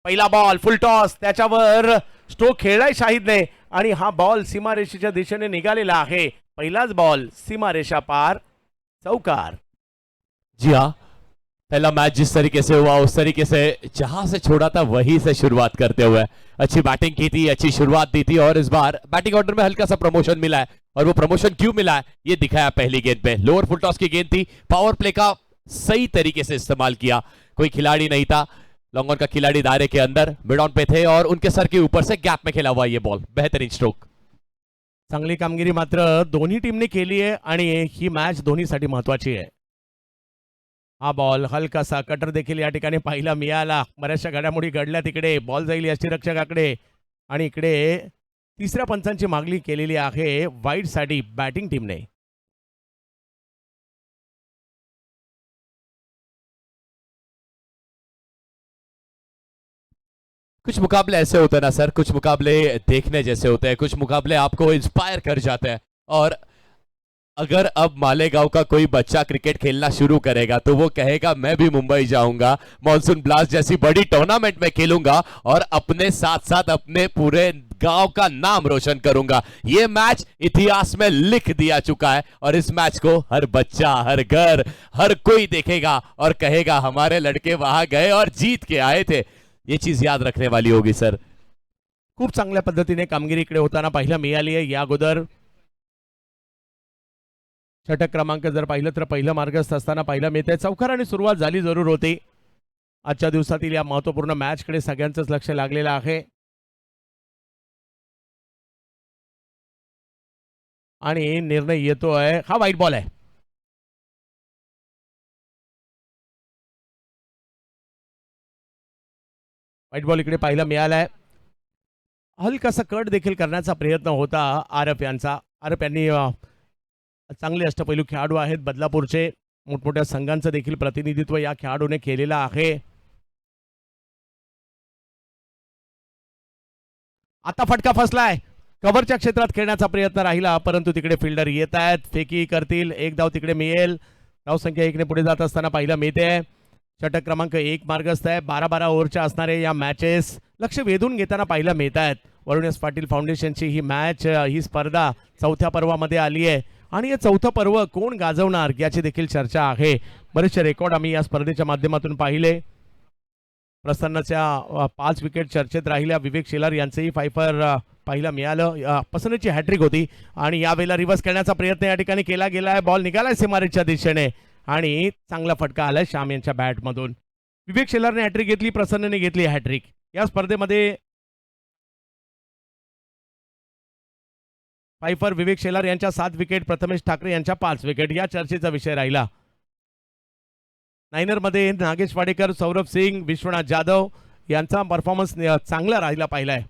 पहिला बॉल फुल टॉस, त्याच्यावर स्ट्रोक खेळलाय शाहिदने आणि हा बॉल सीमारेषेच्या दिशेने निघालेला आहे. पहिलाच बॉल सीमारेषा पार, चौकार. जी हाँ, पहला मैच जिस तरीके से हुआ उस तरीके से जहां से छोड़ा था वहीं से शुरुआत करते हुए अच्छी बैटिंग की थी, अच्छी शुरुआत दी थी और इस बार बैटिंग ऑर्डर में हल्का सा प्रमोशन मिला है और वो प्रमोशन क्यों मिला है ये दिखाया पहली गेंद पे. लोअर फुल टॉस की गेंद थी, पावर प्ले का सही तरीके से इस्तेमाल किया. कोई खिलाड़ी नहीं था, लॉन्ग ऑन का खिलाड़ी दायरे के अंदर मिड ऑन पे थे और उनके सर के ऊपर से गैप में खेला हुआ ये बॉल. बेहतरीन स्ट्रोक. चांगली कामगिरी मात्र दोन्ही टीमने केली आहे आणि ही मॅच दोन्हीसाठी महत्वाची आहे. हा बॉल हलकासा कटर देखील या ठिकाणी पाहिला मिळाला. बऱ्याचशा घडामोडी घडल्या तिकडे. बॉल जाईल यष्टीरक्षकाकडे आणि इकडे तिसऱ्या पंचांची मागणी केलेली आहे वाईडसाठी बॅटिंग टीमने. कुछ मुकाबले ऐसे होते हैं ना सर, कुछ मुकाबले देखने जैसे होते हैं, कुछ मुकाबले आपको इंस्पायर कर जाते हैं. और अगर अब मालेगांव का कोई बच्चा क्रिकेट खेलना शुरू करेगा तो वो कहेगा मैं भी मुंबई जाऊंगा, मॉनसून ब्लास्ट जैसी बड़ी टूर्नामेंट में खेलूंगा और अपने साथ साथ अपने पूरे गांव का नाम रोशन करूंगा. ये मैच इतिहास में लिख दिया चुका है और इस मैच को हर बच्चा, हर घर, हर कोई देखेगा और कहेगा हमारे लड़के वहां गए और जीत के आए थे. ये चीज याद रखने वाली होगी सर. खूप चांगल्या पद्धतीने कामगिरी इकडे होताना पाहायला मिळाली आहे. या अगोदर षटक क्रमांक जर पाहिलं तर पहिलं मार्गस्थ असताना पाहायला मिळते. चौकाराने सुरुवात झाली जरूर होती. आजच्या दिवसातील या महत्त्वपूर्ण मॅचकडे सगळ्यांचंच लक्ष लागलेलं आहे आणि निर्णय येतोय. हा वाईट बॉल आहे. वाईट बॉल इकडे पाहायला मिळालाय. हलकासा कट देखील करण्याचा प्रयत्न होता आरफ यांचा. आरफ यांनी चांगले अष्टपैलू खेळाडू आहेत. बदलापूरचे मोठमोठ्या संघांचं देखील प्रतिनिधित्व या खेळाडूने केलेलं आहे. आता फटका फसलाय. कव्हरच्या क्षेत्रात खेळण्याचा प्रयत्न राहिला परंतु तिकडे फिल्डर येत आहेत. फेकी करतील. एक धाव तिकडे मिळेल. धावसंख्या 1 ने पुढे जात असताना पाहायला मिळते. षटक क्रमांक 1 मार्गस्थ आहे. 12-12 ओव्हरच्या असणारे या मॅचेस लक्ष वेधून घेताना पाहायला मिळत आहेत. वरुण एस पाटील फाउंडेशनची ही मॅच, ही स्पर्धा चौथ्या पर्वामध्ये आली आहे आणि हे चौथं पर्व कोण गाजवणार याची देखील चर्चा आहे. बरेचसे रेकॉर्ड आम्ही या स्पर्धेच्या माध्यमातून पाहिले. प्रसन्नच्या 5 विकेट चर्चेत राहिल्या. विवेक शेलार यांचेही फायफर पाहायला मिळालं. प्रसन्नची हॅट्रिक होती आणि यावेळेला रिव्हर्स करण्याचा प्रयत्न या ठिकाणी केला गेला आहे. बॉल निघालाय सीमारेषेच्या दिशेने आणि चांगला फटका आलाय श्याम यांच्या बॅटमधून. विवेक शेलारने हॅट्रिक घेतली, प्रसन्नने घेतली हॅट्रिक. या स्पर्धेमध्ये फायफर विवेक शेलार यांच्या 7 विकेट, प्रथमेश ठाकरे यांच्या 5 विकेट या चर्चेचा विषय राहिला. नायनरमध्ये नागेश वाडेकर, सौरभ सिंग, विश्वनाथ जाधव यांचा परफॉर्मन्स चांगला राहिला पाहिलाय.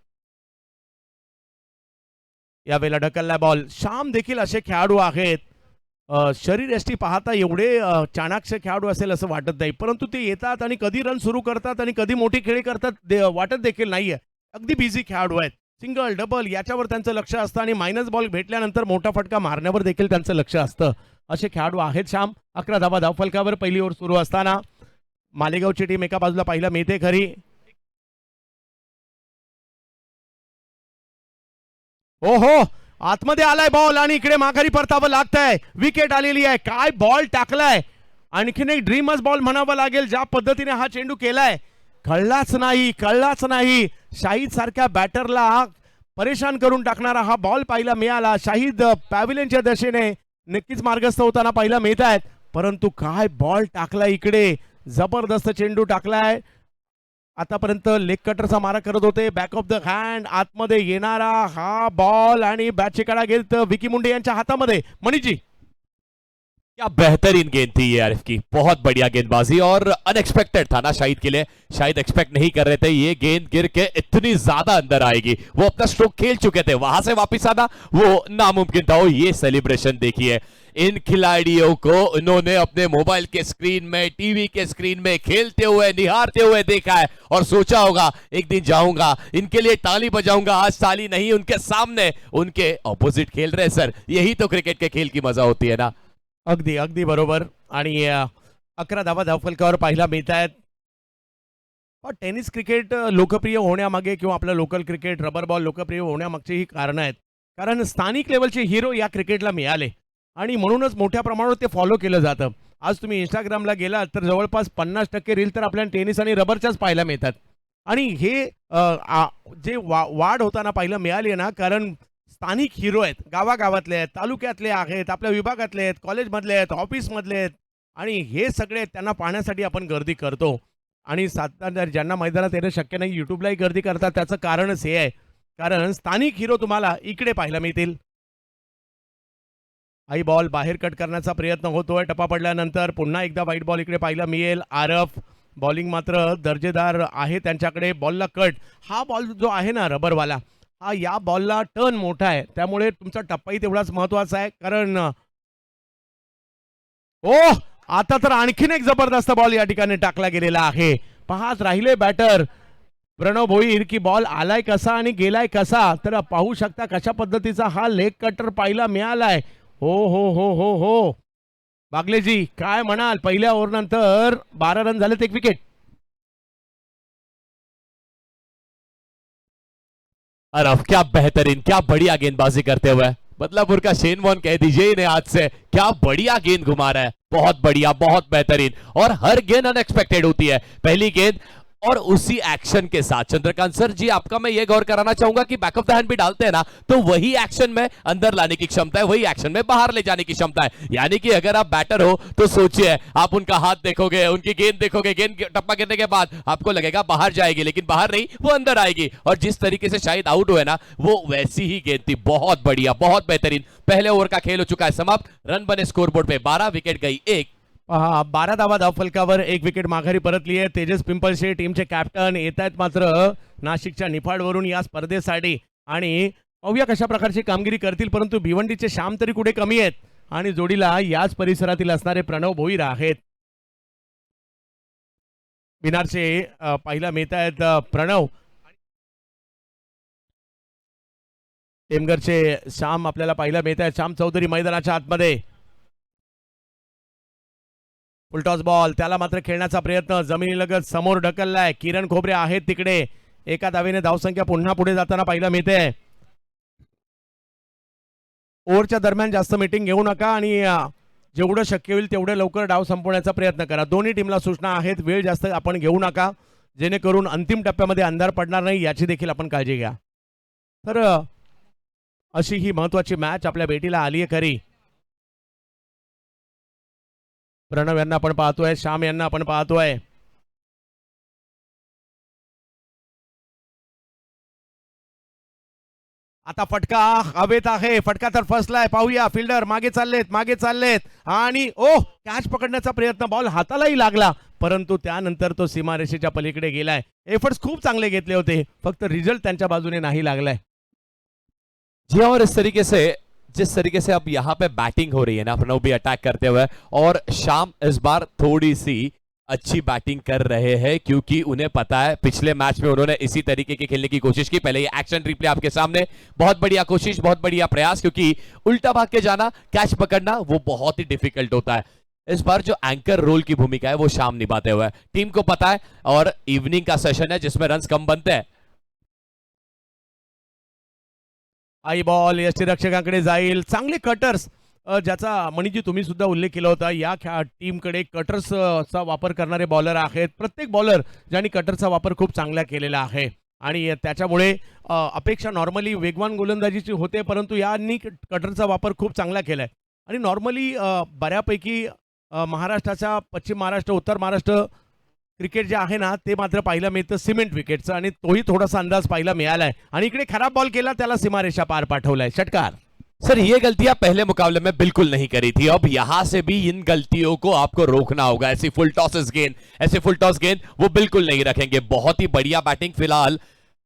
यावेळेला ढकलला बॉल. श्याम देखील असे खेळाडू आहेत. शरीर यष्टी पाहता एवढे चाणाक्ष खेळाडू असेल असं वाटत नाही, परंतु ते येतात आणि कधी रन सुरू करतात आणि कधी मोठी खेळी करतात वाटत देखील नाहीये. अगदी बिझी खेळाडू आहेत. सिंगल डबल याच्यावर त्यांचं लक्ष असतं आणि मायनस बॉल भेटल्यानंतर मोठा फटका मारण्यावर देखील त्यांचं लक्ष असतं. असे खेळाडू आहेत श्याम. 11 धावा धावफलकावर पहिली ओव्हर सुरू असताना मालेगावची टीम एका बाजूला पाहायला मिळते खरी. ओहो, आतमध्ये आलाय बॉल आणि इकडे माघारी परतावं लागतंय. विकेट आलेली आहे. काय बॉल टाकलाय. आणखीन एक ड्रीमच बॉल म्हणावं लागेल ज्या पद्धतीने हा चेंडू केलाय. कळलाच नाही. शाहिद सारख्या बॅटरला परेशान करून टाकणारा हा बॉल पाहायला मिळाला. शाहिद पॅव्हिलियनच्या दिशेने नक्कीच मार्गस्थ होताना पाहायला मिळत आहेत, परंतु काय बॉल टाकलाय इकडे. जबरदस्त चेंडू टाकलाय. आतापर्यंत लेग कटरचा मारा करत होते. बॅक ऑफ द हँड आतमध्ये येणारा हा बॉल आणि बॅटची कडा घेत विकी मुंडे यांच्या हातामध्ये. मणिजी, क्या बेहतरीन गेंद थी ये आरिफ की. बहुत बढ़िया गेंदबाजी और अनएक्सपेक्टेड था ना शाहिद के लिए. शाहिद एक्सपेक्ट नहीं कर रहे थे ये गेंद गिर के इतनी ज्यादा अंदर आएगी. वो अपना स्ट्रोक खेल चुके थे, वहां से वापस आना वो नामुमकिन था. ये सेलिब्रेशन देखिए. इन खिलाड़ियों को उन्होंने अपने मोबाइल के स्क्रीन में, टीवी के स्क्रीन में खेलते हुए, निहारते हुए देखा है और सोचा होगा एक दिन जाऊंगा, इनके लिए ताली बजाऊंगा. आज ताली नहीं, उनके सामने उनके ऑपोजिट खेल रहे सर. यही तो क्रिकेट के खेल की मजा होती है ना. अगदी बरोबर. आणि 11 धावा धावफलकावर पाहायला मिळत आहेत. टेनिस क्रिकेट लोकप्रिय होण्यामागे किंवा आपलं लोकल क्रिकेट रबर बॉल लोकप्रिय होण्यामागची ही कारणं आहेत. कारण स्थानिक लेवलचे हिरो या क्रिकेटला मिळाले आणि म्हणूनच मोठ्या प्रमाणावर ते फॉलो केलं जातं. आज तुम्ही इंस्टाग्रामला गेलात तर जवळपास 50% रील तर आपल्याला टेनिस आणि रबरच्याच पाहायला मिळतात. आणि हे जे वाढ होताना पाहायला मिळाली आहे ना, कारण स्थानिक हिरो आहेत, गावागावातले आहेत, तालुक्यातले आहेत, आपल्या विभागातले आहेत, कॉलेजमधले आहेत, ऑफिसमधले आहेत आणि हे सगळे त्यांना पाहण्यासाठी आपण गर्दी करतो. आणि साधारण ज्यांना मैदानात येणं शक्य नाही युट्यूबलाही गर्दी करतात. त्याचं कारणच हे आहे, कारण स्थानिक हिरो तुम्हाला इकडे पाहायला मिळतील. आई बॉल बाहेर कट करण्याचा प्रयत्न होतोय. टप्पा पडल्यानंतर पुन्हा एकदा व्हाईट बॉल इकडे पाहायला मिळेल. आरफ बॉलिंग मात्र दर्जेदार आहे त्यांच्याकडे. बॉलला कट, हा बॉल जो आहे ना रबरवाला, हा या बॉलला टर्न मोठा आहे, त्यामुळे तुमचा टप्पाही तेवढाच महत्वाचा आहे. कारण ओ, आता तर आणखीन एक जबरदस्त बॉल या ठिकाणी टाकला गेलेला आहे. पाहत राहिले बॅटर प्रणव भोईर की बॉल आलाय कसा आणि गेलाय कसा. तर पाहू शकता कशा पद्धतीचा हा लेग कटर पाहायला मिळालाय. हो हो हो हो हो, बागलेजी काय म्हणाल? पहिल्या ओव्हर नंतर 12 रन झालेत, एक विकेट. अरफ क्या बेहतरीन, क्या बढ़िया गेंदबाजी करते हुए बदलापुर का शेन वॉर्न कह दीजिए इन्हें आज से, क्या बढ़िया गेंद घुमा रहा है, बहुत बढ़िया, बहुत बेहतरीन। और हर गेंद अनएक्सपेक्टेड होती है, पहली गेंद और उसी एक्शन के साथ। चंद्रकांत सर जी, आपका मैं ये गौर कराना चाहूंगा कि बैक ऑफ द हैंड भी डालते हैं ना, तो वही एक्शन में अंदर लाने की क्षमता है, वही एक्शन में बाहर ले जाने की क्षमता है। यानी कि अगर आप बैटर हो तो सोचिए, आप उनका हाथ देखोगे, उनकी गेंद देखोगे, गेंद टप्पा गिरने के बाद आपको लगेगा बाहर जाएगी, लेकिन बाहर नहीं, वो अंदर आएगी। और जिस तरीके से शायद आउट हुए ना, वो वैसी ही गेंद थी। बहुत बढ़िया, बहुत बेहतरीन। पहले ओवर का खेल हो चुका है समाप्त। रन बने स्कोरबोर्ड पे 12, विकेट गई 1। 12 धावा धावफलकावर, एक विकेट माघारी परतली आहे. तेजस पिंपळशे टीमचे कॅप्टन येत आहेत मात्र नाशिकच्या निफाडवरून या स्पर्धेसाठी. आणि पाहूया कशा प्रकारची कामगिरी करतील. परंतु भिवंडीचे श्याम तरी कुठे कमी आहेत आणि जोडीला याच परिसरातील असणारे प्रणव भोईर आहेत. बिनारचे पाहिला मिळत आहेत प्रणव. टेमघरचे श्याम आपल्याला पाहिला मिळत आहेत. श्याम चौधरी मैदानाच्या आतमध्ये. फुलटॉस बॉल, त्याला मात्र खेळण्याचा प्रयत्न जमिनीलगत समोर ढकललाय. किरण खोबरे आहेत तिकडे. एका धावेने धावसंख्या पुन्हा पुढे जाताना पाहायला मिळते. ओव्हरच्या दरम्यान जास्त मीटिंग घेऊ नका आणि जेवढं शक्य होईल तेवढे लवकर डाव संपवण्याचा प्रयत्न करा. दोन्ही टीमला सूचना आहेत, वेळ जास्त आपण घेऊ नका, जेणेकरून अंतिम टप्प्यामध्ये अंधार पडणार नाही याची देखील आपण काळजी घ्या. तर अशी ही महत्वाची मॅच आपल्या भेटीला आली आहे खरी. प्रणव यांना आपण पाहतोय, श्याम यांना आपण पाहतोय. आता फटका हवेत आहे, फटका तर फसलाय. पाहूया, फिल्डर मागे चाललेत, मागे चाललेत आणि कॅच पकडण्याचा प्रयत्न, बॉल हातालाही लागला, परंतु त्यानंतर तो सीमारेषेच्या पलीकडे गेलाय. एफर्ट्स खूप चांगले घेतले होते, फक्त रिझल्ट त्यांच्या बाजूने नाही लागलाय. जी और इस तरीके से, जिस तरीके से अब यहाँ पे बैटिंग हो रही है ना, प्रणव भी अटैक करते हुए, और शाम इस बार थोड़ी सी अच्छी बैटिंग कर रहे हैं, क्योंकि उन्हें पता है पिछले मैच में उन्होंने इसी तरीके की खेलने की कोशिश की। पहले ये एक्शन रिप्ले आपके सामने, बहुत बढ़िया कोशिश, बहुत बढ़िया प्रयास, क्योंकि उल्टा भाग के जाना, कैच पकड़ना वो बहुत ही डिफिकल्ट होता है। इस बार जो एंकर रोल की भूमिका है वो शाम निभाते हुए, टीम को पता है, और इवनिंग का सेशन है जिसमें रन कम बनते हैं। आई बॉल यष्टीरक्षकांकडे जाईल. चांगले कटर्स, ज्याचा मणिजी तुम्ही सुद्धा उल्लेख केला होता, या टीमकडे कटर्सचा वापर करणारे बॉलर आहेत. प्रत्येक बॉलर ज्यांनी कटरचा वापर खूप चांगला केलेला आहे आणि त्याच्यामुळे अपेक्षा नॉर्मली वेगवान गोलंदाजीची होते, परंतु यांनी कटरचा वापर खूप चांगला केलाय. आणि नॉर्मली बऱ्यापैकी महाराष्ट्राच्या पश्चिम महाराष्ट्र, उत्तर महाराष्ट्र क्रिकेट जे आहे ना, ते मात्र पाहायला मिळतं सिमेंट विकेटचं, आणि तोही थोडासा अंदाज पाहायला मिळालाय. आणि इकडे खराब बॉल केला, त्याला सीमारेषा पार पाठवलाय. षटकार. सर, ये गलतियां पहले मुकाबले में बिल्कुल नहीं करी थी, अब यहां से भी इन गलतियों को आपको रोकना होगा। ऐसी फुल टॉस गेंद, ऐसे फुल टॉस गेंद वो बिल्कुल नहीं रखेंगे। बहुत ही बढ़िया बैटिंग फिलहाल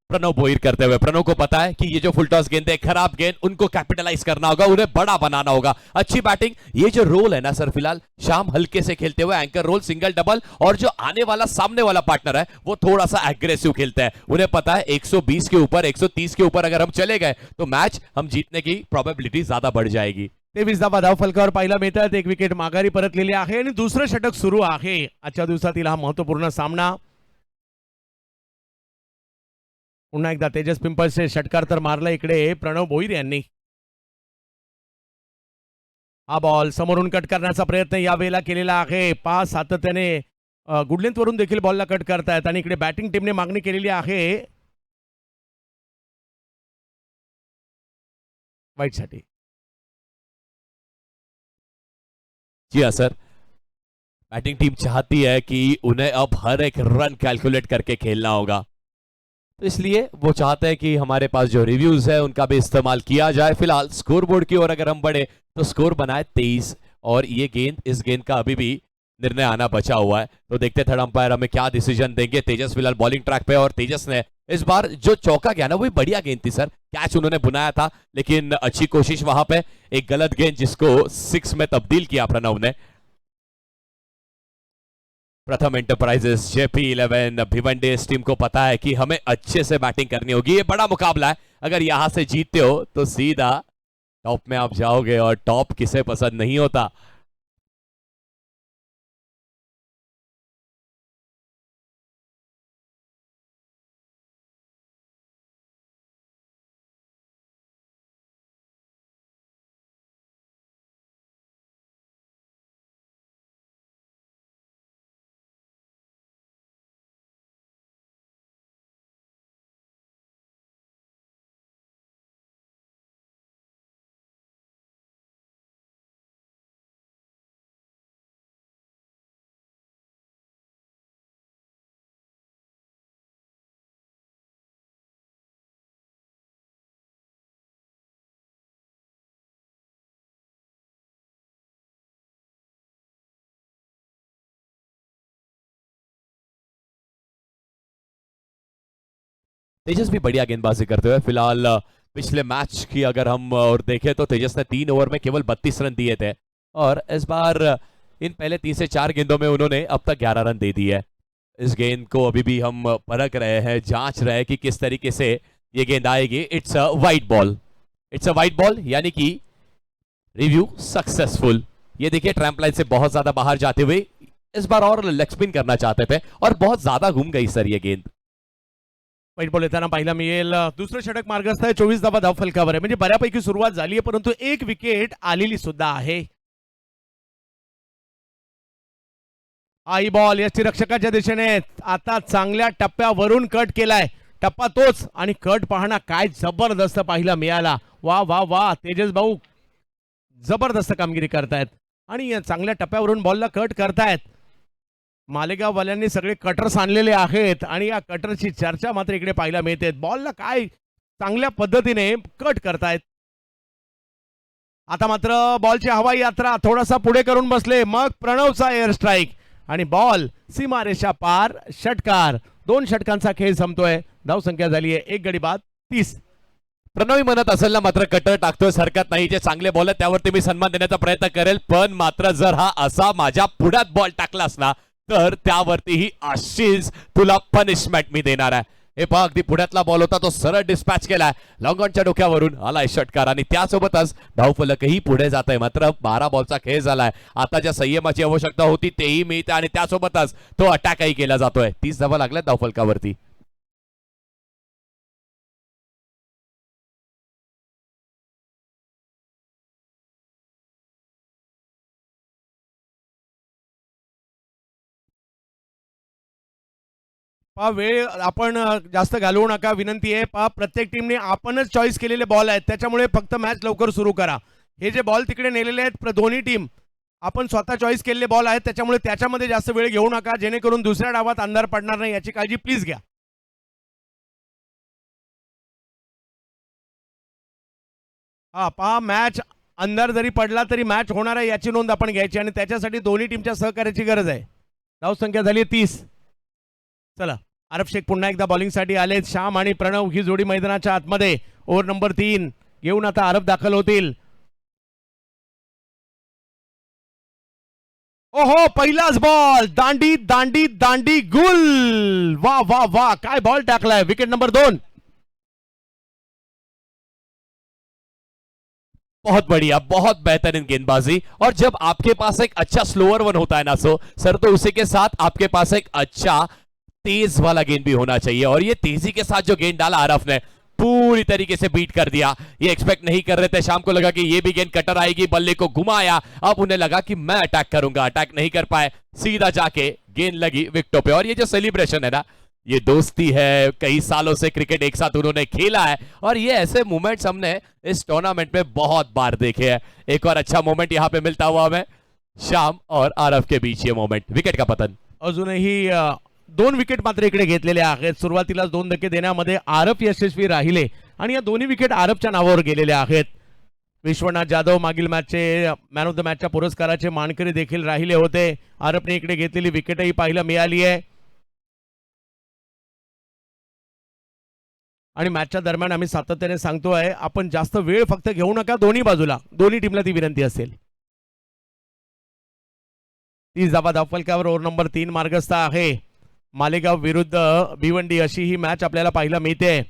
प्रणव भोईर करते हुए। प्रणव को पता है कि ये जो फुल टॉस गेंद है, खराब गेंद, उनको कैपिटलाइज करना होगा, उन्हें बड़ा बनाना होगा। अच्छी बैटिंग, ये जो रोल है ना सर, फिलहाल शाम हल्के से खेलते हुए, एंकर रोल, सिंगल डबल, और जो आने वाला सामने वाला पार्टनर है वो थोड़ा सा एग्रेसिव खेलता है। उन्हें पता है 120 के ऊपर, 130 के ऊपर अगर हम चले गए तो मैच हम जीतने की प्रोबेबिलिटी ज्यादा बढ़ जाएगी। 23 धावा धावफलकावर पाहायला मिळतात. एक विकेट माघारी परतलेली आहे आणि दुसरं षटक सुरू आहे आजच्या दिवसातील हा महत्त्वपूर्ण सामना. पुन्हा एकदा तेजस पिंपळसे षटकार तर मारला इकडे प्रणव भोईर यांनी. हा बॉल समोरून कट करण्याचा प्रयत्न यावेळेला केलेला आहे. पाच सातत्याने गुडलेंथ वरून देखील बॉलला कट करतायत आणि इकडे बॅटिंग टीमने मागणी केलेली आहे वाईटसाठी. जी हाँ सर, बैटिंग टीम चाहती है कि उन्हें अब हर एक रन कैलकुलेट करके खेलना होगा, तो इसलिए वो चाहते हैं कि हमारे पास जो रिव्यूज है उनका भी इस्तेमाल किया जाए. फिलहाल स्कोर बोर्ड की ओर अगर हम बढ़े तो स्कोर बनाए 23 और ये गेंद, इस गेंद का अभी भी निर्णय आना बचा हुआ है. तो देखते थर्ड अंपायर हमें क्या डिसीजन देंगे. तेजस फिलहाल बॉलिंग ट्रैक पे और तेजस ने इस बार जो चौका गया ना वो बढ़िया गेंद थी सर. कैच उन्होंने बुनाया था लेकिन अच्छी कोशिश वहां पे. एक गलत गेंद जिसको 6 में तब्दील किया प्रणव ने. प्रथम एंटरप्राइजेस JP11 भिवंडी इस टीम को पता है कि हमें अच्छे से बैटिंग करनी होगी. ये बड़ा मुकाबला है, अगर यहां से जीतते हो तो सीधा टॉप में आप जाओगे और टॉप किसे पसंद नहीं होता. तेजस भी बढ़िया गेंदबाजी करते हुए. फिलहाल पिछले मैच की अगर हम और देखें तो तेजस ने 3 ओवर में केवल 32 रन दिए थे और इस बार इन पहले 3 से 4 गेंदों में उन्होंने अब तक 11 रन दे दिए है. इस गेंद को अभी भी हम परख रहे हैं, जांच रहे हैं कि किस तरीके से ये गेंद आएगी. It's a wide ball, it's a wide ball, यानी कि रिव्यू सक्सेसफुल. ये देखिए ट्रैम्प लाइन से बहुत ज्यादा बाहर जाते हुए इस बार और लेग स्पिन करना चाहते थे और बहुत ज्यादा घूम गई सर ये गेंद. वाईट बॉल येताना पाहायला मिळेल. दुसरं षटक मार्गस्थ आहे. 24 धावा धाव फलकावर आहे. म्हणजे बऱ्यापैकी सुरुवात झाली आहे परंतु एक विकेट आलेली सुद्धा आहे. आई बॉल यष्टीरक्षकाच्या दिशेने आता चांगल्या टप्प्यावरून कट केलाय. टप्पा तोच आणि कट पाहणं काय जबरदस्त पाहायला मिळाला. वा वा वा, तेजस भाऊ जबरदस्त कामगिरी करतायत आणि चांगल्या टप्प्यावरून बॉलला कट करतायत. मालेगाववाल्यांनी सगळे कटर्स आणलेले आहेत आणि या कटरची चर्चा मात्र इकडे पाहायला मिळते. बॉलला काय चांगल्या पद्धतीने कट करतायत. आता मात्र बॉलची हवाई यात्रा थोडासा पुढे करून बसले. मग प्रणवचा एअर स्ट्राईक आणि बॉल सीमारेषा पार. षटकार. 2 षटकांचा खेळ संपतोय. धावसंख्या झाली आहे 1 गडी बाद 30. प्रणवी म्हणत असेल ना मात्र कटर टाकतोय, हरकत नाही. जे चांगले बॉल आहेत त्यावरती मी सन्मान देण्याचा प्रयत्न करेल, पण मात्र जर हा असा माझ्या पुढ्यात बॉल टाकलास ना तर त्यावरतीही अशीच तुला पनिशमेंट मी देणार आहे. हे पहा अगदी पुढ्यातला बॉल होता तो सरळ डिस्पॅच केलाय. लॉंगॉनच्या डोक्यावरून आलाय षटकार आणि त्यासोबतच धावफलकही पुढे जात आहे. मात्र 12 बॉलचा खेळ झालाय. आता ज्या संयमाची आवश्यकता होती तेही मिळते आणि त्यासोबतच तो अटॅकही केला जातोय. 30 धावा लागल्यात धावफलकावरती. पहा वेळ आपण जास्त घालवू नका, विनंती आहे. पहा प्रत्येक टीमने आपणच चॉईस केलेले बॉल आहेत त्याच्यामुळे फक्त मॅच लवकर सुरू करा. हे जे बॉल तिकडे नेलेले आहेत दोन्ही टीम आपण स्वतः चॉईस केलेले बॉल आहेत त्याच्यामुळे त्याच्यामध्ये जास्त वेळ घेऊ नका जेणेकरून दुसऱ्या डावात अंधार पडणार नाही याची काळजी प्लीज घ्या. हा पहा मॅच अंधार जरी पडला तरी मॅच होणार आहे याची नोंद आपण घ्यायची आणि त्याच्यासाठी दोन्ही टीमच्या सहकार्याची गरज आहे. धावसंख्या झाली 30. चला अरब शेख पुन्हा एकदा बॉलिंगसाठी आलेत. श्याम आणि प्रणव ही जोडी मैदानाच्या आतमध्ये. ओव्हर नंबर 3 घेऊन आता अरब दाखल होतील. ओहो पहिलाच बॉल दांडी दांडी दांडी गुल. वा वा वा काय बॉल टाकलाय. Wicket number 2. बहुत बढ़िया, बहुत बेहतरीन गेंदबाजी. और जब आपके पास एक अच्छा स्लोअर वन होता है ना सर तो उसी के साथ आपके पास एक अच्छा तेज वाला गेंद भी होना चाहिए, और ये तेजी के साथ जो गेंद डाला आरफ ने, पूरी तरीके से बीट कर दिया। ये एक्सपेक्ट नहीं कर रहे थे, शाम को लगा कि ये भी गेंद कटर आएगी, बल्ले को घुमाया, अब उन्हें लगा कि मैं अटैक करूंगा, अटैक नहीं कर पाए, सीधा जाके गेंद लगी विकेटों पे। और ये जो सेलिब्रेशन है ना, ये दोस्ती है, कई सालों से क्रिकेट एक साथ उन्होंने खेला है, और ये ऐसे मोमेंट्स हमने इस टूर्नामेंट में बहुत बार देखे हैं। एक और अच्छा मोमेंट यहां पे मिलता हुआ हमें, शाम और आरफ के बीच ये मोमेंट, विकेट का पतन। अजूनही 2 विकेट मात्र इकडे घेतलेले आहेत. सुरुवातीला 2 धक्के देण्यामध्ये आरफ यशस्वी राहिले आणि या दोन्ही विकेट आरफच्या नावावर गेलेले आहेत. विश्वनाथ जाधव मागील मॅचचे मॅन ऑफ द मॅचच्या पुरस्काराचे मानकरी देखील राहिले होते. आरफने इकडे घेतलेली विकेटही पाहायला मिळाली आहे. आणि मॅचच्या दरम्यान आम्ही सातत्याने सांगतोय, आपण जास्त वेळ फक्त घेऊ नका दोन्ही बाजूला, दोन्ही टीमला ती विनंती असेल. 30 धावा धावफलकावर ओव्हर नंबर 3 मार्गस्थ आहे. मालेगाव विरुद्ध भिवंडी अशी ही मॅच आपल्याला पाहायला मिळते.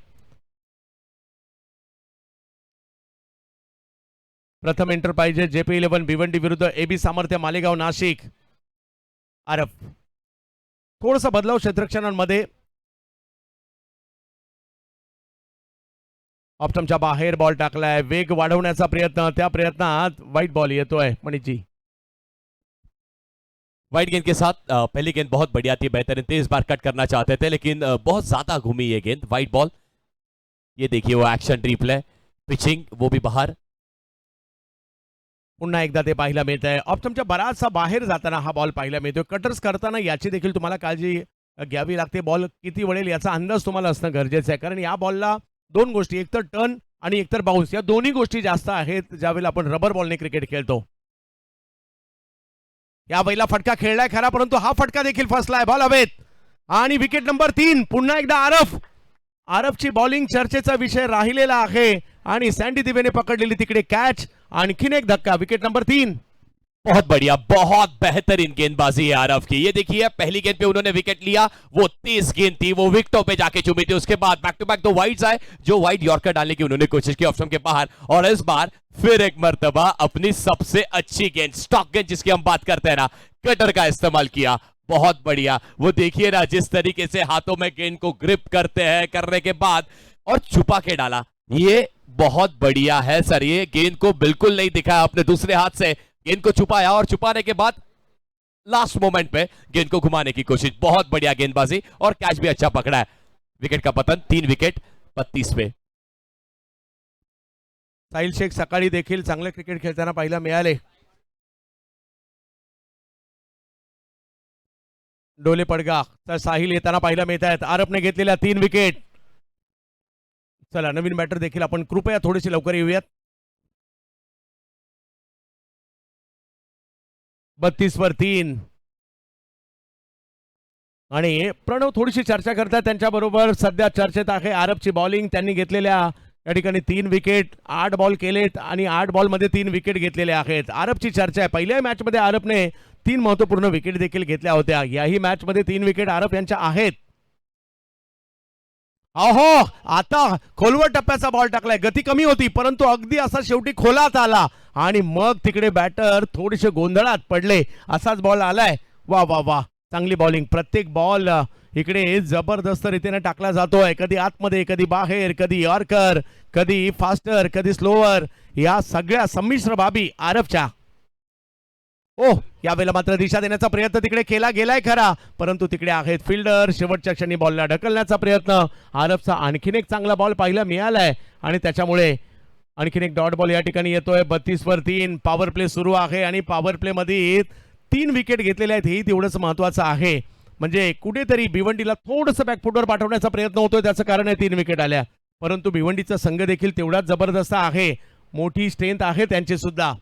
प्रथम एंटरप्राइजेस जेपी 11 भिवंडी विरुद्ध एबी सामर्थ्य मालेगाव नाशिक. आरफ थोडसा बदलाव क्षेत्ररक्षणांमध्ये, ऑप्टमच्या बाहेर बॉल टाकलाय, वेग वाढवण्याचा प्रयत्न, त्या प्रयत्नात वाईट बॉल येतोय. मणिजी वाइड गेंद के साथ पहली गेंद बहुत बढ़िया थी, बेहतरीन तेज बार कट करना चाहते थे, लेकिन बहुत ज्यादा घूमी ये गेंद, वाइड बॉल। ये देखिए वो एक्शन रिप्ले, पिचिंग वो भी बाहर। पुन्हा एकदा ते पाहायला मिळत आहे. ऑप्टमच्या बराचसा बाहेर जाताना हा बॉल पाहायला मिळतोय. कटर्स करताना याची देखील तुम्हाला काळजी घ्यावी लागते. बॉल किती वळेल याचा अंदाज तुम्हाला असणं गरजेचं आहे, कारण या बॉलला 2 गोष्टी, एकतर टर्न आणि एकतर बाउन्स, या दोन्ही गोष्टी जास्त आहेत ज्यावेळेला आपण रबर बॉलने क्रिकेट खेळतो. या बैला फटका खेळलाय खरा, परंतु हा फटका देखील फसलाय. बॉल हवेत आणि विकेट नंबर 3. पुन्हा एकदा आरफची बॉलिंग चर्चेचा विषय राहिलेला आहे आणि सँडी दिवेने पकडलेली तिकडे कॅच. आणखीन एक धक्का, विकेट नंबर 3. बहुत बढ़िया, बहुत बेहतरीन गेंदबाजी है आरफ की। ये देखिए पहली गेंद पे उन्होंने विकेट लिया, वो तेज गेंद थी, वो विकेटों पे जाके चुमी थी। उसके बाद बैक टू बैक 2 वाइड्स आए, जो वाइड यॉर्कर डालने की उन्होंने कोशिश की ऑप्शन के बाहर, और इस बार फिर एक मर्तबा अपनी सबसे अच्छी गेंद, स्टॉक गेंद जिसकी हम बात करते हैं ना, कटर का इस्तेमाल किया। बहुत बढ़िया, वो देखिए ना जिस तरीके से हाथों में गेंद को ग्रिप करते हैं, करने के बाद और छुपा के डाला, ये बहुत बढ़िया है सर। ये गेंद को बिल्कुल नहीं दिखाया अपने दूसरे हाथ से, गेंद को छुपाया और छुपाने के बाद लास्ट मोमेंट पे गेंद को घुमाने की कोशिश। बहुत बढ़िया गेंदबाजी और कैच भी अच्छा पकड़ा है। विकेट का पतन, 3 विकेट 32 पे। साहिल शेख सकाळी देखील चांगले क्रिकेट खेळताना पाहायला मिळाले. डोले पडगा तर साहिल येताना पाहायला मिळत आहेत. आरफने घेतलेल्या 3 विकेट. चला नवीन बॅटर देखील आपण कृपया थोडेसे लवकर येऊयात. 32 वर 3. आणि प्रणव थोडीशी चर्चा करतात त्यांच्याबरोबर. सध्या चर्चेत आहे आरफची बॉलिंग. त्यांनी घेतलेल्या या ठिकाणी 3 विकेट, 8 बॉल केलेत आणि 8 बॉल मध्ये 3 विकेट घेतलेले आहेत. आरफची चर्चा आहे. पहिल्या मॅच मध्ये आरफने 3 महत्वपूर्ण विकेट देखील घेतल्या होत्या. याही मॅच मध्ये 3 विकेट आरफ यांच्या आहेत. अहो, आता खोलवर टप्प्याचा बॉल टाकलाय. गती कमी होती, परंतु अगदी असा शेवटी खोलात आला आणि मग तिकडे बॅटर थोडेसे गोंधळात पडले. असाच बॉल आलाय. वा वा वा, चांगली बॉलिंग. प्रत्येक बॉल इकडे जबरदस्त रीतीने टाकला जातोय. कधी आतमध्ये, कधी बाहेर, कधी यॉर्कर, कधी फास्टर, कधी स्लोअर. या सगळ्या संमिश्र बाबी आरफच्या. ओह, यावेळेला मात्र दिशा देण्याचा प्रयत्न तिकडे केला गेलाय खरा, परंतु तिकडे आहेत फिल्डर. शेवटच्या क्षणी बॉलला ढकलण्याचा प्रयत्न. आरफचा आणखीन एक चांगला बॉल पाहायला मिळालाय आणि त्याच्यामुळे आणखीन एक डॉट बॉल या ठिकाणी येतोय. 32 वर 3. पॉवर प्ले सुरू आहे आणि पॉवर प्ले मध्ये 3 विकेट घेतलेले आहेत. हे तेवढंच महत्वाचं आहे. म्हणजे कुठेतरी भिवंडीला थोडंसं बॅकफुटवर पाठवण्याचा प्रयत्न होतोय. त्याचं कारण आहे 3 विकेट आल्या, परंतु भिवंडीचा संघ देखील तेवढाच जबरदस्त आहे. मोठी स्ट्रेंथ आहे त्यांची सुद्धा.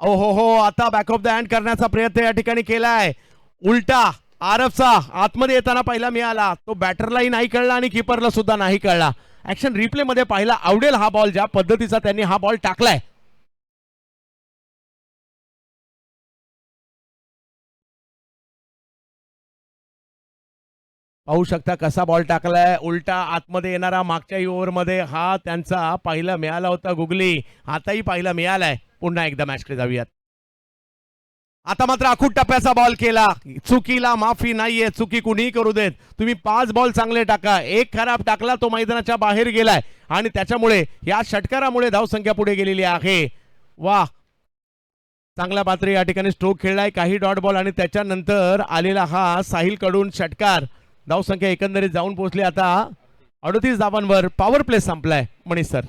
ओ हो हो, आता बॅक ऑफ द हँड करण्याचा प्रयत्न या ठिकाणी केलाय. उलटा आरफचा आतमध्ये येताना पहिला मिळाला. तो बॅटरलाही नाही कळला आणि कीपरला सुद्धा नाही कळला. ऍक्शन रिप्ले मध्ये पाहायला आवडेल हा बॉल, ज्या पद्धतीचा त्यांनी हा बॉल टाकलाय. पाहू शकता कसा बॉल टाकलाय. उलटा आतमध्ये येणारा. मागच्याही ओव्हरमध्ये हा त्यांचा पाहिला मिळाला होता गुगली, आताही पाहिला मिळालाय. पुन्हा एकदा मॅचकडे जाऊयात. आता मात्र आखूड टप्प्याचा बॉल केला. चुकीला माफी नाहीये, चुकी कुणीही करू देत. तुम्ही 5 बॉल चांगले टाका, एक खराब टाकला तो मैदानाच्या बाहेर गेलाय आणि त्याच्यामुळे या षटकारामुळे धावसंख्या पुढे गेलेली आहे. वा, चांगला पात्र या ठिकाणी स्ट्रोक खेळलाय, काही डॉट बॉल आणि त्याच्यानंतर आलेला हा साहिल कडून षटकार. धावसंख्या एकंदरीत जाऊन पोहोचली आता 38 धावांवर. पॉवर प्ले संपलाय मनीष सर.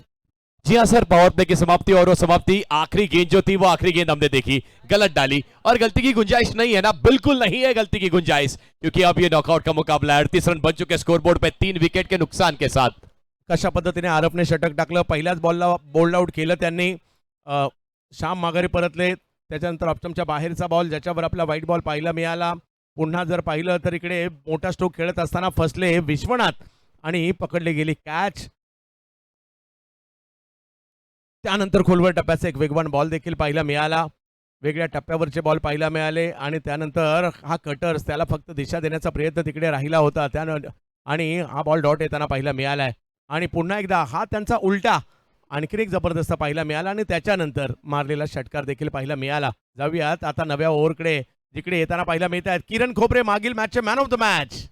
जी हाँ सर, पावर प्ले की समाप्ति, और वो समाप्ति आखिरी गेंद जो थी वो आखिरी गेंद हमने देखी गलत डाली, और गलती की गुंजाइश नहीं है ना, बिल्कुल नहीं है गलती की गुंजाइश, क्योंकि अब ये नॉकआउट का मुकाबला है. 38 रन बन चुके स्कोरबोर्ड पे 3 विकेट के नुकसान के साथ. कशा पद्धतीने आरफने षटक टाकलं, पहिल्याच बॉलला बोल्ड आउट केलं त्यांनी. श्याम माघारी परतले, त्याच्यानंतर ऑप्शनच्या बाहेरचा बॉल ज्याच्यावर आपला व्हाईट बॉल पाहायला मिळाला. पुन्हा जर पाहिलं तर इकडे मोठा स्ट्रोक खेळत असताना फसले विश्वनाथ आणि पकडली गेली कॅच. त्यानंतर खोलवर टप्प्याचा एक वेगवान बॉल देखील पाहायला मिळाला. वेगळ्या टप्प्यावरचे बॉल पाहायला मिळाले आणि त्यानंतर हा कटर्स त्याला फक्त दिशा देण्याचा प्रयत्न तिकडे राहिला होता आणि हा बॉल डॉट येताना पाहायला मिळालाय. आणि पुन्हा एकदा हा त्यांचा उलटा आणखीन एक जबरदस्त पाहायला मिळाला आणि त्याच्यानंतर मारलेला षटकार देखील पाहायला मिळाला. जाऊयात आता नव्या ओव्हरकडे, जिकडे येताना पाहायला मिळत आहेत किरण खोपरे, मागील मॅचचे मॅन ऑफ द मॅच.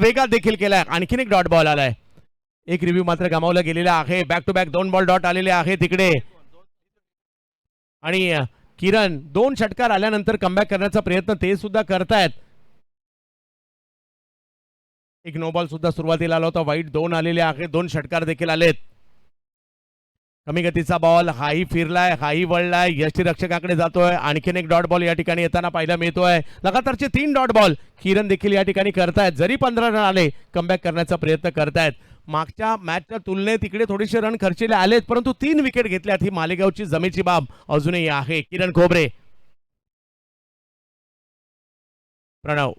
वेगात देखील केलाय. आणखीन एक डॉट बॉल आलाय. एक रिव्ह्यू मात्र गमावला गेलेला आहे. Back to back 2 ball dot आलेले आहे तिकडे. आणि किरण 2 षटकार आल्यानंतर कमबॅक करण्याचा प्रयत्न ते सुद्धा करतायत. एक नो बॉल सुद्धा सुरुवातीला आला होता. वाईट 2 आलेले आहे. 2 षटकार देखील आलेत. कमी गतीचा बॉल, हाही फिरलाय, हाही वळलाय, यष्टीरक्षकाकडे जातोय. आणखीन एक डॉट बॉल या ठिकाणी येताना पाहायला मिळतोय. लगातारचे 3 डॉट बॉल किरण देखील या ठिकाणी करतायत. जरी 15 रन आले, कमबॅक करण्याचा प्रयत्न करतायत. मागच्या मॅचच्या तुलनेत इकडे थोडेसे रन खर्चले आलेत, परंतु 3 विकेट घेतल्यात. ही मालेगावची जमेची बाब अजूनही आहे. किरण खोबरे, प्रणव,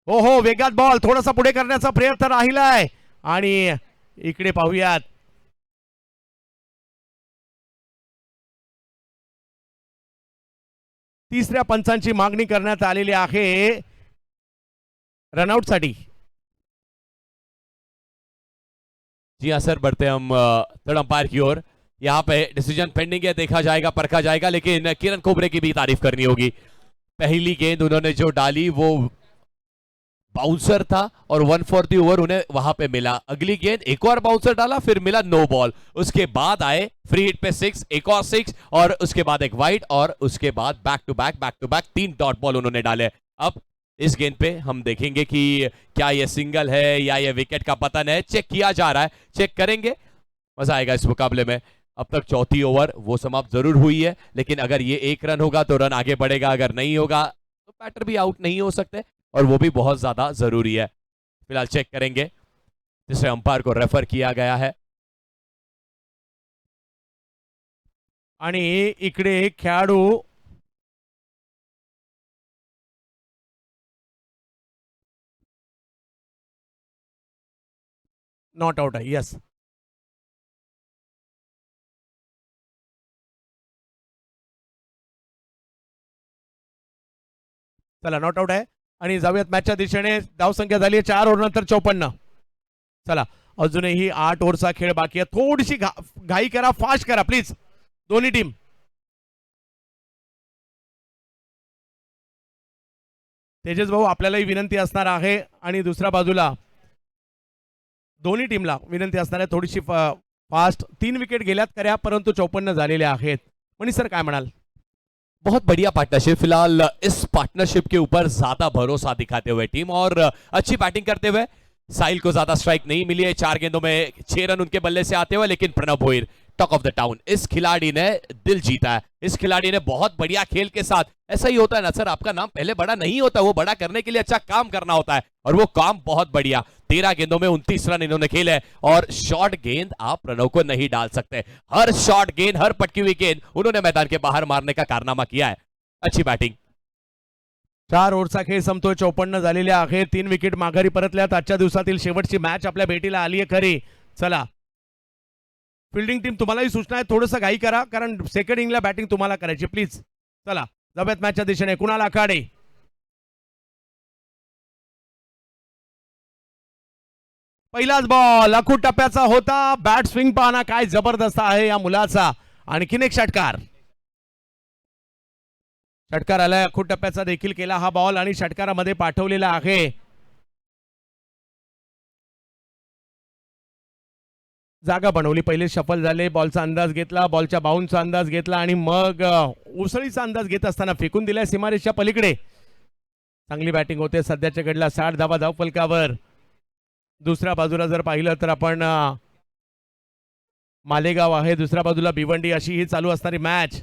हो हो वेगात बॉल थोडासा पुढे करण्याचा प्रयत्न राहिलाय. आणि इकडे पाहूयात, तिसऱ्या पंचांची मागणी करण्यात आलेली आहे रनआउट साठी. जी हाँ सर, बढ़ते हम थर्ड अंपायर की ओर। यहाँ पे डिसीजन पेंडिंग है, देखा जाएगा, परखा जाएगा, लेकिन किरण कोबरे की भी तारीफ करनी होगी। पहली गेंद उन्होंने जो डाली वो बाउंसर था और 1 फॉर द ओवर उन्हें वहां पे मिला। अगली गेंद एक और बाउंसर डाला, फिर मिला नो बॉल। उसके बाद आए फ्री हिट पे 6, एक और 6, और उसके बाद एक वाइड, और उसके बाद back to back 3 dot ball उन्होंने डाले। अब इस गेंद पे हम देखेंगे कि क्या ये सिंगल है या ये विकेट का पतन है, चेक किया जा रहा है, चेक करेंगे, मजा आएगा इस मुकाबले में। अब तक चौथी ओवर वो समाप्त जरूर हुई है, लेकिन अगर ये 1 रन होगा तो रन आगे बढ़ेगा, अगर नहीं होगा तो बैटर भी आउट नहीं हो सकते, और वो भी बहुत ज्यादा जरूरी है। फिलहाल चेक करेंगे, जिसे अंपायर को रेफर किया गया है। आणि इकडे खेळाडू नॉट आउट आहे. यस, चला नॉट आउट आहे. आणि जाऊयात मॅचच्या दिशेने. धावसंख्या झाली आहे 4 ओव्हर नंतर 54. चला अजूनही 8 ओव्हरचा खेळ बाकी आहे. थोडीशी घाई करा, फास्ट करा प्लीज दोन्ही टीम. तेजस भाऊ आपल्यालाही विनंती असणार आहे, आणि दुसऱ्या बाजूला दोन्ही टीमला विनंती असणार आहे थोडीशी फास्ट. 3 विकेट गेल्यात खऱ्या, परंतु 54 झालेले आहेत. मनीष सर काय म्हणाल? बहुत बढ़िया पार्टनरशिप। फिलहाल इस पार्टनरशिप के ऊपर ज्यादा भरोसा दिखाते हुए टीम, और अच्छी बैटिंग करते हुए साहिल को ज्यादा स्ट्राइक नहीं मिली है। 4 गेंदों में 6 रन उनके बल्ले से आते हुए, लेकिन Pranav Bhoir talk of the town. इस खिलाड़ी ने दिल जीता है, इस खिलाड़ी ने बहुत बढ़िया खेल के साथ, ऐसा ही होता है ना सर, आपका नाम पहले बड़ा नहीं होता, वो बड़ा करने के लिए अच्छा काम करना होता है, और वो काम बहुत बढ़िया। 13 गेंदों में 29 रन इन्होंने खेले, और शॉर्ट गेंद आप प्रणव को नहीं डाल सकते। हर शॉर्ट गेंद, हर पटकी हुई गेंद उन्होंने मैदान के बाहर मारने का कारनामा किया है। अच्छी बैटिंग। 4 ओव्हरचा खेळ संपतोय. 54 झालेले आहे. 3 विकेट माघारी परतल्यात. आजच्या दिवसातील शेवटची मॅच आपल्या भेटीला आली आहे खरी. चला फिल्डिंग टीम, तुम्हालाही सूचना आहे, थोडंसं घाई करा, कारण सेकंड इनिंगला बॅटिंग तुम्हाला करायची प्लीज. चला जाऊयात मॅचच्या दिशेने. कुणाल आखाडे, पहिलाच बॉल अखूट टप्प्याचा होता. बॅट स्विंग पाहना काय जबरदस्त आहे या मुलाचा. आणखीन एक षटकार आलाय. अखूट टप्प्याचा देखील केला हा बॉल, आणि षटकारामध्ये पाठवलेला आहे. जागा बनवली, पहिले शफल झाले, बॉलचा अंदाज घेतला, बॉलच्या बाउन्सचा अंदाज घेतला, आणि मग उसळीचा अंदाज घेत असताना फेकून दिलाय सीमारेषच्या पलीकडे. चांगली बॅटिंग होते सध्याच्या घडला. 60 धावा धावफलकावर. दुसऱ्या बाजूला जर पाहिलं तर आपण मालेगाव आहे, दुसऱ्या बाजूला भिवंडी, अशी ही चालू असणारी मॅच.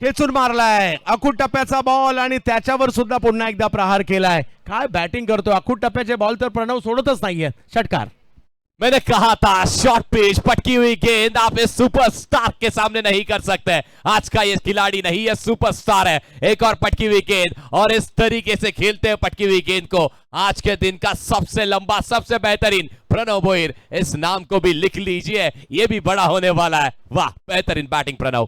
खेचून मारलाय अखूट टप्प्याचा बॉल, आणि त्याच्यावर सुद्धा पुन्हा एकदा प्रहार केलाय. काय बॅटिंग करतो. अखूट टप्प्याचे बॉल तर प्रणव सोडतच नाहीये. षटकार. मैंने कहा था शॉर्ट पिच, पटकी हुई गेंद आप इस सुपरस्टार के सामने नहीं कर सकते। आज का ये खिलाड़ी नहीं, ये सुपरस्टार है। एक और पटकी हुई गेंद, और इस तरीके से खेलते हैं पटकी हुई गेंद को। आज के दिन का सबसे लंबा, सबसे बेहतरीन प्रणव भोईर, इस नाम को भी लिख लीजिए, ये भी बड़ा होने वाला है। वाह, बेहतरीन बैटिंग प्रणव।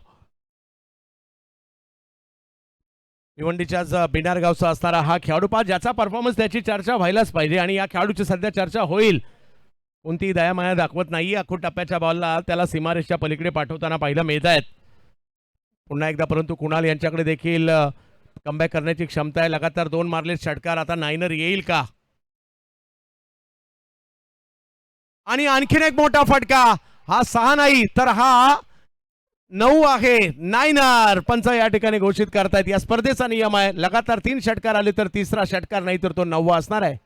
भिवंडीच्याच बिनार गावचा असणारा हा खेळाडू पहा ज्याचा परफॉर्मन्स त्याची चर्चा व्हायलाच पाहिजे आणि या खेळाडूची सध्या चर्चा होईल. कोणतीही दयामाया दाखवत नाही. अखूट टप्प्याच्या बॉलला त्याला सीमारेषच्या पलीकडे पाठवताना पाहायला मिळत आहेत पुन्हा एकदा. परंतु कुणाल यांच्याकडे देखील कमबॅक करण्याची क्षमता आहे. लगातार 2 मारले षटकार. आता नायनर येईल का? आणि आणखीन एक मोठा फटका. हा 6 नाही तर हा 9 आहे. नायनर पंच या ठिकाणी घोषित करतायत. या स्पर्धेचा नियम आहे लगातार 3 षटकार आले तर तिसरा षटकार नहीं तर तो 9वां असणार आहे.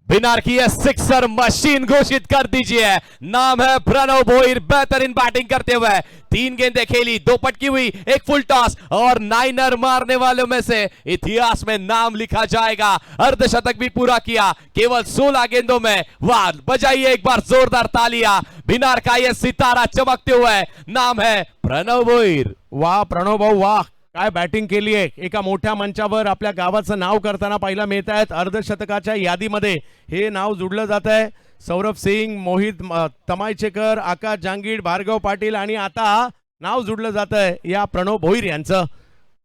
बिनार की ये सिक्सर मशीन घोषित कर दीजिए. नाम है प्रणव भोईर. बेहतरीन बैटिंग करते हुए 3 गेंदें खेली, 2 पटकी हुई, 1 फुल टॉस और नाइनर मारने वालों में से इतिहास में नाम लिखा जाएगा. अर्धशतक भी पूरा किया केवल 16 गेंदों में. वाह, बजाइए एक बार जोरदार तालियां. बिनार का ये सितारा चमकते हुए नाम है प्रणव भोईर. वाह प्रणव भाऊ वाह, काय बॅटिंग केली आहे. एका मोठ्या मंचावर आपल्या गावाचं नाव करताना पाहायला मिळत आहेत. अर्धशतकाच्या यादीमध्ये हे नाव जुडलं जात आहे. सौरभ सिंग, मोहित तमायचेकर, आकाश जांगीड, भार्गव पाटील आणि आता नाव जुडलं जात आहे या प्रणव भोईर यांचं.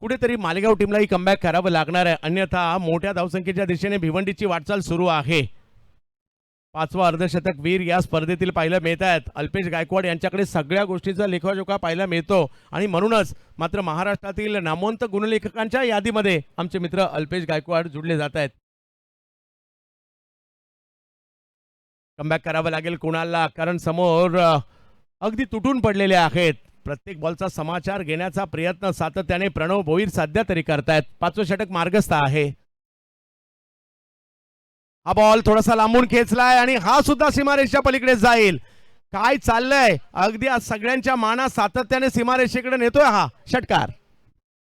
कुठेतरी मालेगाव टीमलाही कमबॅक करावं लागणार आहे, अन्यथा मोठ्या धावसंख्येच्या दिशेने भिवंडीची वाटचाल सुरू आहे. 5वा अर्धशतक वीर या स्पर्धेतील पाहायला मिळत आहेत. अल्पेश गायकवाड यांच्याकडे सगळ्या गोष्टीचा लेखाजोखा पाहायला मिळतो आणि म्हणूनच मात्र महाराष्ट्रातील नामवंत गुणलेखकांच्या यादीमध्ये आमचे मित्र अल्पेश गायकवाड जुडले जात आहेत. कमबॅक करावं लागेल कुणालला, कारण समोर अगदी तुटून पडलेले आहेत. प्रत्येक बॉलचा समाचार घेण्याचा प्रयत्न सातत्याने प्रणव भोईर सध्या तरी करतायत. 5वं षटक मार्गस्थ आहे. हा बॉल थोडासा लांबून खेचलाय आणि हा सुद्धा सीमारेषेच्या पलीकडे जाईल. काय चाललंय, अगदी आज सगळ्यांच्या माना सातत्याने सीमारेषेकडे नेतोय हा षटकार.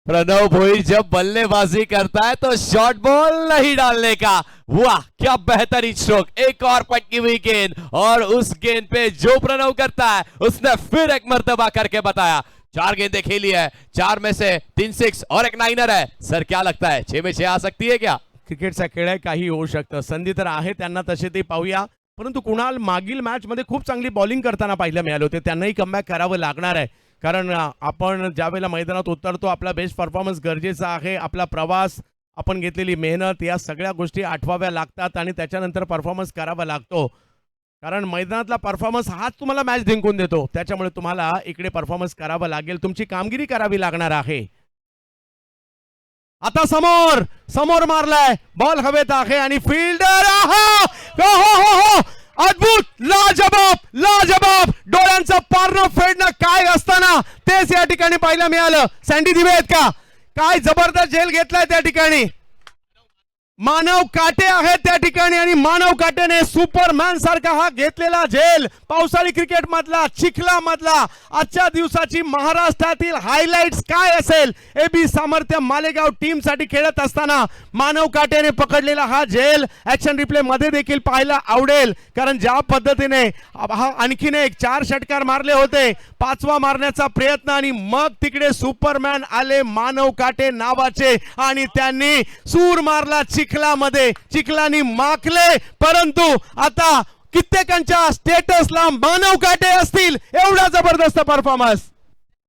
प्रणव भोईर जब बल्लेबाजी करता है तो शॉर्ट बॉल नहीं डालने का. वाह, क्या बेहतरीन स्ट्रोक. एक और पटकी हुई गेंद और उस गेंद पे जो प्रणव करता है उसने फिर एक मर्तबा करके बताया. 4 गेंदें खेली है, 4 में से 3 6 और एक नाइनर है. सर क्या लगता है 6 में 6 आ सकती है क्या? क्रिकेटचा खेळ आहे, काही होऊ शकतं. संधी तर आहे त्यांना तसे ते पाहूया. परंतु कुणाल मागील मॅच मध्ये खूप चांगली बॉलिंग करताना पाहायला मिळाले होते. त्यांनाही कमबॅक करावं लागणार आहे, कारण आपण ज्यावेळेला मैदानात उतरतो आपला बेस्ट परफॉर्मन्स गरजेचा आहे. आपला प्रवास, आपण घेतलेली मेहनत, या सगळ्या गोष्टी आठवाव्या लागतात आणि त्याच्यानंतर परफॉर्मन्स करावा लागतो. कारण मैदानातला परफॉर्मन्स हाच तुम्हाला मॅच जिंकून देतो. त्याच्यामुळे तुम्हाला इकडे परफॉर्मन्स करावा लागेल, तुमची कामगिरी करावी लागणार आहे. आता समोर समोर मारलाय बॉल हवेत आहे आणि फिल्डर हो अद्भुत, लाजबाब लाजबाब. डोळ्यांचं पारणं फेडणं काय असताना तेच या ठिकाणी पाहायला मिळालं. सँडी दिवे आहेत का? काय जबरदस्त झेल घेतलाय त्या ठिकाणी. मानव काटे आहेत त्या ठिकाणी आणि मानव काटेने सुपरमॅन सारखा हा घेतलेला झेल पावसाळी क्रिकेट मधला, चिखला मधला आजच्या दिवसाची महाराष्ट्रातील हायलाइट्स काय असेल. एबी सामर्थ्य मालेगाव टीम साठी खेळत असताना मानव काटेने पकडलेला हा झेल ऍक्शन रिप्ले मध्ये देखील पाहायला आवडेल, कारण ज्या पद्धतीने हा आणखीन एक 4 षटकार मारले होते, 5वा मारण्याचा प्रयत्न आणि मग तिकडे सुपरमॅन आले मानव काटे नावाचे आणि त्यांनी सूर मारला चिखलामध्ये. चिखलानी माखले, परंतु आता कित्येकांच्या स्टेटसला मानव काटे असतील एवढा जबरदस्त परफॉर्मन्स.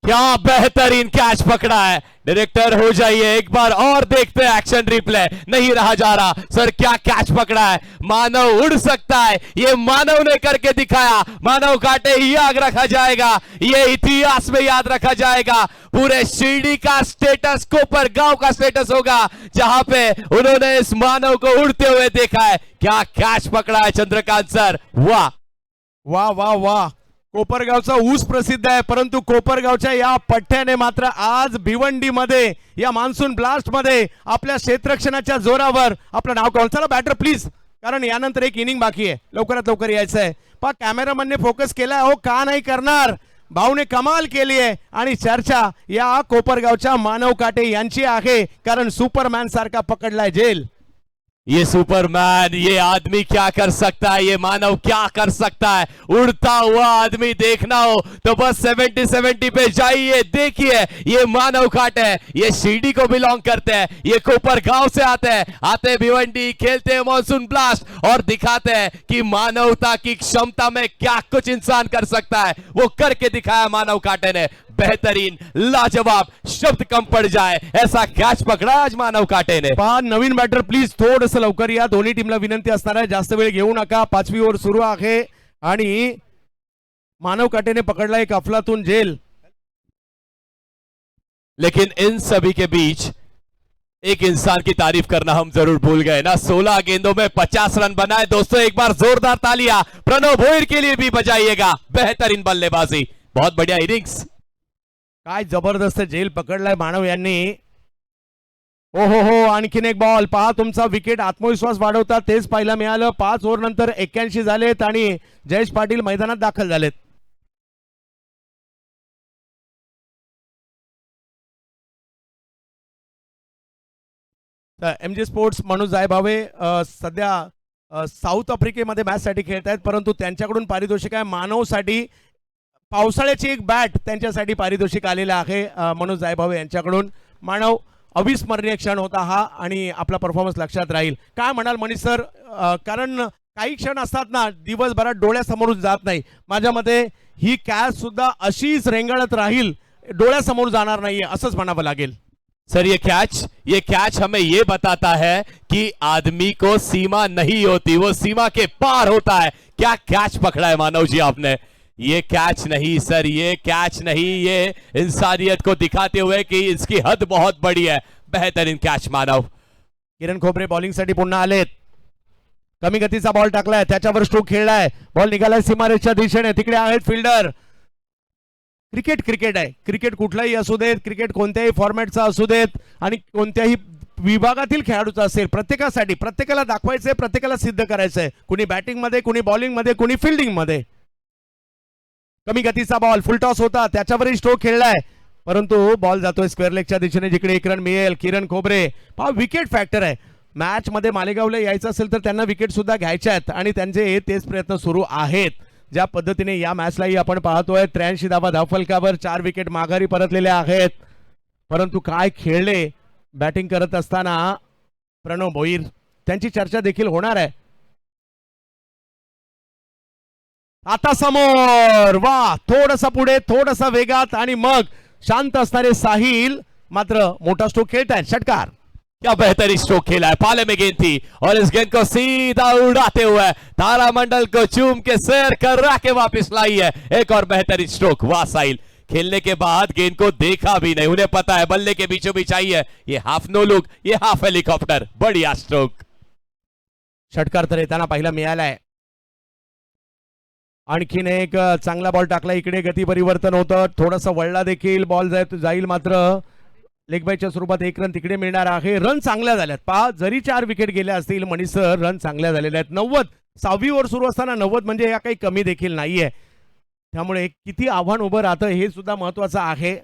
क्या बेहतरीन कैच पकड़ा है. डायरेक्टर हो जाइए, एक बार और देखते हैं एक्शन रिप्ले. नहीं रहा जा रहा. सर क्या कैच पकड़ा है. मानव उड़ सकता है, ये मानव ने करके दिखाया. मानव काटे ही याद रखा जाएगा, ये इतिहास में याद रखा जाएगा. पूरे शिरडी का स्टेटस, कोपर गांव का स्टेटस होगा जहां पे उन्होंने इस मानव को उड़ते हुए देखा है. क्या कैच पकड़ा है चंद्रकांत सर. वाह वाह वाह वाह. कोपरगावचा ऊस प्रसिद्ध आहे, परंतु कोपरगावच्या या पठ्ठ्याने मात्र आज भिवंडीमध्ये या मान्सून ब्लास्ट मध्ये आपल्या क्षेत्ररक्षणाच्या जोरावर आपलं नाव करून. चला बॅटर प्लीज, कारण यानंतर एक इनिंग बाकी आहे, लवकरात लवकर यायचं आहे. पहा कॅमेरामॅनने फोकस केलाय. हो का नाही करणार, भाऊने कमाल केली आहे. आणि चर्चा या कोपरगावच्या मानव काटे यांची आहे, कारण सुपरमॅन सारखा पकडलाय झेल. ये सुपरमैन, ये आदमी क्या कर सकता है, ये मानव क्या कर सकता है. उड़ता हुआ आदमी देखना हो तो बस 70-70 पे जाइए, देखिए. ये मानव काटे है, ये शिरडी को बिलोंग करते हैं, ये कोपर गांव से आते हैं भिवंडी, खेलते हैं मॉनसून ब्लास्ट और दिखाते हैं कि मानवता की क्षमता में क्या कुछ इंसान कर सकता है. वो करके दिखाया मानव काटे ने. बेहतरीन, लाजवाब, शब्द कम पड़ जाए ऐसा कैच पकड़ा आज मानव काटे ने। पहा नवीन बॅटर प्लीज थोडस लवकर या, दोन्ही टीमला विनंती असणार आहे, जास्त वेळ घेऊ नका. 5वी ओव्हर सुरू आहे आणि मानव काटेने पकडला एक अफलातून झेल. लेकिन इन सभी के बीच एक इंसान की तारीफ करना हम जरूर भूल गए ना। 16 गेंदों में 50 रन बनाए दोस्तों, एक बार जोरदार तालियां प्रणव भोईर के लिए भी बजाइएगा। बेहतरीन बल्लेबाजी, बहुत बढ़िया इनिंग्स। काय जबरदस्त झेल पकडलाय मानव यांनी. ओ हो, आणखीन एक बॉल. पहा तुमचा विकेट आत्मविश्वास वाढवतात तेच पाहायला मिळालं. 5 ओव्हर नंतर 81 झालेत आणि जयेश पाटील मैदानात दाखल झालेत. MG स्पोर्ट्स मनोज जायभावे सध्या साऊथ आफ्रिकेमध्ये मॅच साठी खेळत आहेत, परंतु त्यांच्याकडून पारितोषिक आहे मानवसाठी. पावसाळ्याची एक बॅट त्यांच्यासाठी पारितोषिक आलेलं आहे मनोज जायभावे यांच्याकडून. मानव अविस्मरणीय क्षण होता हा आणि आपला परफॉर्मन्स लक्षात राहील. काय म्हणाल मनीष सर, कारण काही क्षण असतात ना दिवसभरात डोळ्यासमोरून जात नाही. माझ्या मते ही कॅच सुद्धा अशीच रेंगाळत राहील, डोळ्यासमोर जाणार नाहीये असंच म्हणावं लागेल. सर ये कैच हमें ये बताता है कि आदमी को सीमा नहीं होती, वो सीमा के पार होता है। क्या कैच पकड़ा है मानव जी आपने। ये कैच नहीं सर, ये कैच नहीं, ये इंसानियत को दिखाते हुए कि इसकी हद बहुत बड़ी है। बेहतरीन कैच मानव। किरण खोबरे बॉलिंगसाठी पुन्हा आलेत. कमी गतीचा बॉल टाकलाय, त्याच्यावर स्ट्रोक खेळलाय, बॉल निघालाय सीमारेषच्या दिशेने. तिकडे आहेत फिल्डर. क्रिकेट आहे, क्रिकेट कुठलाही असू देत, क्रिकेट कोणत्याही फॉर्मॅटचा असू देत आणि कोणत्याही विभागातील खेळाडूचा असेल, प्रत्येकासाठी प्रत्येकाला दाखवायचंय, प्रत्येकाला सिद्ध करायचंय. कुणी बॅटिंग मध्ये, कुणी बॉलिंग मध्ये, कुणी फिल्डिंग मध्ये. कमी गतीचा बॉल फुलटॉस होता, त्याच्यावरही स्ट्रोक खेळलाय, परंतु बॉल जातोय स्क्वेअर लेगच्या दिशेने जिकडे एक रन मिळेल. किरण खोबरे पहा विकेट फॅक्टर आहे. मॅच मध्ये मालेगावला यायचं असेल तर त्यांना विकेट सुद्धा घ्यायच्या आहेत आणि त्यांचे तेच प्रयत्न सुरू आहेत. ज्या पद्धतीने या मॅचलाही आपण पाहतोय 83 धावा धावफलकावर 4 विकेट माघारी परतलेले आहेत, परंतु काय खेळले बॅटिंग करत असताना प्रणव भोईर. त्यांची चर्चा देखील होणार आहे. आता समोर वा, थोडासा पुढे, थोडासा वेगात आणि मग शांत असणारे साहिल मात्र मोठा स्ट्रोक खेळतायत. षटकार. क्या बेहतरीन स्ट्रोक खेला है, पाले में गेंद थी और इस गेंद को सीधा उड़ाते हुए तारामंडल को चूम के सैर करा के वापस लाई है। एक और बेहतरीन स्ट्रोक। वाह साहिल, खेलने के बाद गेंद को देखा भी नहीं, उन्हें पता है बल्ले के बीचों बीच आई है, ये हाफ नो लुक, ये हाफ हेलीकॉप्टर। बढ़िया स्ट्रोक। षटकार तर येताना पाहिला मिळालाय. आणखीन एक चांगला बॉल टाकला, इकडे गती परिवर्तन होतं, थोडासा वळला देखील, बॉल जाईल मात्र लेग बायच्या स्वरूपात 1 रन तिकडे मिळणार आहे. रन चांगल्या झाल्यात. पहा जरी 4 विकेट गेल्या असतील मनीष सर, रन चांगल्या झालेल्या आहेत. 90 6वी ओव्हर सुरू असताना 90 म्हणजे या काही कमी देखील नाहीये. त्यामुळे किती आव्हान उभं राहतं हे सुद्धा महत्वाचं आहे.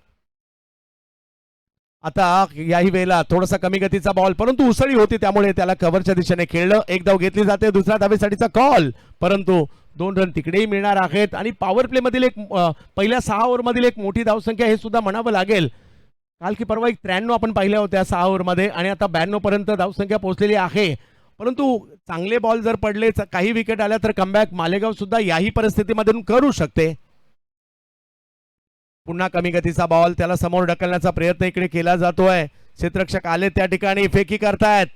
आता याही वेळेला थोडासा कमी गतीचा बॉल, परंतु उसळी होती त्यामुळे त्याला कव्हरच्या दिशेने खेळलं. एक धाव घेतली जाते, दुसऱ्या धावेसाठीचा कॉल, परंतु 2 रन तिकडेही मिळणार आहेत. आणि पॉवर प्ले मधील एक पहिल्या 6 ओव्हर मधील एक मोठी धावसंख्या हे सुद्धा म्हणावं लागेल. काल की परवा 93 आपण पाहिल्या होत्या 6 ओव्हर मध्ये आणि आता 92 पर्यंत धावसंख्या पोहोचलेली आहे. परंतु चांगले बॉल जर पडले, काही विकेट आल्या तर कमबॅक मालेगाव सुद्धा याही परिस्थितीमधून करू शकते. पुन्हा कमी गतीचा बॉल, त्याला समोर ढकलण्याचा प्रयत्न इकडे केला जातोय. क्षेत्ररक्षक आले त्या ठिकाणी, फेकी करतायत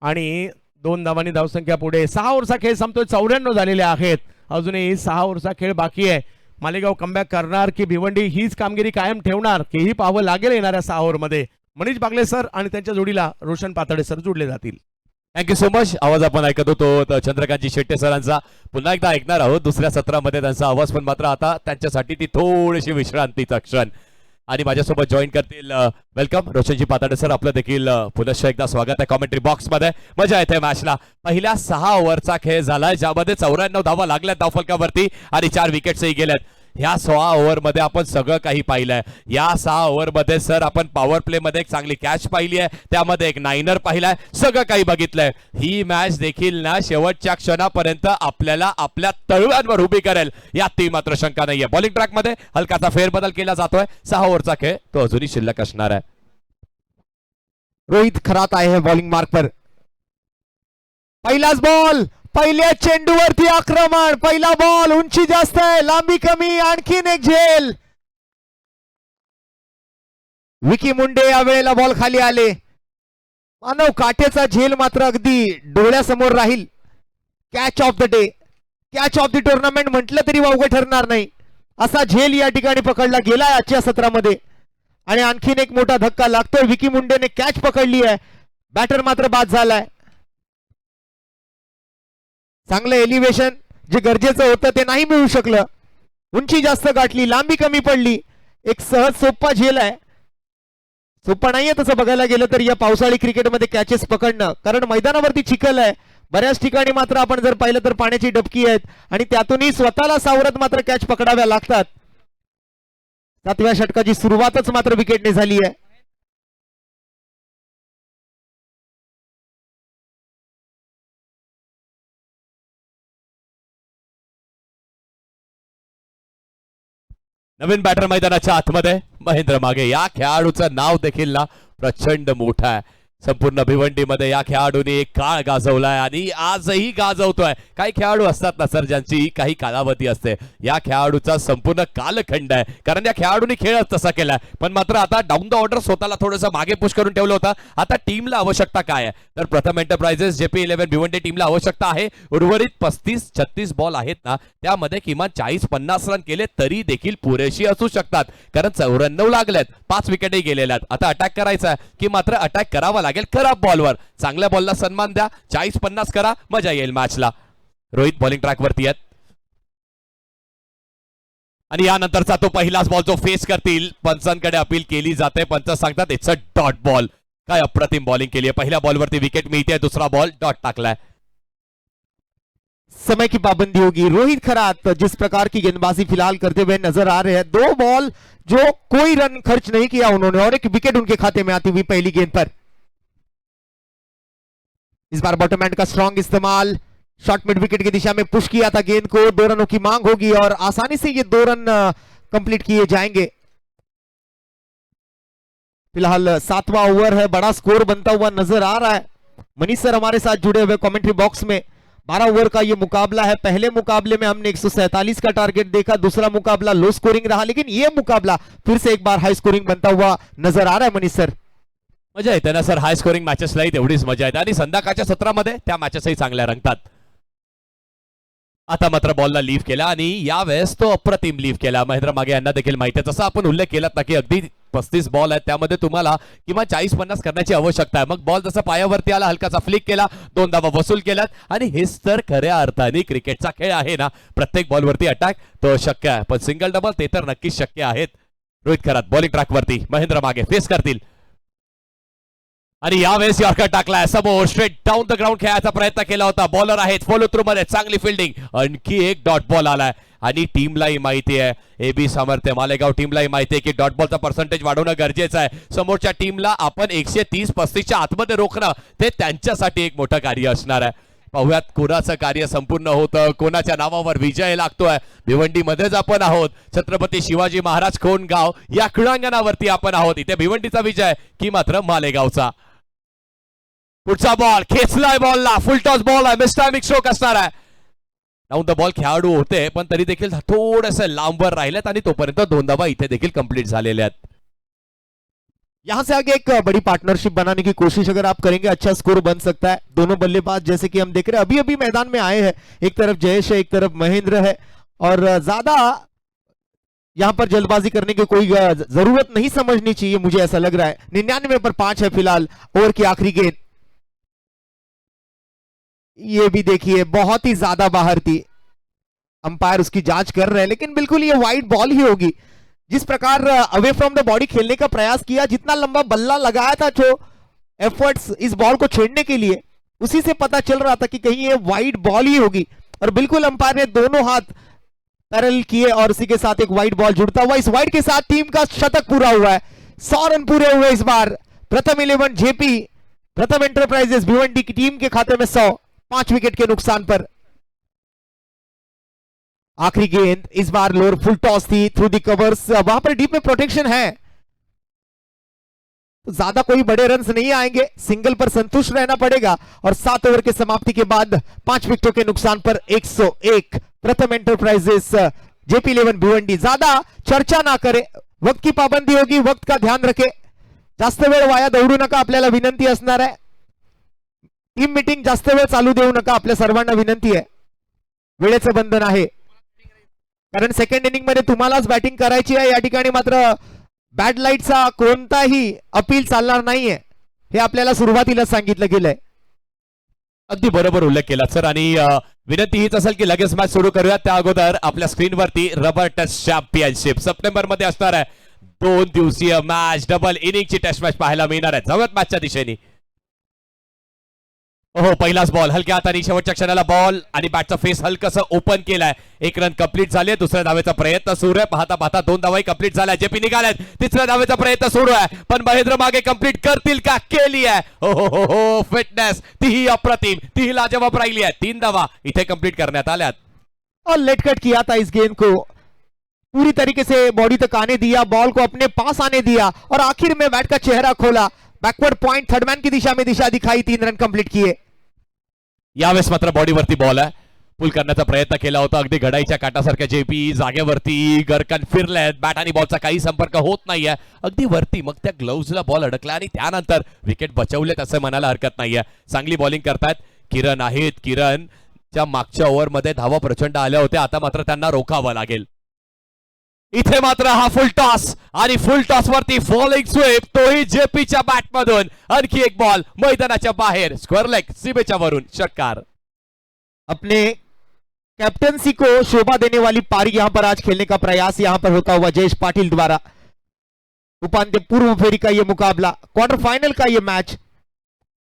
आणि 2 धावांनी धावसंख्या पुढे. 6 ओव्हरचा खेळ संपतोय, 94 झालेले आहेत. अजूनही 6 ओव्हरचा खेळ बाकी आहे. मालेगाव कमबॅक करणार की भिवंडी हीच कामगिरी कायम ठेवणार हेही पाहावं लागेल येणाऱ्या 6 ओव्हर मध्ये. मनीष बागले सर आणि त्यांच्या जोडीला रोशन पातळे सर जोडले जातील. Thank you so much. आवाज आपण ऐकत होतो चंद्रकांतजी शेट्टे सरांचा. पुन्हा एकदा ऐकणार आहोत दुसऱ्या सत्रामध्ये त्यांचा आवाज, पण मात्र आता त्यांच्यासाठी ती थोडीशी विश्रांतीचा क्षण. आणि माझ्यासोबत जॉईन करतील वेलकम रोशनजी पाताडे सर. आपलं देखील पुनश्च एकदा स्वागत आहे कॉमेंट्री बॉक्स मध्ये. मजा येते मॅचला. पहिल्या 6 ओव्हरचा खेळ झालाय ज्यामध्ये 94 धावा लागल्यात धावफलकावरती आणि 4 विकेट्सही गेल्यात. ह्या 6 ओव्हर मध्ये आपण सगळं काही पाहिलंय. या 6 ओव्हर मध्ये सर आपण पॉवर प्ले मध्ये एक चांगली कॅच पाहिली आहे, त्यामध्ये एक नायनर पाहिलाय, सगळं काही बघितलंय. ही मॅच देखील ना शेवटच्या क्षणापर्यंत आपल्याला आपल्या तळव्यांवर उभी करेल यात ती मात्र शंका नाहीये. बॉलिंग ट्रॅक मध्ये हलकासा फेरबदल केला जातोय. 6 ओव्हरचा खेळ तो अजूनही शिल्लक असणार आहे. रोहित खरात आहे बॉलिंग मार्क पर. पहिलाच बॉल, पहिल्या चेंडूवरती आक्रमण. पहिला बॉल, उंची जास्त आहे, लांबी कमी, आणखीन एक झेल. विकी मुंडे या वेळेला बॉल खाली आले. मानव काठेचा झेल मात्र अगदी डोळ्यासमोर राहील. Catch of the day, catch of the tournament म्हटलं तरी वावगं ठरणार नाही असा झेल या ठिकाणी पकडला गेलाय आजच्या सत्रामध्ये. आणि आणखीन एक मोठा धक्का लागतोय. विकी मुंडेने कॅच पकडली आहे, बॅटर मात्र बाद झालाय. चांगलं एलिव्हेशन जे गरजेचं होतं ते नाही मिळू शकलं. उंची जास्त गाठली, लांबी कमी पडली. एक सहज सोपा झेल आहे, सोपा नाहीये तसं बघायला गेलं तर या पावसाळी क्रिकेटमध्ये कॅचेस पकडणं, कारण मैदानावरती चिखल आहे. बऱ्याच ठिकाणी मात्र आपण जर पाहिलं तर पाण्याची डबकी आहेत आणि त्यातूनही स्वतःला सावरत मात्र कॅच पकडाव्या लागतात. 7व्या षटकाची सुरुवातच मात्र विकेटने झाली आहे. नवीन बॅटर मैदानाच्या आतमध्ये महेंद्र मागे. या खेळाडूचं नाव देखील ना प्रचंड मोठं आहे. संपूर्ण भिवंडीमध्ये या खेळाडूने एक काळ गाजवलाय आणि आजही गाजवतोय. काही खेळाडू असतात ना सर, ज्यांची काही कालावधी असते. या खेळाडूचा संपूर्ण कालखंड आहे, कारण या खेळाडूने खेळ तसा केलाय. पण मात्र आता डाऊन द ऑर्डर स्वतःला थोडंसं मागे पुश करून ठेवलं होतं. आता टीमला आवश्यकता काय आहे तर प्रथम एंटरप्राइजेस JP11 भिवंडी टीमला आवश्यकता आहे उर्वरित 35-36 बॉल आहेत ना, त्यामध्ये किमान 40-50 रन केले तरी देखील पुरेशी असू शकतात, कारण 94 लागलेत, 5 विकेटही गेलेल्या. आता अटॅक करायचा आहे की मात्र अटॅक करावा लागेल खराब बॉलवर. चांगल्या बॉलला सन्मान द्या, 40-50 करा, मजा येईल मॅचला. रोहित बॉलिंग ट्रॅक वरती आहेत आणि यानंतरचा तो पहिलाच बॉल जो फेस करतील. पंचांकडे अपील केली जाते, पंच सांगतात इट्स अ डॉट बॉल. काय अप्रतिम बॉलिंग केली आहे. पहिल्या बॉलवरती विकेट मिळते, दुसरा बॉल डॉट टाकलाय. समय की पाबंदी होगी. रोहित खरात जिस प्रकार की गेंदबाजी फिलहाल करते हुए नजर आ रहे हैं, 2 बॉल जो कोई रन खर्च नहीं किया उन्होंने और एक विकेट उनके खाते में आती हुई पहली गेंद पर. इस बार बॉटम हैंड का स्ट्रॉन्ग इस्तेमाल, शॉर्ट मिड विकेट की दिशा में पुश किया था गेंद को. 2 रनों की मांग होगी और आसानी से ये 2 रन कंप्लीट किए जाएंगे. फिलहाल 7वां ओवर है, बड़ा स्कोर बनता हुआ नजर आ रहा है. मनीष सर हमारे साथ जुड़े हुए कमेंट्री बॉक्स में. 12 ओवर का ये मुकाबला है. पहले मुकाबले में हमने 147 का टारगेट देखा, दूसरा मुकाबला लो स्कोरिंग रहा, लेकिन ये मुकाबला फिर से एक बार हाई स्कोरिंग बनता हुआ नजर आ रहा है. मनीष सर मजा येते ना सर, हाय स्कोरिंग मॅचेसलाही तेवढीच मजा येते आणि संध्याकाळच्या सत्रामध्ये त्या मॅचेसही चांगल्या रंगतात. आता मात्र बॉलला लीव्ह केला आणि यावेळेस तो अप्रतिम लीव्ह केला. महेंद्र मागे यांना देखील माहिती आहे, तसा आपण उल्लेख केलात ना की अगदी 35 बॉल आहेत, त्यामध्ये तुम्हाला किंवा 40-50 करण्याची आवश्यकता आहे. मग बॉल जसा पायावरती आला, हलकाचा फ्लिक केला, 2 धावा वसूल केल्यात आणि हेच तर खऱ्या अर्थाने क्रिकेटचा खेळ आहे ना. प्रत्येक बॉलवरती अटॅक तो शक्य आहे, पण सिंगल डबल ते तर नक्कीच शक्य आहेत. रोहित खरात बॉलिंग ट्रॅकवरती, महेंद्र मागे फेस करतील आणि यावेळेस यॉर्कर टाकलाय समोर, स्ट्रेट डाऊन द ग्राउंड खेळायचा प्रयत्न केला होता. बॉलर आहेत फॉलो थ्रू मध्ये, चांगली फिल्डिंग, आणखी एक डॉट बॉल आलाय आणि टीमलाही माहिती आहे, AB सामर्थ्य मालेगाव टीमलाही माहिती आहे की डॉट बॉलचा पर्सेंटेज वाढवणं गरजेचं आहे. समोरच्या टीमला आपण 130-35च्या आतमध्ये रोखणं ते त्यांच्यासाठी एक मोठं कार्य असणार आहे. पाहुयात कोणाचं कार्य संपूर्ण होतं, कोणाच्या नावावर विजय लागतोय. भिवंडीमध्येच आपण आहोत, छत्रपती शिवाजी महाराज खोनगाव या क्रीडांगणावरती आपण आहोत. इथे भिवंडीचा विजय की मात्र मालेगावचा. पुढचा बॉल खेचलाय, बॉलला फुल टॉस बॉल आहे, मिसटायमिंग स्ट्रोक असणार आहे. डाऊन द बॉल खेळाडू होते पण तरी देखील थोडंसं लांबवर राहिलेत आणि तोपर्यंत 2 धावा इथे देखील कंप्लीट झालेल्या आहेत. यहां से आगे एक बड़ी पार्टनरशिप बनाने की कोशिश अगर आप करेंगे, अच्छा स्कोर बन सकता है. दोनों बल्लेबाज जैसे कि हम देख रहे हैं अभी अभी मैदान में आए हैं, एक तरफ जयेश है, एक तरफ महेंद्र है, और ज्यादा यहां पर जल्दबाजी करने की कोई जरूरत नहीं समझनी चाहिए, मुझे ऐसा लग रहा है. 99 पर 5 है फिलहाल ओवर की आखिरी गेंद. ये भी देखिए बहुत ही ज्यादा बाहर थी, अंपायर उसकी जांच कर रहे हैं, लेकिन बिल्कुल ये वाइड बॉल ही होगी. जिस प्रकार अवे फ्रॉम द बॉडी खेलने का प्रयास किया, जितना लंबा बल्ला लगाया था, जो एफर्ट्स इस बॉल को छेड़ने के लिए, उसी से पता चल रहा था कि कहीं ये वाइड बॉल ही होगी. और बिल्कुल अंपायर ने दोनों हाथ पैरेलल किए और उसी के साथ एक वाइड बॉल जुड़ता हुआ. इस वाइड के साथ टीम का शतक पूरा हुआ है. 100 रन पूरे हुए इस बार. प्रथम 11 JP, प्रथम एंटरप्राइजेस भिवंडी की टीम के खाते में 100, 5 विकेट के नुकसान पर. आखिरी गेंद इस बार लोअर फुल टॉस थी, थ्रू दी कवर्स, वहां पर डीप में प्रोटेक्शन है, तो ज्यादा कोई बड़े रन्स नहीं आएंगे, सिंगल पर संतुष्ट रहना पड़ेगा. और 7 ओवर के समाप्ति के बाद 5 विकेटों के नुकसान पर 101. प्रथम एंटरप्राइजेस JP11 भिवंडी. ज्यादा चर्चा ना करे, वक्त की पाबंदी होगी, वक्त का ध्यान रखे. जास्त वेळ वाया दौडू नका, आपल्याला विनंती असणार आहे. टीम मीटिंग जास्त वेळ चालू देऊ नका, आपल्या सर्वांना विनंती आहे. वेळेचं बंधन आहे, कारण सेकंड इनिंग मध्ये तुम्हालाच बॅटिंग करायची आहे. या ठिकाणी मात्र बॅड लाईटचा कोणताही अपील चालणार नाहीये, हे आपल्याला सुरुवातीलाच सांगितलं गेलंय. अगदी बरोबर उल्लेख केला सर. आणि विनंती हीच असेल की लगेच मॅच सुरू करूया. त्या अगोदर आपल्या स्क्रीनवरती रबर टेस्ट चॅम्पियनशिप सप्टेंबर मध्ये असणार आहे. 2 दिवसीय मॅच, डबल इनिंगची टेस्ट मॅच पाहायला मिळणार आहे. जाऊयात मॅचच्या दिशेने. हो, पहिलाच बॉल हलक्या हाताने, शेवटच्या क्षणाला बॉल आणि बॅटचा फेस हलकसं ओपन केलाय. 1 रन कंप्लीट झाले. दुसऱ्या धावेचा प्रयत्न सुरू आहे. पाहता पाहता 2 धावाही कंप्लीट झाल्या. जेपी निघाल्यात. तिसऱ्या धावेचा प्रयत्न सुरू आहे, पण महेंद्र मागे कंप्लीट करतील का? केली आहे. हो हो हो हो, फिटनेस तीही अप्रतिम, तीही लाजवाब राहिली आहे. 3 धावा इथे कंप्लीट करण्यात आल्यात. और लेट कट किया था इस गेंद को, पूरी तरीके से बॉडी तक आने दिया, बॉल को अपने पास आने दिया और आखिर में बैट का चेहरा खोला. बैकवर्ड पॉइंट थर्डमैन की दिशा में दिशा दिखाई. 3 रन कंप्लीट किए. यावेळेस मात्र बॉडीवरती बॉल आहे. पुल करण्याचा प्रयत्न केला होता, अगदी घडाईच्या काटासारख्या जेपी जागेवरती गरकन फिरलेत. बॅट आणि बॉलचा काही संपर्क होत नाहीये, अगदी वरती. मग त्या ग्लोव्हजला बॉल अडकला आणि त्यानंतर विकेट बचवलेत असं म्हणायला हरकत नाहीये. चांगली बॉलिंग करतायत किरण आहेत. किरणच्या मागच्या ओव्हरमध्ये धावा प्रचंड आल्या होत्या, आता मात्र त्यांना रोखावं लागेल. इथे मात्र हा फुल टॉस आणि फुल टॉस वरती फॉलिंग स्वीप, तोही जेपीच्या बॅट मधून. आणखी एक बॉल मैदानाच्या बाहेर, स्क्वेअर लेग सीमेच्या वरून षटकार. अपने कैप्टनसी को शोभा देने वाली पारी यहां पर आज खेलने का प्रयास यहां पर होता हुआ जयेश पाटिल द्वारा. उपांत्य पूर्व फेरी का ये मुकाबला, क्वार्टर फाइनल का ये मैच,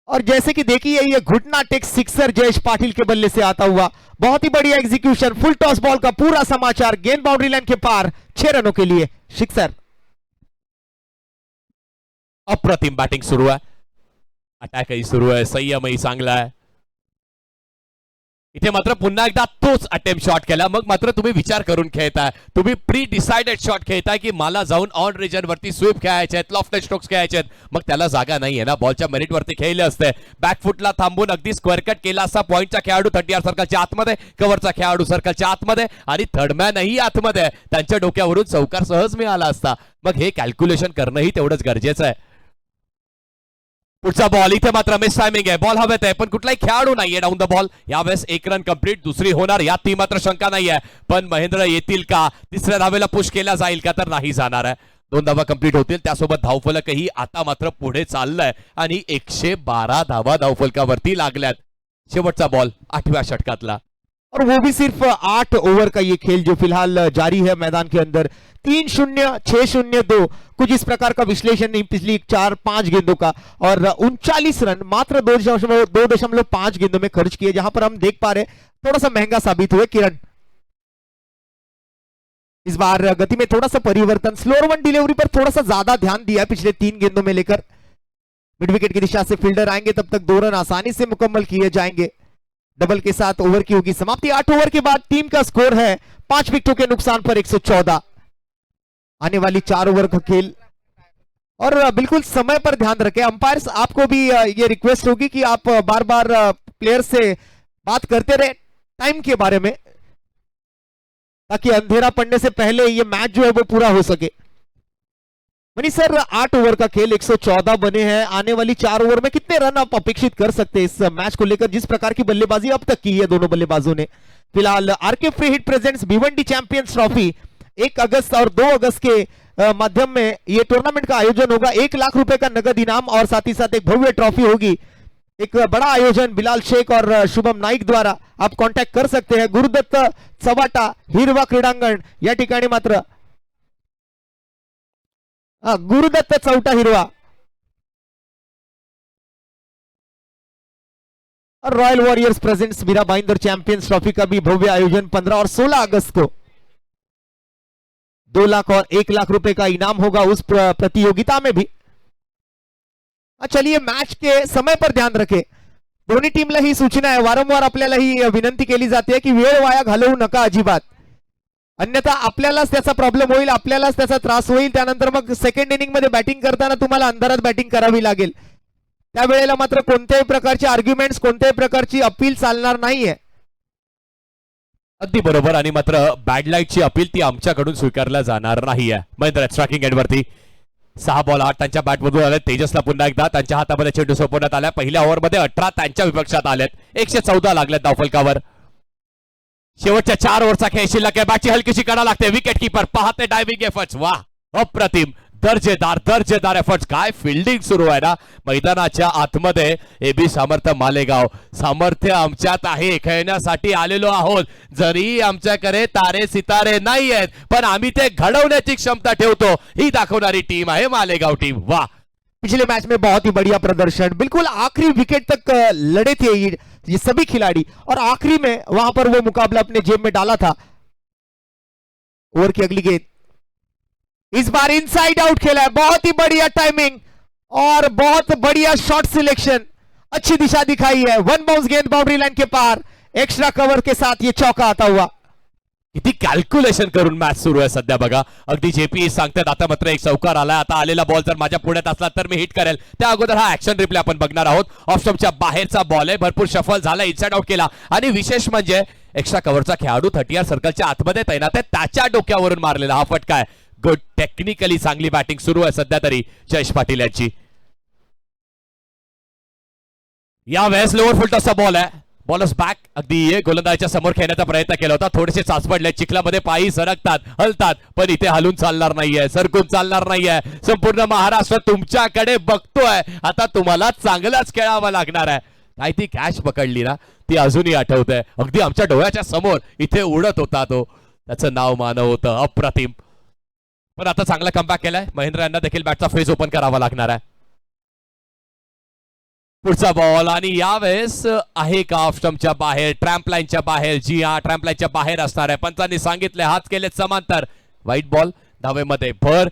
और जैसे कि देखिए ये घुटना टेक सिक्सर जयेश पाटिल के बल्ले से आता हुआ. बहुत ही बढ़िया एग्जीक्यूशन. फुल टॉस बॉल का पूरा समाचार. गेंद बाउंड्री लाइन के पार, 6 रनों के लिए सिक्सर. अप्रतिम बॅटिंग सुरू आहे, अटॅकही सुरू आहे, संयमही चांगला आहे. इथे मात्र पुन्हा एकदा तोच अटेम्प्ट शॉट केला. मग मात्र तुम्ही विचार करून खेळताय, तुम्ही प्री डिसाइडेड शॉट खेळताय की मला जाऊन ऑन रिजन वरती स्वीप खेळायचे आहेत, लॉफ्टेड स्ट्रोक्स खेळायचे आहेत. मग त्याला जागा नाहीये ना, बॉलच्या मेरिट वरती खेळले असते. बॅकफुटला थांबून अगदी स्क्वेअर कट केला असता. पॉईंटचा खेळाडू 30 सर्कलच्या आतमध्ये, कव्हरचा खेळाडू सर्कलच्या आतमध्ये आणि थर्डमॅनही आतमध्ये. त्यांच्या डोक्यावरून चौकार सहज मिळाला असता. मग हे कॅल्क्युलेशन करणंही तेवढंच गरजेचं आहे. पुढचा बॉल, इथे मात्र मिस टायमिंग आहे. बॉल हवेत आहे पण कुठलाही खेळाडू नाहीये डाऊन द बॉल. यावेळेस 1 रन कंप्लीट, दुसरी होणार यात ती मात्र शंका नाहीये. पण महेंद्र येतील का? तिसऱ्या धावेला पुश केला जाईल का? तर नाही जाणार आहे. 2 धावा कंप्लीट होतील, त्यासोबत धावफलकही आता मात्र पुढे चाललंय आणि 112 धावा धावफलकावरती लागल्यात. शेवटचा बॉल 8व्या षटकातला, और वो भी सिर्फ 8 ओवर का ये खेल जो फिलहाल जारी है मैदान के अंदर. 3-0, 6-0, 2, कुछ इस प्रकार का विश्लेषण नहीं पिछली 4-5 गेंदों का. और 39 रन मात्र 2.5 गेंदों में खर्च किए, जहां पर हम देख पा रहे थोड़ा सा महंगा साबित हुए किरण. इस बार गति में थोड़ा सा परिवर्तन, स्लोअर वन डिलीवरी पर थोड़ा सा ज्यादा ध्यान दिया पिछले 3 गेंदों में लेकर. मिड विकेट की दिशा से फील्डर आएंगे, तब तक 2 रन आसानी से मुकम्मल किए जाएंगे. डबल के साथ ओवर की होगी समाप्ति. 8 ओवर के बाद टीम का स्कोर है 5 विकेटों के नुकसान पर 114. आने वाली 4 ओवर का खेल, और बिल्कुल समय पर ध्यान रखें. अंपायर्स आपको भी ये रिक्वेस्ट होगी कि आप बार बार प्लेयर्स से बात करते रहे टाइम के बारे में, ताकि अंधेरा पड़ने से पहले ये मैच जो है वो पूरा हो सके. मनीष सर, 8 ओवर का खेल, 114 बने हैं. आने वाली 4 ओवर में कितने रन आप अपेक्षित कर सकते हैं इस मैच को लेकर, जिस प्रकार की बल्लेबाजी अब तक की है दोनों बल्लेबाजों ने? फिलहाल RK free hit presents Bhiwandi champions trophy 1 अगस्त और 2 अगस्त के माध्यम में ये टूर्नामेंट का आयोजन होगा. 1 लाख रुपए का नगद इनाम और साथ ही साथ एक भव्य ट्रॉफी होगी. एक बड़ा आयोजन बिलाल शेख और शुभम नाईक द्वारा. आप कॉन्टैक्ट कर सकते हैं. गुरुदत्त चव्हाटा हिरवा क्रीडांगण या ठिकाणी मात्र गुरुदत्त चौटा हिरवा. और royal warriors presents Meera Bhayandar champions trophy का भी भव्य आयोजन 15 और 16 अगस्त को 2 लाख और 1 लाख रुपए का इनाम होगा उस प्रतियोगिता में भी. चलिए, मैच के समय पर ध्यान रखें. दोन्ही टीमला ही सूचना आहे, वारंवार आपल्याला ही विनंती केली जाते की वेळ वाया घालवू नका अजिबात, अन्यथा आपल्यालाच त्याचा प्रॉब्लेम होईल, आपल्यालाच त्याचा त्रास होईल. त्यानंतर मग सेकंड इनिंग मध्ये बॅटिंग करताना तुम्हाला अंधारात बॅटिंग करावी लागेल. त्यावेळेला मात्र कोणत्याही प्रकारचे आर्ग्युमेंट्स, कोणत्याही प्रकारची अपील चालणार नाहीये. अगदी बरोबर. आणि मात्र बॅड लाईटची अपील ती आमच्याकडून स्वीकारल्या जाणार नाहीये. महेंद्र स्ट्रायकिंग एंड वरती 6 बॉल 8 त्यांच्या बॅटमधून आले. तेजसला पुन्हा एकदा त्यांच्या हातामध्ये चेंडू सोपवण्यात आला. पहिल्या ओव्हरमध्ये 18 त्यांच्या विपक्षात आलेत. 114 लागलेत धावफलकावर. शेवटच्या 4 ओव्हरचा खेळ शिल्लक आहे. बॅटची हलकीशी कडा लागते. विकेट किपर पाहते डायव्हिंग एफर्ट्स. वाह, अप्रतिम, दर्जेदार एफर्ट्स. काय फिल्डिंग सुरू आहे ना मैदानाच्या आतमध्ये. एबी सामर्थ्य मालेगाव, सामर्थ्य आमच्यात आहे, खेळण्यासाठी आलेलो आहोत. जरी आमच्याकडे तारे सितारे नाही आहेत, पण आम्ही ते घडवण्याची क्षमता ठेवतो, ही दाखवणारी टीम आहे मालेगाव टीम. वाह, पिछले मैच में बहुत ही बढ़िया प्रदर्शन, बिल्कुल आखिरी विकेट तक लड़े थे ये सभी खिलाड़ी, और आखिरी में वहां पर वो मुकाबला अपने जेब में डाला था. ओवर की अगली गेंद इस बार इनसाइड आउट खेला है. बहुत ही बढ़िया टाइमिंग और बहुत बढ़िया शॉट सिलेक्शन, अच्छी दिशा दिखाई है. वन बाउंस गेंद बाउंड्री लाइन के पार, एक्स्ट्रा कवर के साथ ये चौका आता हुआ. किती कॅल्क्युलेशन करून मॅच सुरू आहे सध्या बघा. अगदी जेपी सांगतात आता मात्र एक चौकार आलाय. आता आलेला बॉल जर माझ्या पुढ्यात असला तर मी हिट करेल. त्या अगोदर हा ऍक्शन रिप्ले आपण बघणार आहोत. ऑफ स्टंपच्या बाहेरचा बॉल आहे, भरपूर शफल झाला, इनसाइड आउट केला. आणि विशेष म्हणजे एक्स्ट्रा कव्हरचा खेळाडू 30 सर्कलच्या आतमध्ये तैनात आहे, त्याच्या डोक्यावरून मारलेला हा फटका आहे. गुड, टेक्निकली चांगली बॅटिंग सुरू आहे सध्या तरी जयेश पाटील यांची. यावेळेस लोअर फुलटॉसचा बॉल आहे. बॉलर्स बॅक, अगदी गोलंदाजाच्या समोर खेळण्याचा प्रयत्न केला होता. थोडेसे चाचपडले, चिखलामध्ये पायी सरकतात, हलतात, पण इथे हलून चालणार नाहीये, सरकून चालणार नाहीये. संपूर्ण महाराष्ट्र तुमच्याकडे बघतोय. आता तुम्हाला चांगलाच खेळावं लागणार आहे. काय ती कॅच पकडली ना, ती अजूनही आठवते. अगदी आमच्या डोळ्याच्या समोर इथे उडत होता तो. त्याचं नाव मानव होतं. अप्रतिम. पण आता चांगला कमबॅक केलाय. महेंद्र यांना देखील बॅटचा फेस ओपन करावा लागणार आहे. पुढचा बॉल, आणि यावेळेस आहे का ऑफ स्टंपच्या बाहेर, ट्रॅम्प लाईनच्या बाहेर. जी हा, ट्रॅम्प लाईनच्या बाहेर असणार आहे. पंचांनी सांगितले, हात केले समांतर. व्हाईट बॉल, धावेमध्ये भर,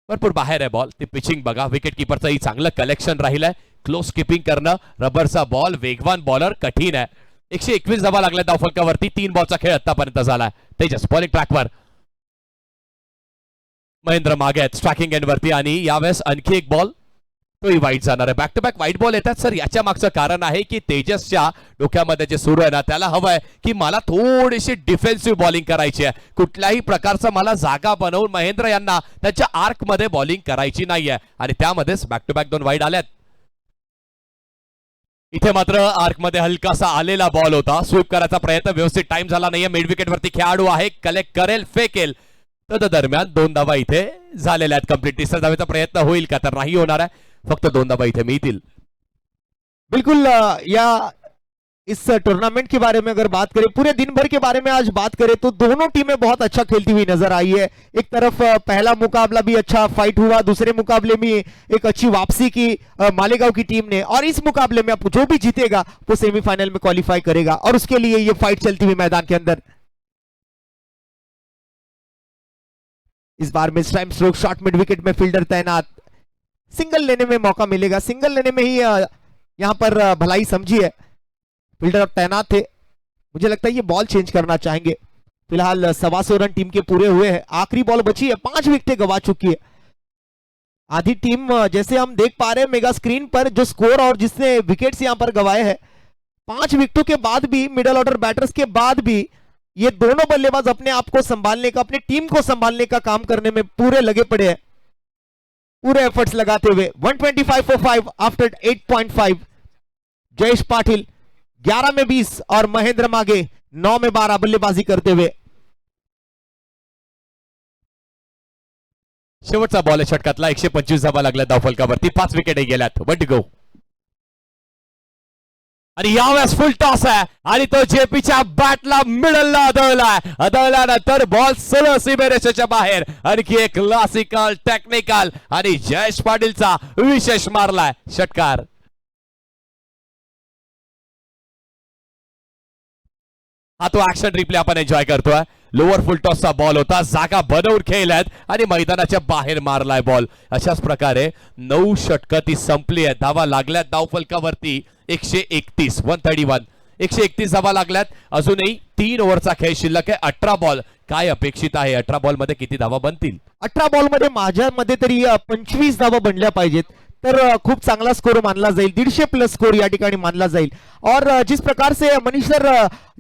भरपूर बाहेर आहे बॉल. ती पिचिंग बघा. विकेट किपरचंही चांगलं कलेक्शन राहिलंय. क्लोज किपिंग करणं, रबरचा बॉल, वेगवान बॉलर, कठीण आहे. 121 धावा लागल्या धावफलकावरती. 3 बॉलचा खेळ आतापर्यंत झालाय. तेजस बॉलिंग ट्रॅकवर, महेंद्र मागे आहेत स्ट्रायकिंग एंड वरती. आणि यावेळेस आणखी एक बॉल, तोही वाईट जाणार आहे. बॅक टू बॅक वाईट बॉल येतात सर. याच्या मागचं कारण आहे की तेजसच्या डोक्यामध्ये जे सुरू आहे ना, त्याला हवंय की मला थोडीशी डिफेन्सिव्ह बॉलिंग करायची आहे. कुठल्याही प्रकारचं मला जागा बनवून महेंद्र यांना त्यांच्या आर्क मध्ये बॉलिंग करायची नाहीये, आणि त्यामध्येच बॅक टू बॅक 2 वाईट आल्यात. इथे मात्र आर्क मध्ये हलकासा आलेला बॉल होता. स्वीप करायचा प्रयत्न, व्यवस्थित टाइम झाला नाहीये. मिड विकेट वरती खेळाडू आहे, कलेक्ट करेल, फेकेल. तर दरम्यान 2 धावा इथे झालेल्या आहेत कंप्लीट. तिसऱ्या धावेचा प्रयत्न होईल का, तर नाही होणार आहे. फक्त 2 धावा इथे मिळतील. बिल्कुल या इस टूर्नामेंट के बारे में अगर बात करें, पूरे दिन भर के बारे में आज बात करें, तो दोनों टीमें बहुत अच्छा खेलती हुई नजर आई है. एक तरफ पहला मुकाबला भी अच्छा फाइट हुआ, दूसरे मुकाबले में एक अच्छी वापसी की मालेगांव की टीम ने, और इस मुकाबले में अब जो भी जीतेगा वो सेमीफाइनल में क्वालिफाई करेगा, और उसके लिए ये फाइट चलती हुई मैदान के अंदर. इस बार miss time stroke shot, mid wicket में फील्डर तैनात. सिंगल लेने में मौका मिलेगा, सिंगल लेने में ही यहां पर भलाई समझी है. फील्डर अब तैनात थे. मुझे लगता है ये बॉल चेंज करना चाहेंगे. फिलहाल 125 रन टीम के पूरे हुए हैं. आखिरी बॉल बची है, 5 विकेटें गवा चुकी है आधी टीम. जैसे हम देख पा रहे हैं मेगा स्क्रीन पर जो स्कोर और जिसने विकेट्स यहां पर गवाए हैं, 5 विकेटों के बाद भी, मिडल ऑर्डर बैटर्स के बाद भी, ये दोनों बल्लेबाज अपने आप को संभालने का, अपनी टीम को संभालने का काम करने में पूरे लगे पड़े हैं, पूरे एफर्ट्स लगाते हुए. 125 for 5 आफ्टर 8.5. जयेश पाटिल 11 में 20 और महेंद्र मागे 9 में 12 बल्लेबाजी करते हुए. शेवटचा बॉल आहे षटकातला. 125 धावा लागल्या धावफलकावरती. 5 विकेट गेल्यात. One to go. आणि यावेळेस फुल टॉस आहे, आणि तो जेपीच्या बॅटला मिडलला आदळल्यानंतर बॉल सरळ सीमेरेषेच्या बाहेर. आणखी एक क्लासिकल टेक्निकल, आणि जयेश पाटीलचा विशेष मारलाय षटकार. हा तो ऍक्शन रिप्ले आपण एन्जॉय करतोय. लोअर फुल टॉसचा बॉल होता, जागा बनवून खेळल्यात आणि मैदानाच्या बाहेर मारलाय बॉल. अशाच प्रकारे 9 षटकं ती संपली आहेत. धावा लागल्यात धावफलकावरती 131, 131. 131 धावा लागल्यात. अजूनही 3 ओव्हरचा खेळ शिल्लक आहे. 18 बॉल. काय अपेक्षित आहे 18 बॉल मध्ये किती धावा बनतील? 18 बॉल मध्ये माझ्या मध्ये तरी 25 धावा बनल्या पाहिजेत. तर खूप चांगला स्कोर मानला जाईल, 150 प्लस स्कोर या ठिकाणी मानला जाईल। और जिस प्रकार से मनीष सर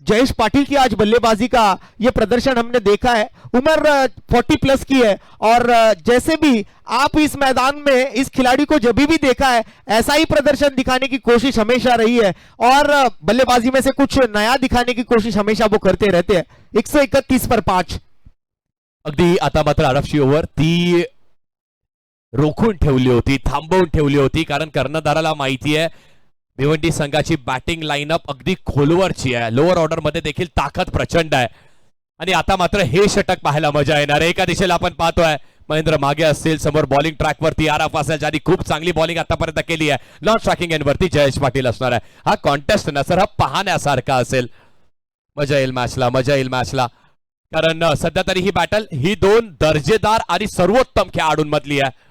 जयेश पाटिल की आज बल्लेबाजी का ये प्रदर्शन हमने देखा है, उम्र 40 प्लस की है और जैसे भी आप इस मैदान में इस खिलाड़ी को जब भी देखा है ऐसा ही प्रदर्शन दिखाने की कोशिश हमेशा रही है और बल्लेबाजी में से कुछ नया दिखाने की कोशिश हमेशा वो करते रहते हैं। 131 पर 5। अगदी आता मात्र आरफची ओव्हर ती रोखून ठेवली होती, थांबवून ठेवली होती, कारण कर्णधाराला माहिती आहे भिवंडी संघाची बॅटिंग लाईनअप अगदी खोलवरची आहे, लोअर ऑर्डर मध्ये देखील ताकद प्रचंड आहे आणि आता मात्र हे षटक पाहायला मजा येणार आहे। एका दिशेला आपण पाहतोय महेंद्र मागे असतील, समोर बॉलिंग ट्रॅक वरती आरफ असेल ज्यांनी खूप चांगली बॉलिंग आतापर्यंत केली आहे, नॉन स्ट्रायकिंग एंड वरती जयेश पाटील असणार आहे। हा कॉन्टेस्ट ना सर हा पाहण्यासारखा असेल, मजा येईल मॅचला, मजा येईल मॅचला, कारण सध्या तरी ही बॅटल ही दोन दर्जेदार आणि सर्वोत्तम खेळाडूंमधली आहे।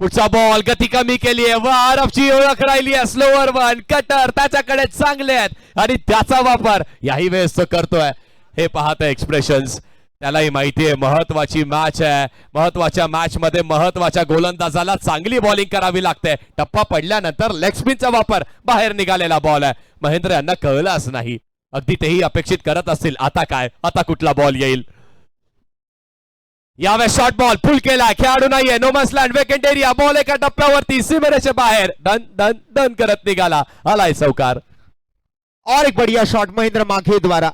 पुढचा बॉल गती कमी केली आहे व आरफची ओळख राहिली आहे, स्लोअर वन कटर त्याच्याकडे चांगले आहेत आणि त्याचा वापर याही वेळेस तो करतोय। हे पाहतोय एक्सप्रेशन्स, त्यालाही माहिती आहे महत्वाची मॅच आहे, महत्वाच्या मॅच मध्ये महत्वाच्या गोलंदाजाला चांगली बॉलिंग करावी लागते। टप्पा पडल्यानंतर लेग स्पिनचा वापर, बाहेर निघालेला बॉल आहे, महेंद्र यांना कळलंच नाही, अगदी तेही अपेक्षित करत असतील आता काय, आता कुठला बॉल येईल। यावेळेस शॉर्ट बॉल फुल केला, खेळाडू नाहीये, no man's land, vacant area, ball एका टप्प्यावरती सीमेरेषे बाहेर डन डन डन करत निघाला, आलाय चौकार। और एक बढ़िया शॉट महेंद्र माघे द्वारा।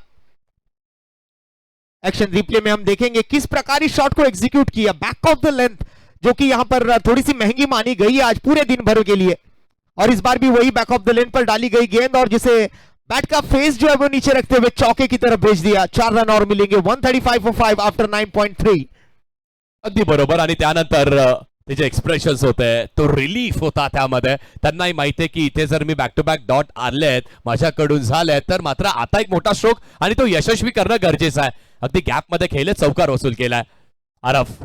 एक्शन रिप्ले में हम देखेंगे किस प्रकार इस शॉट को एग्जीक्यूट किया, बैक ऑफ द लेंथ, जो कि यहां पर थोड़ी सी महंगी मानी गई है आज पूरे दिन भर के लिए, और इस बार भी वही बैक ऑफ द लेंथ पर डाली गई गेंद और जिसे बैट का फेस जो है वो नीचे रखते हुए चौके की तरफ भेज दिया। 4 रन और मिलेंगे, 135 for 5 आफ्टर 9.3। अगदी बरोबर, आणि त्यानंतर ते जे एक्सप्रेशन्स होते तो रिलीफ होता त्यामध्ये, त्यांनाही माहिती आहे की इथे जर मी बॅक टू बॅक डॉट आणलेत माझ्याकडून झाले तर मात्र आता एक मोठा स्ट्रोक आणि तो यशस्वी करणं गरजेचं आहे। अगदी गॅप मध्ये खेळले, चौकार वसूल केलाय आरफ,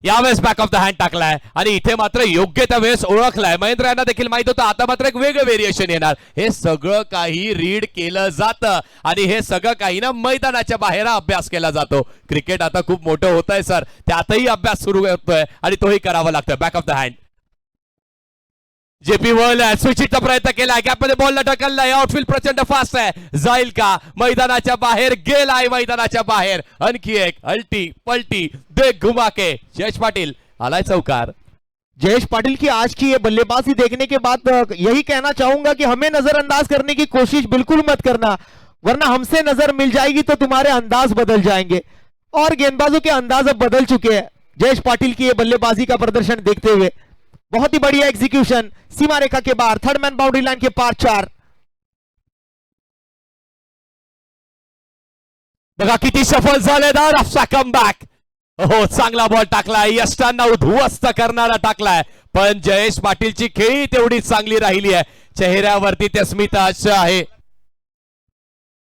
यावेळेस बॅक ऑफ द हँड टाकलाय आणि इथे मात्र योग्य त्या वेळेस ओळखलाय। महेंद्र यांना देखील माहित होतं आता मात्र एक वेगळं व्हेरिएशन येणार, हे सगळं काही रीड केलं जातं आणि हे सगळं काही ना मैदानाच्या बाहेर अभ्यास केला जातो। क्रिकेट आता खूप मोठं होत आहे सर, त्यातही अभ्यास सुरू होतोय आणि तोही करावा लागतोय। बॅक ऑफ द हँड, जेपी वर्ल्ड स्विचिंगचा प्रयत्न केलाय, गॅप मध्ये बॉल ढकललाय, आउटफील्ड प्रचंड फास्ट आहे, जाईल का, मैदानाच्या बाहेर गेलाय, मैदानाच्या बाहेर, आणखी एक अल्टी पलटी दे घुमा के जयेश पाटील, आलाय चौकार। जयेश पाटिल की आज की ये बल्लेबाजी देखने के बाद यही कहना चाहूंगा कि हमें नजरअंदाज करने की कोशिश बिल्कुल मत करना, वरना हमसे नजर मिल जाएगी तो तुम्हारे अंदाज बदल जाएंगे, और गेंदबाजों के अंदाज अब बदल चुके हैं। जयेश पाटिल की ये बल्लेबाजी का प्रदर्शन देखते हुए बहुत ही बढ़िया एग्जीक्यूशन, सीमा रेखा के बाहर, थर्ड मैन बाउंड्री लाइन के पार 4। बघा किती सफल झाले आरफचा कमबॅक, हो चांगला बॉल टाकलाय, यष्टांना उद्ध्वस्त करणारा टाकलाय, पण जयेश पाटीलची खेळी तेवढी चांगली राहिली आहे, चेहऱ्यावरती ते स्मित आहे।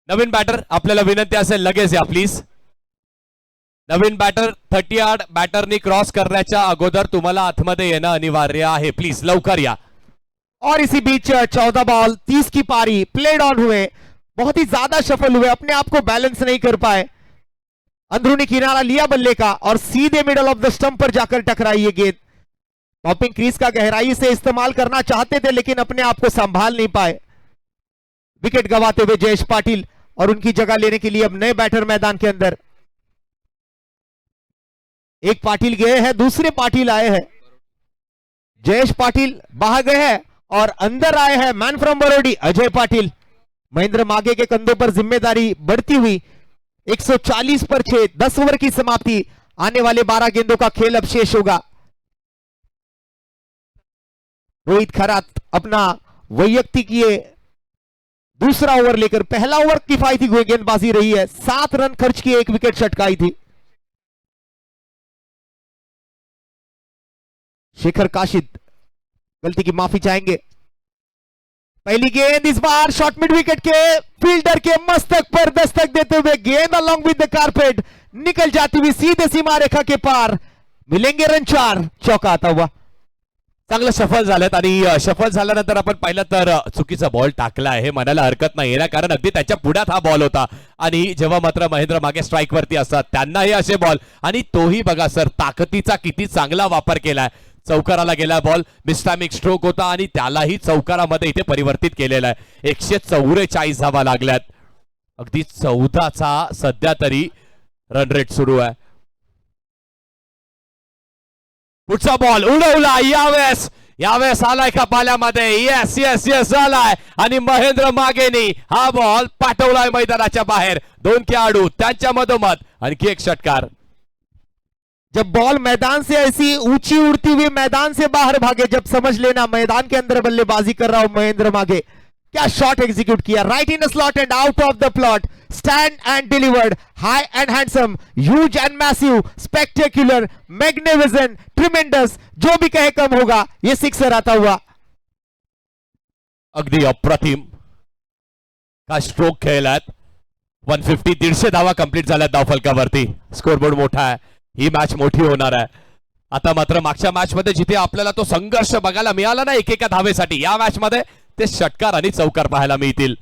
नवीन बॅटर आपल्याला विनंती असेल लगेच या प्लीज, नवीन बॅटर 30 यार्ड बॅटरनी क्रॉस करण्याच्या अगोदर तुम्हाला आतमध्ये येणं अनिवार्य आहे, प्लीज लवकर या। और इसी बीच 14 बॉल 30 की पारी प्लेड ऑन हुए, बहुत ही ज्यादा सफल हुए, अपने आप को बैलेंस नहीं कर पाए, अंदरूनी किनारा लिया बल्ले का और सीधे मिडल ऑफ द स्टंप पर जाकर टकराई ये गेंद। टॉपिंग क्रीज का गहराई से इस्तेमाल करना चाहते थे लेकिन अपने आप को संभाल नहीं पाए, विकेट गंवाते हुए जयेश पाटिल, और उनकी जगह लेने के लिए अब नए बैटर मैदान के अंदर। एक पाटिल गए हैं, दूसरे पाटिल आए हैं, जयेश पाटिल बाहर गए हैं और अंदर आए हैं मैन फ्रॉम बरोडी अजय पाटिल। महेंद्र माघे के कंधों पर जिम्मेदारी बढ़ती हुई, 140 पर 6, 10 ओवर की समाप्ति, आने वाले 12 गेंदों का खेल अब शेष होगा। रोहित खरात अपना वैयक्तिक ये दूसरा ओवर लेकर, पहला ओवर किफायती गेंदबाजी रही है, 7 रन खर्च किए, 1 विकेट छटकाई थी। शेखर काशिद गलती की माफी चाहेंगे, पहली गेंद इस बार शॉर्ट मिड विकेट के फील्डर के मस्तक पर दस्तक देते हुए गेंद अलोंग विद द कारपेट निकल जाती हुई सीधे सीमा रेखा के पार, मिलेंगे रन 4, चौका आता हुआ। चांगलं सफल झालेत आणि सफल झाल्यानंतर आपण पाहिलं तर चुकीचा बॉल टाकलाय हे म्हणायला हरकत नाही ना, कारण अगदी त्याच्या पुढ्यात हा बॉल होता आणि जेव्हा मात्र महेंद्र मागे स्ट्राईक वरती असतात त्यांनाही असे बॉल, आणि तोही बघा सर ताकदीचा किती चांगला वापर केलाय, चौकाराला गेला बॉल, मिस्टॅमिक स्ट्रोक होता आणि त्यालाही चौकारामध्ये इथे परिवर्तित केलेला आहे. 144 धावा लागल्यात. अगदी 14चा सध्या तरी रन रेट सुरू आहे. पुढचा बॉल उडवला, यावेळेस आलाय का पाल्यामध्ये? येस येस येस आलाय आणि महेंद्र मागेनी हा बॉल पाठवलाय मैदानाच्या बाहेर. 2 खेळाडू त्यांच्या मधोमध, आणखी एक षटकार. जब बॉल मैदान से ऐसी ऊंची उड़ती हुई मैदान से बाहर भागे, जब समझ लेना मैदान के अंदर बल्लेबाजी कर रहा हूं महेंद्र मागे. क्या शॉट एग्जीक्यूट किया, right in slot and out of the plot. Stand and delivered, high and handsome, huge and massive, spectacular, magnificent, tremendous, जो भी कहे कम होगा. ये सिक्सर आता हुआ. अगदी अप्रतिम का स्ट्रोक खेळलात. 150 150 धावा कंप्लीट झाल्यात धावफलकावरती. स्कोरबोर्ड मोठा आहे, ही मॅच मोठी होणार आहे. आता मात्र मागच्या मॅच मध्ये जिथे आपल्याला तो संघर्ष बघायला मिळाला ना एकेका धावेसाठी, या मॅच मध्ये ते षटकार आणि चौकार पाहायला मिळतील.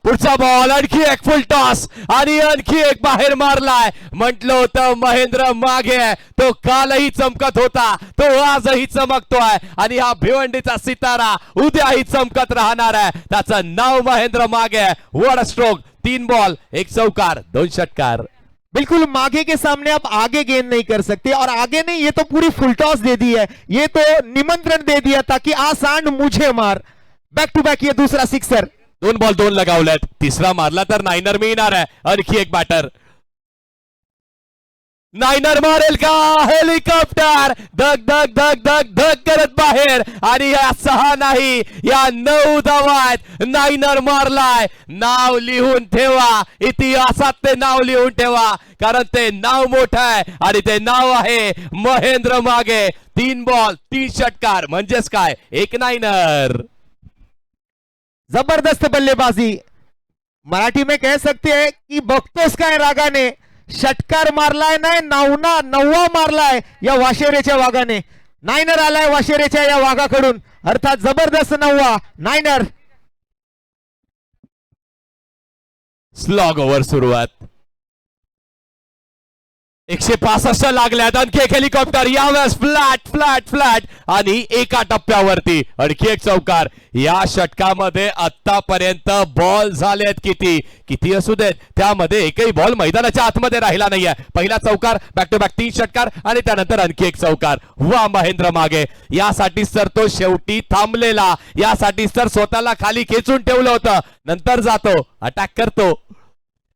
पुढचा बॉल, आणखी एक फुल टॉस आणि आणखी एक बाहेर मारलाय. म्हटलं होतं महेंद्र मागे, तो कालही चमकत होता, तो आजही चमकतोय आणि हा भिवंडीचा सितारा उद्याही चमकत राहणार आहे. त्याचं नाव महेंद्र मागे. What a stroke. 3 बॉल 1 चौकार 2 षटकार. बिल्कुल मागे के सामने आप आगे गेंद नहीं कर सकते, और आगे नहीं, ये तो पूरी फुल टॉस दे दी है. ये तो निमंत्रण दे दिया था कि आसान मुझे मार. बैक टू बैक ये दूसरा सिक्सर. 2 बॉल 2 लगावलेत. तिसरा मारला तर नायनर मिळणार आहे. आणखी एक बॅटर नायनर मारेल का? हेलिकॉप्टर धक धक धक धक धक करत बाहेर आणि या 6 नाही, या 9 धावा आहेत. नायनर मारलाय. नाव लिहून ठेवा, इतिहासात ते नाव लिहून ठेवा, कारण ते नाव मोठं आहे आणि ते नाव आहे महेंद्र मागे. 3 बॉल 3 षटकार म्हणजेच काय, 1 नायनर. जबरदस्त बल्लेबाजी. मराठी में कह सकते हैं कि बघतोस काय रागाने. षटकार मारलाय नाही, 9वा मारलाय या वाशेरेच्या वाघाने. नायनर आलाय वाशेरेच्या या वाघाकडून, अर्थात जबरदस्त 9वा नायनर. स्लॉग ओव्हर सुरुवात. 165 लागल्यात. आणखी एक हेलिकॉप्टर, यावेळेस फ्लॅट फ्लॅट फ्लॅट आणि एका टप्प्यावरती आणखी एक चौकार. या षटकामध्ये आतापर्यंत बॉल झालेत किती किती असू देत, त्यामध्ये एकही बॉल मैदानाच्या आतमध्ये राहिला नाहीये. पहिला चौकार, बॅक टू बॅक 3 षटकार आणि त्यानंतर आणखी एक चौकार. वा महेंद्र मागे. यासाठीच तर तो शेवटी थांबलेला, यासाठीच तर स्वतःला खाली खेचून ठेवलं होतं. नंतर जातो, अटॅक करतो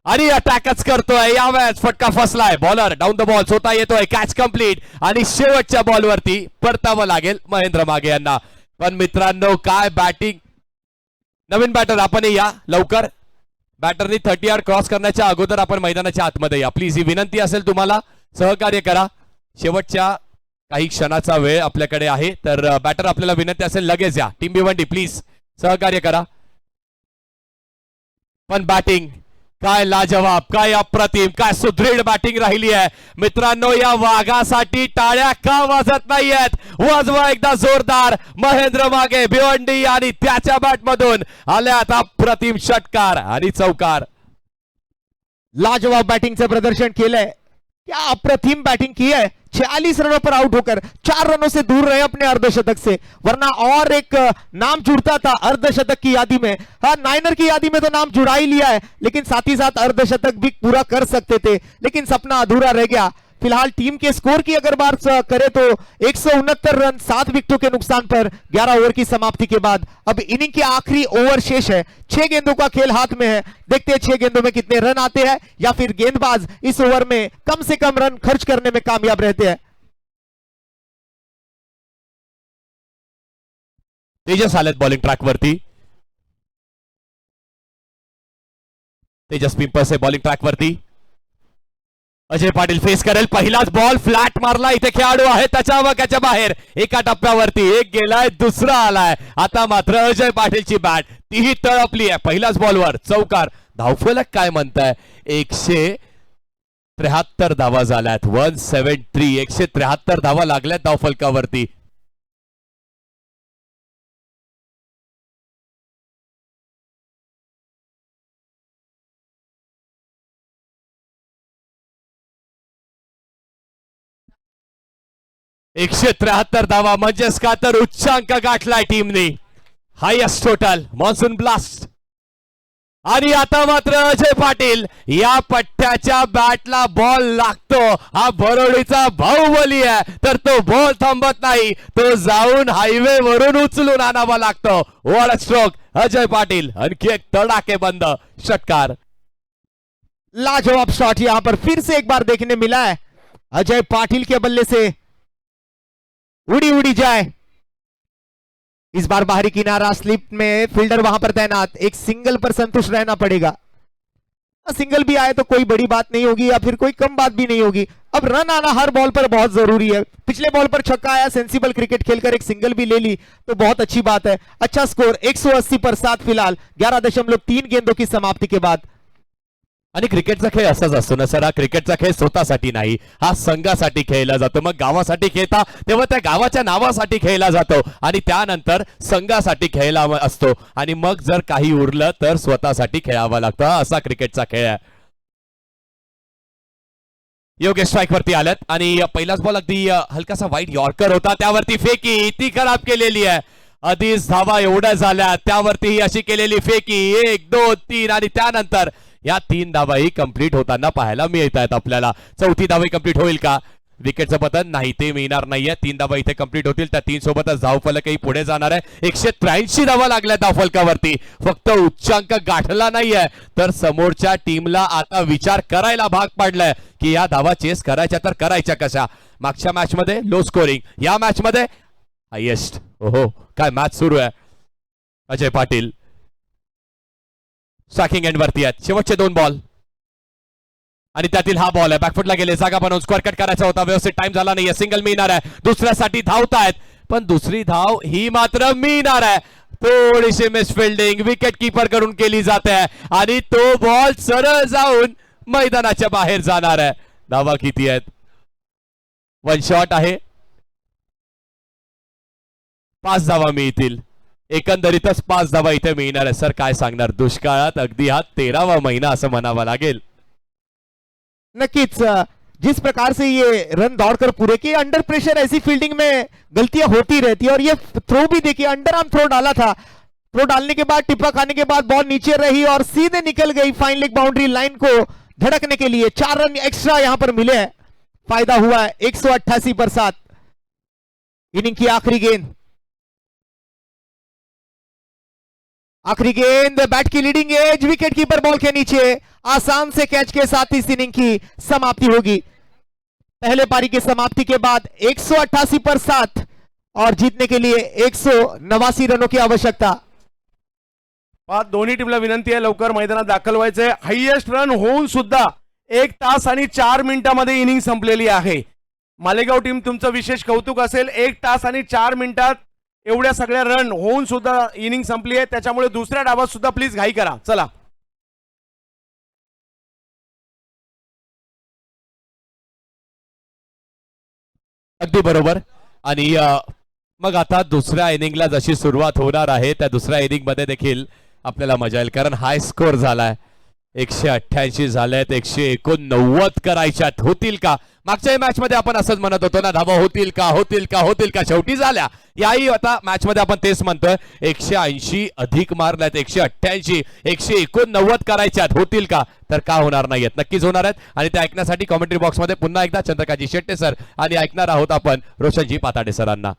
आणि अटॅकच करतोय. यावेळेस फटका फसलाय. बॉलर डाऊन द बॉल स्वतः येतोय. कॅच कंप्लीट आणि शेवटच्या बॉलवरती परतावं लागेल महेंद्र मागे यांना. पण मित्रांनो, काय बॅटिंग. नवीन बॅटर आपण या लवकर. बॅटरनी 30 यार्ड क्रॉस करण्याच्या अगोदर आपण मैदानाच्या आतमध्ये या प्लीज. ही विनंती असेल तुम्हाला, सहकार्य करा. शेवटच्या काही क्षणाचा वेळ आपल्याकडे आहे, तर बॅटर आपल्याला विनंती असेल लगेच या. टीम भिवंडी प्लीज सहकार्य करा. पण बॅटिंग काय लाजवाब, काय अप्रतिम, काय सुदृढ बॅटिंग राहिली आहे मित्रांनो. या वाघासाठी टाळ्या का वाजत नाहीयेत? वाजवा एकदा जोरदार. महेंद्र मागे भिवंडी आणि त्याच्या बॅट मधून आल्यात अप्रतिम षटकार आणि चौकार. लाजवाब बैटिंग से प्रदर्शन केलंय. क्या अप्रतिम बैटिंग की है. 46 रनों पर आउट होकर 4 रनों से दूर रहे अपने अर्धशतक से, वरना और एक नाम जुड़ता था अर्धशतक की यादी में. हाँ, नाइनर की यादी में तो नाम जुड़ा ही लिया है, लेकिन साथ ही साथ अर्धशतक भी पूरा कर सकते थे, लेकिन सपना अधूरा रह गया. फिलहाल टीम के स्कोर की अगर बात करें तो 169 रन 7 विकेटों के नुकसान पर 11 ओवर की समाप्ति के बाद अब इनिंग के आखिरी ओवर शेष है. 6 गेंदों का खेल हाथ में है. देखते हैं 6 गेंदों में कितने रन आते हैं, या फिर गेंदबाज इस ओवर में कम से कम रन खर्च करने में कामयाब रहते हैं. तेजस आलेत बॉलिंग ट्रॅक वरती. तेजस पिंपळसे बॉलिंग ट्रॅक वरती. अजय पाटील फेस करेल. पहिलाच बॉल फ्लॅट मारला. इथे खेळाडू आहे त्याच्या वाक्याच्या बाहेर. एका टप्प्यावरती एक गेलाय, दुसरा आलाय. आता मात्र अजय पाटीलची बॅट तीही तळपली आहे. पहिल्याच बॉलवर चौकार. धावफलक काय म्हणताय? 173 धावा झाल्यात. 173 173 धावा लागल्यात धावफलकावरती. 173 धावा म्हणजेच का तर उच्चांक गाठलाय टीमने. Highest total monsoon blast. आणि आता मात्र अजय पाटील या पट्ट्याच्या बॅटला बॉल लागतो. हा बरोडीचा बाहुबली आहे तर तो बॉल थांबत नाही, तो जाऊन हायवे वरून उचलून आणावा लागतो. What stroke Ajay Patil. आणखी एक तडाके बंद षटकार. लाजवाब शॉट यहां पर फिर से एक बार देखने मिला है. अजय पाटिल के बल्ले से उड़ी उड़ी जाए. इस बार बाहरी किनारा स्लिप में फील्डर वहां पर तैनात. एक सिंगल पर संतुष्ट रहना पड़ेगा. सिंगल भी आए तो कोई बड़ी बात नहीं होगी या फिर कोई कम बात भी नहीं होगी. अब रन आना हर बॉल पर बहुत जरूरी है. पिछले बॉल पर छक्का आया, सेंसिबल क्रिकेट खेलकर एक सिंगल भी ले ली तो बहुत अच्छी बात है. अच्छा स्कोर 180 पर 7 फिलहाल 11.3 गेंदों की समाप्ति के बाद. आणि क्रिकेटचा खेळ असाच असतो ना सर. हा क्रिकेटचा खेळ स्वतःसाठी नाही, हा संघासाठी खेळला जातो. मग गावासाठी खेळता तेव्हा त्या गावाच्या नावासाठी खेळला जातो आणि त्यानंतर संघासाठी खेळला असतो आणि मग जर काही उरलं तर स्वतःसाठी खेळावा लागतो. हा असा क्रिकेटचा खेळ आहे. योग्य स्ट्राईक वरती आल्यात आणि पहिलाच बॉल अगदी हलकासा वाईट यॉर्कर होता, त्यावरती फेकी ती खराब केलेली आहे. आधीच धावा एवढ्या झाल्या, त्यावरती ही अशी केलेली फेकी 1 2 3 आणि त्यानंतर या 3 धावाही कंप्लीट होताना पाहायला मिळत आहेत आपल्याला. चौथी धावा कंप्लीट होईल का? विकेटचं पतन नाही, ते मिळणार नाहीये. 3 धावा इथे कंप्लीट होतील, त्या 3 सोबतच धावफलकही पुढे जाणार आहे. 183 धावा लागल्या धावफलकावरती. फक्त उच्चांक गाठला नाहीये तर समोरच्या टीमला आता विचार करायला भाग पडलाय की या धावा चेस करायच्या तर करायच्या कशा. मागच्या मॅच मध्ये लो स्कोरिंग, या मॅच मध्ये हायेस्ट. ओहो काय मॅच सुरू आहे. अजय पाटील स्ट्रायकिंग एंड वरती आहेत. शेवटचे 2 बॉल आणि त्यातील हा बॉल आहे. बॅकफुटला गेले, जागा बनवून स्कोअर कट करायचा होता, व्यवस्थित टाइम झाला नाहीये. सिंगल मिळणार आहे, दुसऱ्यासाठी धावतायत पण दुसरी धाव ही मात्र मिळणार आहे. थोडीशी मिस फिल्डिंग विकेट कीपर कडून केली जाते आणि तो बॉल सरळ जाऊन मैदानाच्या बाहेर जाणार आहे. धावा किती आहेत? 1 शॉट आहे, 5 धावा मिळतील. एकंदरीतच 5 धावा इथे मिळणार आहे. सर काय सांगणार, दुष्काळात अगदी हा 13वा महिना असं म्हणावा लागेल. नक्कीच जिस प्रकार से ये रन दौड़कर पूरे किए, अंडर प्रेशर ऐसी फील्डिंग में गलतियां होती रहती है. और ये थ्रो भी देखिए, अंडर आर्म थ्रो डाला था, थ्रो डालने के बाद टिप्पा खाने के बाद बॉल नीचे रही और सीधे निकल गई फाइन लेग बाउंड्री लाइन को धड़कने के लिए. 4 रन एक्स्ट्रा यहां पर मिले हैं, फायदा हुआ है. 188 पर 7. इनिंग की आखिरी गेंद, आखिरी गेंद, बैट की leading edge, wicket keeper ball के नीचे. आसान से कैच के साथ इस इनिंग की समाप्ति होगी. पहले पारी की समाप्ति के बाद 188 पर 7 और जीतने के लिए 189 रनों की आवश्यकता. दोन्ही टीमला विनंती आहे लवकर मैदानात दाखल व्हायचंय. हायेस्ट रन होऊन सुद्धा 1 तास आणि 4 मिनिटांमध्ये इनिंग संपलेली आहे. मालेगाव टीम तुमचं विशेष कौतुक असेल. 1 तास आणि 4 मिनिटात एवढ्या सगळ्या रन होऊन सुद्धा इनिंग संपली आहे, त्याच्यामुळे दुसऱ्या डावात सुद्धा प्लीज घाई करा. चला अगदी बरोबर. आणि मग आता दुसऱ्या इनिंगला जशी सुरुवात होणार आहे त्या दुसऱ्या इनिंग मध्ये देखील आपल्याला मजा येईल, कारण हाय स्कोर झालाय. 188 झालेत, 189 करायच्यात. होतील का? मागच्या मॅच मध्ये आपण असंच म्हणत होतो ना, धावा होतील का होतील का होतील का, शेवटी झाल्या. याही आता मॅच मध्ये आपण तेच म्हणतोय. 180 अधिक मारल्यात, 188 189 करायच्यात. होतील का? तर का होणार नाहीयेत, नक्कीच होणार आहेत. आणि ते ऐकण्यासाठी कॉमेंट्री बॉक्स मध्ये पुन्हा एकदा चंद्रकांतजी शेट्टे सर आणि ऐकणार आहोत आपण रोशनजी पाताडे सरांना.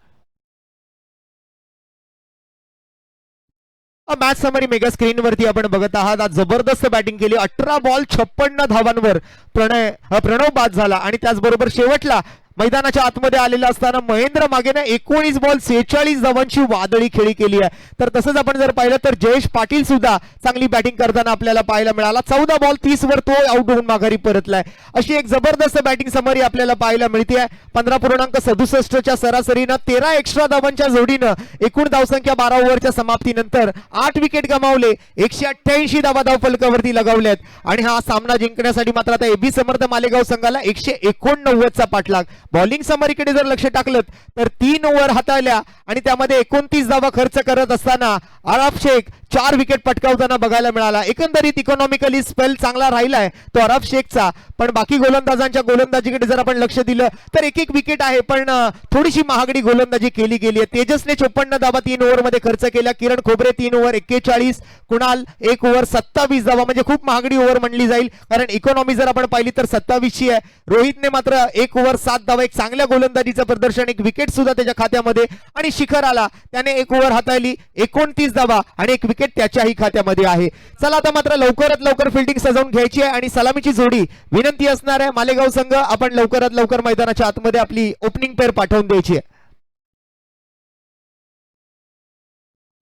मॅच समरी मेगा स्क्रीन वरती आपण बघत आहात. आज जबरदस्त बॅटिंग केली. 18 बॉल 56 धावांवर प्रणव बाद झाला आणि त्याचबरोबर शेवटला मैदानाच्या आतमध्ये आलेला असताना महेंद्र मागेने 19 बॉल 46 धावांची वादळी खेळी केली आहे. तर तसंच आपण जर पाहिलं तर जयेश पाटील सुद्धा चांगली बॅटिंग करताना आपल्याला पाहायला मिळाला. 14 बॉल 30 वर तो आउट होऊन माघारी परतलाय. अशी एक जबरदस्त बॅटिंग समरी आपल्याला पाहायला मिळते. 15.67 च्या सरासरीनं 13 एक्स्ट्रा धावांच्या जोडीनं एकूण धावसंख्या 12 ओव्हरच्या समाप्तीनंतर 8 विकेट गमावले, 188 धावा धावफलकावरती लगावल्यात. आणि हा सामना जिंकण्यासाठी मात्र आता एबी समर्थ मालेगाव संघाला 189 चा पाठलाग. बॉलिंग समरीकडे जर लक्ष टाकलं तर 3 ओव्हर हाताळल्या आणि त्यामध्ये 29 धावा खर्च करत असताना आराफ शेख 4 विकेट पटकावताना बघायला मिळाला. एकंदरीत इकॉनॉमिकली स्पेल चांगला राहिलाय तो अरब शेखचा, पण बाकी गोलंदाजांच्या गोलंदाजीकडे जर आपण लक्ष दिलं तर एक एक विकेट आहे, पण थोडीशी महागडी गोलंदाजी केली गेली आहे. तेजसने 54 धावा 3 ओव्हरमध्ये खर्च केल्या. किरण खोबरे 3 ओव्हर 41, कुणाल 1 ओव्हर 27 धावा, म्हणजे खूप महागडी ओव्हर म्हणली जाईल कारण इकॉनॉमी जर आपण पाहिली तर 27ची आहे. रोहितने मात्र 1 ओव्हर 7 धावा, एक चांगल्या गोलंदाजीचं प्रदर्शन, एक विकेट सुद्धा त्याच्या खात्यामध्ये. आणि शिखर आला, त्याने 1 ओव्हर हाताळली, 29 धावा आणि एक विकेट त्याच्याही खात्यामध्ये आहे. चला आता मात्र लवकरात लवकर फिल्डिंग सजवून घ्यायची आहे आणि सलामीची जोडी विनंती असणार आहे मालेगाव संघ, आपण लवकरात लवकर मैदानाच्या आतमध्ये आपली ओपनिंग पेअर पाठवून द्यायची आहे.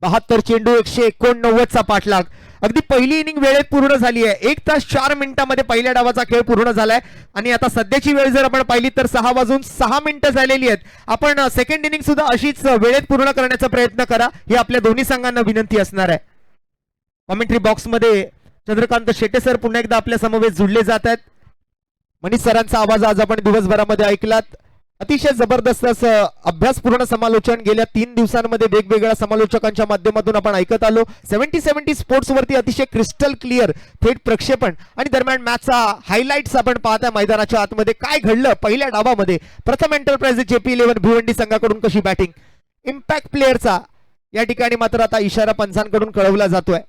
72 चेंडू 189 चा पाठलाग. अगदी पहिली इनिंग वेळेत पूर्ण झाली आहे. 1 तास 4 मिनिटांमध्ये पहिल्या डावाचा खेळ पूर्ण झालाय आणि आता सध्याची वेळ जर आपण पाहिली तर 6 वाजून 6 मिनिटं झालेली आहेत. आपण सेकंड इनिंग सुद्धा अशीच वेळेत पूर्ण करण्याचा प्रयत्न करा, ही आपल्या दोन्ही संघांना विनंती असणार आहे. कॉमेंट्री बॉक्स मध्ये चंद्रकांत शेट्टे सर पुन्हा एकदा आपल्या समवेत जुळले जात आहेत. मनीष सरांचा आवाज आज आपण दिवसभरामध्ये ऐकलात. अतिशय जबरदस्त असं अभ्यासपूर्ण समालोचन गेल्या 3 दिवसांमध्ये वेगवेगळ्या समालोचकांच्या माध्यमातून आपण ऐकत आलो. 70 स्पोर्ट्स वरती अतिशय क्रिस्टल क्लिअर थेट प्रक्षेपण आणि दरम्यान मॅचचा हायलाइट्स आपण पाहताय मैदानाच्या आतमध्ये. काय घडलं पहिल्या डावामध्ये, प्रथम एंटरप्राइज JP11 भिवंडी संघाकडून कशी बॅटिंग, इम्पॅक्ट प्लेअरचा या ठिकाणी मात्र आता इशारा पंचांकडून कळवला जातोय.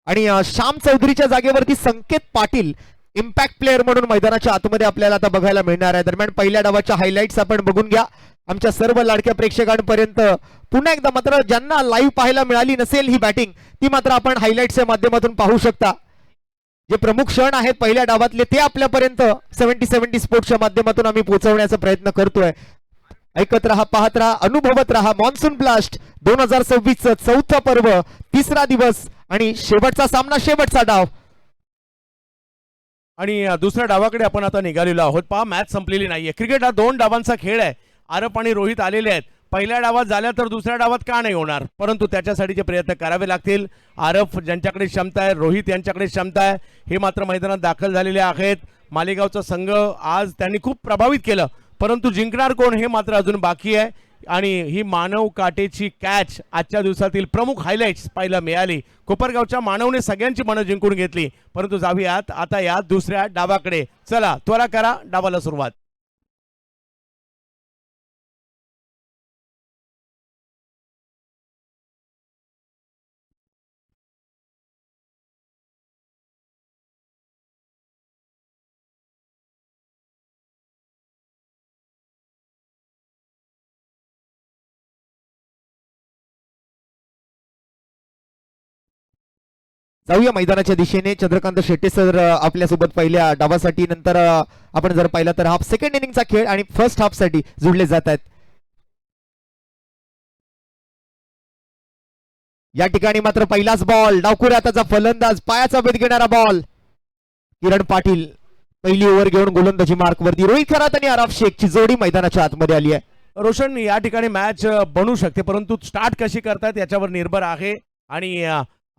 आणि श्याम चौधरीच्या जागेवरती संकेत पाटील इम्पॅक्ट प्लेअर म्हणून मैदानाच्या आतमध्ये आपल्याला आता बघायला मिळणार आहे. दरम्यान पहिल्या डावाच्या हायलाइट्स आपण बघून घ्या आमच्या सर्व लाडक्या प्रेक्षकांपर्यंत. पुन्हा एकदा मात्र ज्यांना लाईव्ह पाहायला मिळाली नसेल ही बॅटिंग, ती मात्र आपण हायलाइट्सच्या माध्यमातून पाहू शकता. जे प्रमुख क्षण आहेत पहिल्या डावातले ते आपल्यापर्यंत 70 स्पोर्ट्सच्या माध्यमातून आम्ही पोहोचवण्याचा प्रयत्न करतोय. ऐकत रहा, पाहत रहा, अनुभवत रहा. मॉन्सून ब्लास्ट 2026 चौथा पर्व, 3रा दिवस आणि शेवटचा सामना, शेवटचा डाव. आणि दुसऱ्या डावाकडे आपण आता निघालेलो आहोत. पहा, मॅच संपलेली नाहीये. क्रिकेट हा 2 डावांचा खेळ आहे. आरब आणि रोहित आलेले आहेत. पहिल्या डावात झाल्या तर दुसऱ्या डावात का नाही होणार, परंतु त्याच्यासाठीचे प्रयत्न करावे लागतील. आरब ज्यांच्याकडे क्षमता आहे, रोहित यांच्याकडे क्षमता आहे, हे मात्र मैदानात दाखल झालेले आहेत. मालेगावचा संघ आज त्यांनी खूप प्रभावित केलं, परंतु जिंकणार कोण हे मात्र अजून बाकी आहे. आणि ही मानव काटेची कॅच आजच्या दिवसातील प्रमुख हायलाइट्स पाहायला मिळाली. कोपरगावच्या मानवने सगळ्यांची मनं जिंकून घेतली. परंतु जाऊयात आता या दुसऱ्या डावाकडे. चला त्वरा करा, डावाला सुरुवात. जाऊया मैदानाच्या दिशेने. चंद्रकांत शेट्टे सर आपल्यासोबत पहिल्या डावासाठी, नंतर आपण जर पाहिलं तर हाफ सेकंड इनिंगचा खेळ आणि फर्स्ट हाफ साठी जुळले जात आहेत. या ठिकाणी मात्र पहिलाच बॉल, डावखुऱ्या हाताचा फलंदाज, पायाचा वेध घेणारा बॉल. किरण पाटील पहिली ओव्हर घेऊन गोलंदाजी मार्क वरती. रोहित खरात आणि आराफ शेखची जोडी मैदानाच्या आतमध्ये आली आहे. रोशन, या ठिकाणी मॅच बनू शकते, परंतु स्टार्ट कशी करतात याच्यावर निर्भर आहे. आणि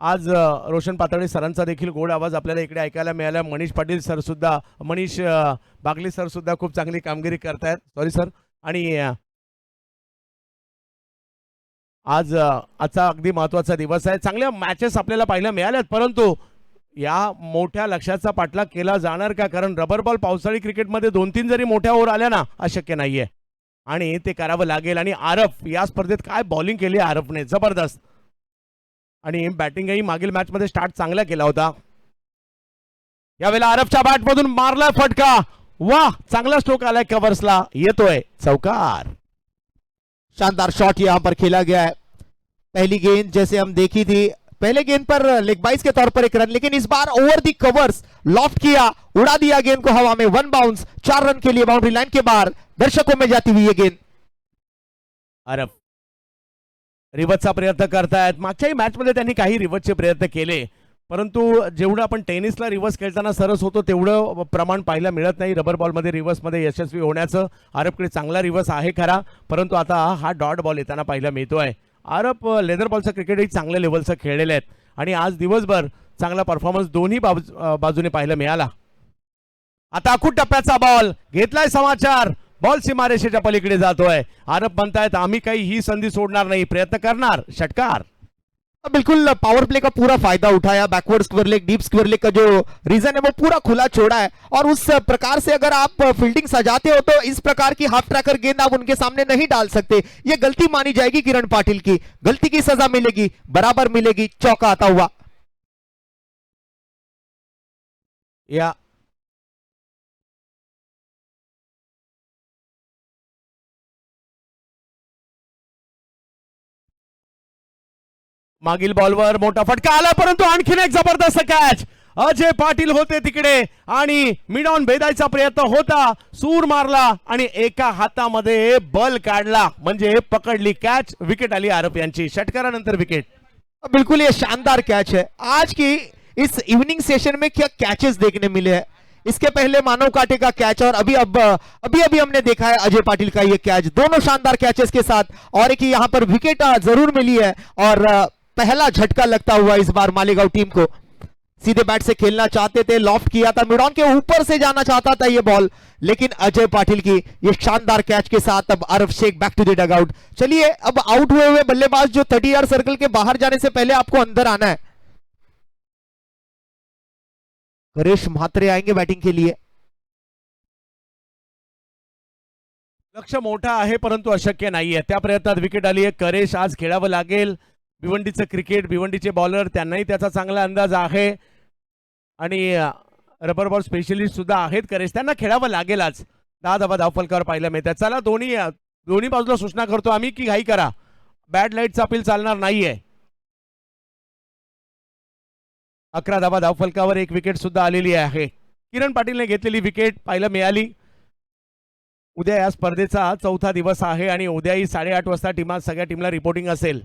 आज रोशन पातळे सरांचा देखील गोड आवाज आपल्याला इकडे ऐकायला मिळाला. मनीष पाटील सर सुद्धा, मनीष बागली सर सुद्धा खूप चांगली कामगिरी करतायत. Sorry sir. आणि आज आजचा अगदी महत्त्वाचा दिवस आहे. चांगल्या मॅचेस आपल्याला पाहायला मिळाल्यात, परंतु या मोठ्या लक्ष्याचा पाठलाग केला जाणार का, कारण रबर बॉल पावसाळी क्रिकेटमध्ये 2-3 जरी मोठ्या ओव्हर आल्या ना, अशक्य नाहीये आणि ते करावं लागेल. आणि आरफ या स्पर्धेत काय बॉलिंग केली आरफने, जबरदस्त. आणि बॅटिंगही मागील मॅच मध्ये स्टार्ट चांगला केला होता. यावेळेला आरफच्या बॅटमधून मारला फटका, वाह, चांगला स्ट्रोक आलाय, कव्हर्सला येतोय चौकार. शानदार शॉट यहाँ पर खेला गया है. पहली गेंद जैसे हम देखी थी, पहले गेंद पर लेग बाइस के तौर पर एक रन, लेकिन इस बार ओवर दी कवर्स लॉफ्ट किया, उड़ा दिया गेंद को हवा में. 1 बाउंस, 4 रन के लिए बाउंड्री लाइन के बाहर, दर्शकों में जाती हुई ये गेंद. आरफ रिवर्सचा प्रयत्न करतायत. मागच्याही मॅच मध्ये त्यांनी काही रिवर्सचे प्रयत्न केले, परंतु जेवढं आपण टेनिसला रिवर्स खेळताना सरस होतो तेवढं प्रमाण पाहायला मिळत नाही रबर बॉलमध्ये रिवर्समध्ये यशस्वी होण्याचं. आरबकडे चांगला रिवर्स आहे खरा, परंतु आता हा डॉट बॉल येताना पाहायला मिळतोय. आरब लेदर बॉलचं क्रिकेटही चांगल्या लेवलचं खेळलेले आहेत आणि आज दिवसभर चांगला परफॉर्मन्स दोन्ही बाजूने पाहायला मिळाला. आता अखूट टप्प्याचा बॉल घेतलाय समाचार, बॉल सीमारेषेच्या पलीकडे जातोय. आरब म्हणतायत आम्ही काही ही संधी सोडणार नाही, प्रयत्न करणार. षटकार. बिल्कुल पावर प्ले का पूरा फायदा उठाया, backward square leg, deep square leg का जो रीजन है वो पूरा खुला छोड़ा है, और उस प्रकार से अगर आप फील्डिंग सजाते हो तो इस प्रकार की हाफ ट्रैकर गेंद आप उनके सामने नहीं डाल सकते. ये गलती मानी जाएगी किरण पाटिल की, गलती की सजा मिलेगी, बराबर मिलेगी. चौका आता हुआ. या मागील बॉलवर मोठा फटका आला, परंतु आणखीन एक जबरदस्त कॅच. अजय पाटील होते तिकडे आणि मिड ऑन भेदायचा प्रयत्न होता, सूर मारला आणि एका हातामध्ये बल काढला, म्हणजे पकडली कॅच. विकेट आली आरब यांची. षटकारानंतर विकेट. बिल्कुल ये शानदार कैच है. आज की इस इवनिंग सेशन में क्या कैचेस देखने मिले हैं. इसके पहले मानव काटे का कैच और अभी हमने देखा है अजय पाटिल का ये कैच, दोनों शानदार कैचेस के साथ. और एक यहाँ पर विकेट जरूर मिली है और पहला झटका लगता हुआ इस बार मालेगांव टीम को. सीधे बैट से खेलना चाहते थे, लॉफ्ट किया था, मिड ऑन के ऊपर से जाना चाहता था ये बॉल, लेकिन अजय पाटिल की ये शानदार कैच के साथ अब अरब शेख बैक टू द डगआउट. चलिए अब आउट हुए हुए बल्लेबाज जो 30 यार्ड सर्कल के बाहर जाने से पहले आपको अंदर आना है. हरेश म्हात्रे आएंगे बैटिंग के लिए. लक्ष मोठा आहे परंतु अशक्य नाहीये. त्या प्रयत्नात विकेट आली आहे. करेश आज खेळावं लागेल. भिवंडीचं क्रिकेट, भिवंडीचे बॉलर, त्यांनाही त्याचा चांगला अंदाज आहे आणि रबर बॉल स्पेशलिस्ट सुद्धा आहेत करेश, त्यांना खेळावं लागेल आज. 10 धावा धावफलकावर पाहायला मिळतात. चला दोन्ही बाजूला सूचना करतो आम्ही की घाई करा, बॅड लाईटचा अपील चालणार नाहीये. 11 धावा धावफलकावर एक विकेट सुद्धा आलेली आहे. किरण पाटीलने घेतलेली विकेट पाहायला मिळाली. उद्या या स्पर्धेचा 4था दिवस आहे आणि उद्याही 8:30 वाजता सगळ्या टीमला रिपोर्टिंग असेल.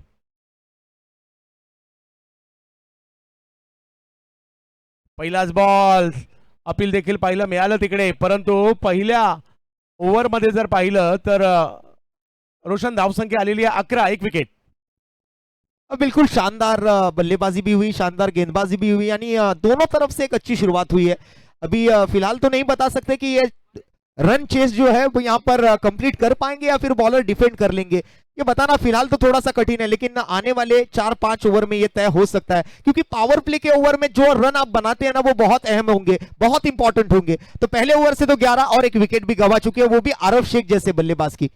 पहिलाच बॉल, अपील देखील पाहायला मिळालं तिकडे, परंतु पहिल्या ओव्हरमध्ये जर पाहिलं तर रोशन धावसंख्या आलेली आहे 11, एक विकेट. बिल्कुल शानदार बल्लेबाजी भी हुई, शानदार गेंदबाजी भी हुई, यानी दोनों तरफ से एक अच्छी शुरुआत हुई है. अभी फिलहाल तो नहीं बता सकते कि ये रन चेस जो है वो यहाँ पर कंप्लीट कर पाएंगे या फिर बॉलर डिफेंड कर लेंगे, ये बताना फिलहाल तो थोड़ा सा कठिन है, लेकिन आने वाले 4-5 ओवर में ये तय हो सकता है, क्योंकि पावर प्ले के ओवर में जो रन आप बनाते हैं ना वो बहुत अहम होंगे, बहुत इंपॉर्टेंट होंगे. तो पहले ओवर से तो 11 और एक विकेट भी गवा चुके हैं, वो भी अरब शेख जैसे बल्लेबाज की.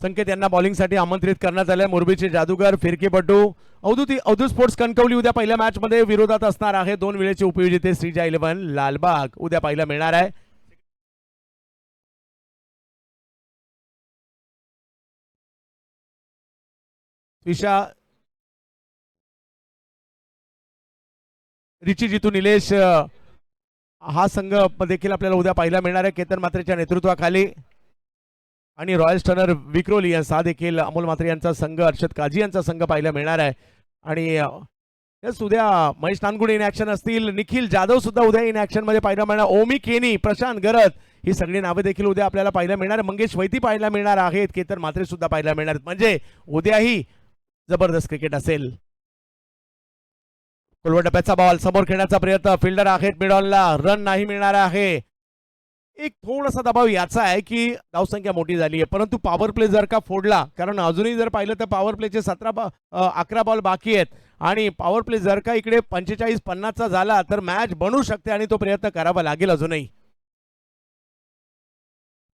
संकेत यांना बॉलिंगसाठी आमंत्रित करण्यात आलंय. मोरबीचे जादूगार फिरकीपटू अवधूत स्पोर्ट्स कणकवली उद्या पहिल्या मॅच मध्ये विरोधात असणार आहे. 2 वेळेचे उपविजेते श्रीजा 11 लालबाग उद्या पाहायला मिळणार आहे. त्रिशा रिची जितू निलेश हा संघ देखील आपल्याला उद्या पाहायला मिळणार आहे केतन म्हात्रेच्या नेतृत्वाखाली. आणि रॉयल स्टनर विक्रोली हा देखील अमोल म्हात्रे यांचा संघ, अर्षद काजी यांचा संघ पाहायला मिळणार आहे. आणि उद्या महेश नानगुडे इन ऍक्शन असतील, निखिल जाधव सुद्धा उद्या इन ऍक्शन मध्ये पाहायला मिळणार, ओमी केनी, प्रशांत गरत ही सगळी नावे देखील उद्या आपल्याला पाहायला मिळणार. मंगेश वैती पाहायला मिळणार आहेत, केतन म्हात्रे सुद्धा पाहायला मिळणार. म्हणजे उद्याही जबरदस्त क्रिकेट असेल. कोलवर टप्प्याचा बॉल समोर खेळण्याचा प्रयत्न, फिल्डर आहेत मिडॉनला, रन नाही मिळणार आहे. एक थोडासा दबाव याचा आहे की धावसंख्या मोठी झाली आहे, परंतु पॉवर प्ले जर का फोडला, कारण अजूनही जर पाहिलं तर पॉवर प्लेचे 11 बॉल बाकी आहेत आणि पॉवर प्ले जर का इकडे 45-50 चा झाला तर मॅच बनू शकते आणि तो प्रयत्न करावा लागेल अजूनही.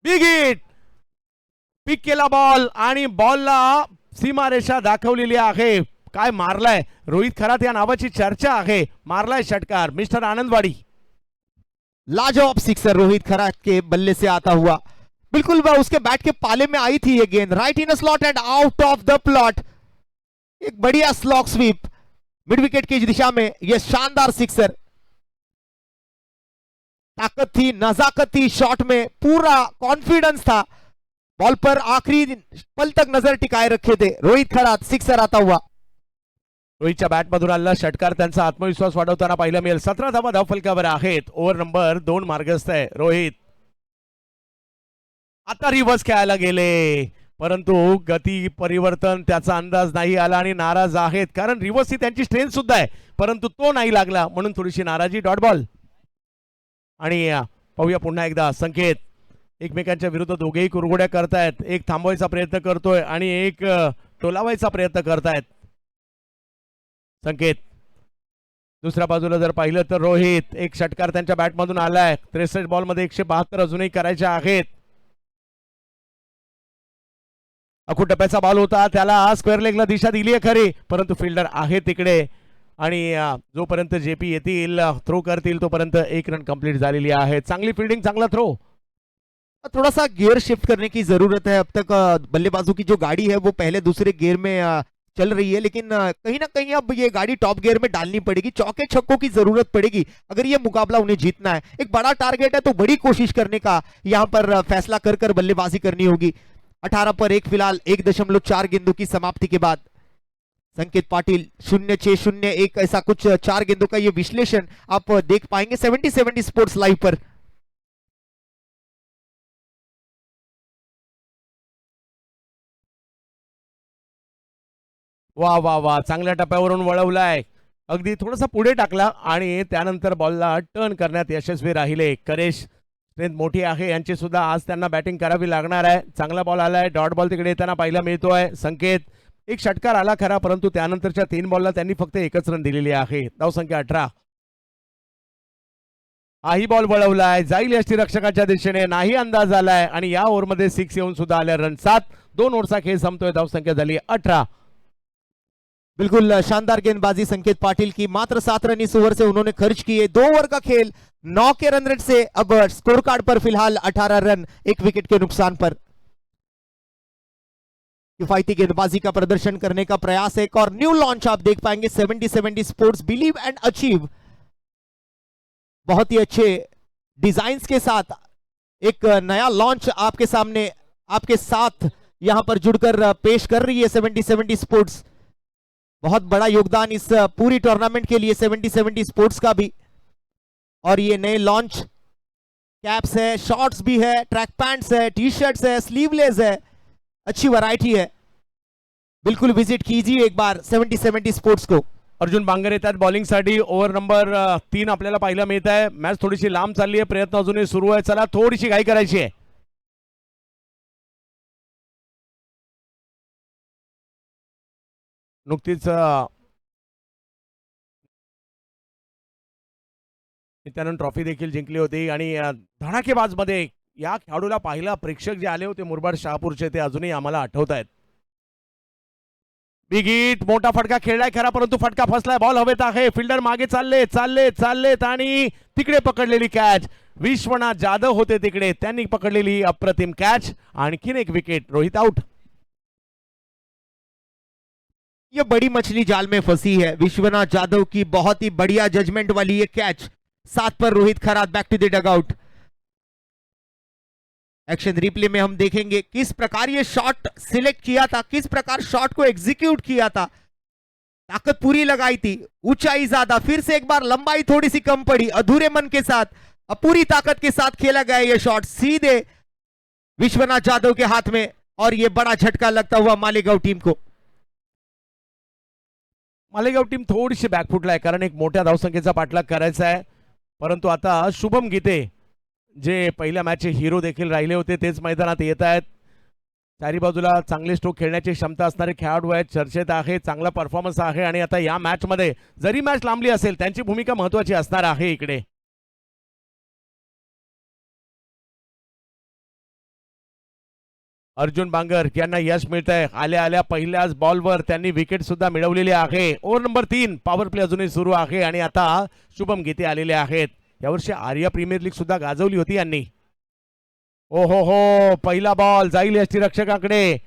बिग हिट, पिक केला बॉल आणि बॉलला सीमारेषा दाखवलेली आहे. काय मारलाय रोहित खरात या नावाची चर्चा आहे, मारलाय षटकार मिस्टर आनंदवाडी. लाजवाब सिक्सर रोहित खरात के बल्ले से आता हुआ, बिल्कुल वह उसके बैट के पाले में आई थी ये गेंद, right in slot and out of the plot. एक बढ़िया स्लॉग स्वीप मिड विकेट की दिशा में, यह शानदार सिक्सर. ताकत थी, नजाकत थी शॉट में, पूरा कॉन्फिडेंस था बॉल पर, आखिरी पल तक नजर टिकाए रखे थे रोहित खरात. सिक्सर आता हुआ. रोहितच्या बॅटमधून आलेला षटकार त्यांचा आत्मविश्वास वाढवताना पाहायला मिळेल. 17 धावा धावफलकावर आहेत. ओव्हर नंबर 2 मार्गस्थ आहे रोहित. आता रिव्हर्स खेळायला गेले, परंतु गती परिवर्तन त्याचा अंदाज नाही आला आणि नाराज आहेत, कारण रिव्हर्स ही त्यांची स्ट्रेंथ सुद्धा आहे, परंतु तो नाही लागला म्हणून थोडीशी नाराजी. Dot ball. आणि पाहूया पुन्हा एकदा संकेत एकमेकांच्या विरुद्ध दोघेही कुरघोड्या करतायत. एक थांबवायचा प्रयत्न करतोय आणि एक टोलावायचा प्रयत्न करतायत. संकेत दुसऱ्या बाजूला जर पाहिलं तर रोहित, एक षटकार त्यांच्या बॅटमधून आलाय. 63 बॉलमध्ये 172 अजूनही करायचे आहेत. अखूट टप्प्याचा बॉल होता, त्याला स्क्वेअर लेगला दिशा दिली आहे खरी, परंतु फिल्डर आहे तिकडे आणि जोपर्यंत जेपी येतील थ्रो करतील तोपर्यंत 1 रन कंप्लीट झालेली आहे. चांगली फिल्डिंग, चांगला थ्रो. थोड़ा सा गियर शिफ्ट करने की जरूरत है. अब तक बल्लेबाजों की जो गाड़ी है वो पहले दूसरे गियर में चल रही है, लेकिन कहीं ना कहीं अब ये गाड़ी टॉप गियर में डालनी पड़ेगी. चौके छक्कों की जरूरत पड़ेगी अगर ये मुकाबला उन्हें जीतना है. एक बड़ा टारगेट है तो बड़ी कोशिश करने का यहाँ पर फैसला कर कर बल्लेबाजी करनी होगी. 18 पर 1 फिलहाल 1.4 गेंदों की समाप्ति के बाद. संकेत पाटिल 0-6-0-1 ऐसा कुछ 4 गेंदों का ये विश्लेषण आप देख पाएंगे 70-70 स्पोर्ट्स लाइव पर. वा वा वा, चांगल्या टप्प्यावरून वळवलाय, अगदी थोडासा पुढे टाकला आणि त्यानंतर बॉलला टर्न करण्यात यशस्वी राहिले. करेश स्ट्रेंथ मोठी आहे यांची सुद्धा, आज त्यांना बॅटिंग करावी लागणार आहे. चांगला बॉल आलाय, डॉट बॉल तिकडे येताना पाहायला मिळतोय. संकेत, एक षटकार आला खरा, परंतु त्यानंतरच्या 3 बॉलला त्यांनी फक्त 1च रन दिलेली आहे. धावसंख्या 18. हाही बॉल वळवलाय, जाईल यष्टीरक्षकाच्या दिशेने, नाही अंदाज आलाय आणि या ओव्हरमध्ये 6 येऊन सुद्धा आल्या. रन 7. 2 ओव्हरचा खेळ संपतोय, धावसंख्या झाली 18. बिल्कुल शानदार गेंदबाजी संकेत पाटिल की. मात्र 7 रन इस ओवर से उन्होंने खर्च किए. 2 ओवर का खेल, 9 के रन रेट से अब स्कोर कार्ड पर फिलहाल 18 रन 1 विकेट के नुकसान पर. किफायती गेंदबाजी का प्रदर्शन करने का प्रयास. एक और न्यू लॉन्च आप देख पाएंगे 70-70 स्पोर्ट्स बिलीव एंड अचीव. बहुत ही अच्छे डिजाइन्स के साथ एक नया लॉन्च आपके सामने, आपके साथ यहां पर जुड़कर पेश कर रही है 70-70 स्पोर्ट्स. बहुत बड़ा योगदान इस पूरी टूर्नामेंट के लिए 70-70 स्पोर्ट्स का भी. और ये नए लॉन्च कैप्स है, शॉर्ट्स भी है, ट्रैक पैंट्स है, टी शर्ट्स है, स्लीवलेस है, अच्छी वैरायटी है. बिल्कुल विजिट कीजिए एक बार 70-70 स्पोर्ट्स को. अर्जुन बांगर येतात बॉलिंग साठी. ओव्हर नंबर 3 आपल्याला पाहायला मिळत आहे. मॅच थोडीशी लांब चालली आहे, प्रयत्न अजूनही सुरू आहे. चला थोडीशी घाई करायची आहे. नुकतीच नित्यानंद ट्रॉफी देखील जिंकली होती आणि धडाकेबाज मध्ये या खेळाडूला पाहिला प्रेक्षक जे आले होते मुरबाड शहापूरचे, ते अजूनही आम्हाला आठवत आहेत. बिग हिट, मोठा फटका खेळलाय खरा, परंतु फटका फसलाय. बॉल हवेत आहे, फिल्डर मागे चाललेत आणि तिकडे पकडलेली कॅच. विश्वनाथ जाधव होते तिकडे, त्यांनी पकडलेली अप्रतिम कॅच. आणखीन एक विकेट. रोहित आउट. ये बड़ी मछली जाल में फंसी है. विश्वनाथ जाधव की बहुत ही बढ़िया जजमेंट वाली ये कैच. 7 पर Rohit Kharat back to the dugout. Action replay में हम देखेंगे किस प्रकार ये शॉट सिलेक्ट किया था, किस प्रकार शॉट को एग्जीक्यूट किया था. ताकत पूरी लगाई थी, ऊंचाई ज्यादा, फिर से एक बार लंबाई थोड़ी सी कम पड़ी. अधूरे मन के साथ अब पूरी ताकत के साथ खेला गया ये शॉट सीधे विश्वनाथ जाधव के हाथ में, और ये बड़ा झटका लगता हुआ मालेगांव टीम को. मालेगाव टीम थोडीशी बॅकफुटला आहे, कारण एक मोठ्या धावसंख्येचा पाठलाग करायचा आहे. परंतु आता शुभम गीते, जे पहिल्या मॅचचे हिरो देखील राहिले होते, तेच मैदानात येत आहेत. चारी बाजूला चांगले स्ट्रोक खेळण्याची क्षमता असणारे खेळाडू आहेत, चर्चेत आहे, चांगला परफॉर्मन्स आहे आणि आता या मॅच मध्ये जरी मॅच लांबली असेल त्यांची भूमिका महत्वाची असणार आहे. इकडे अर्जुन बांगर यांना यश मिळत आहे. आल्या पहिल्याच बॉलवर त्यांनी विकेट सुद्धा मिळवलेली आहे. ओव्हर नंबर 3, पॉवर प्ले अजूनही सुरू आहे आणि आता शुभम गीते आलेले आहेत. यावर्षी आर्या प्रीमियर लीग सुद्धा गाजवली होती यांनी. ओ हो, पहिला बॉल जाईल यष्टीरक्षकाकडे.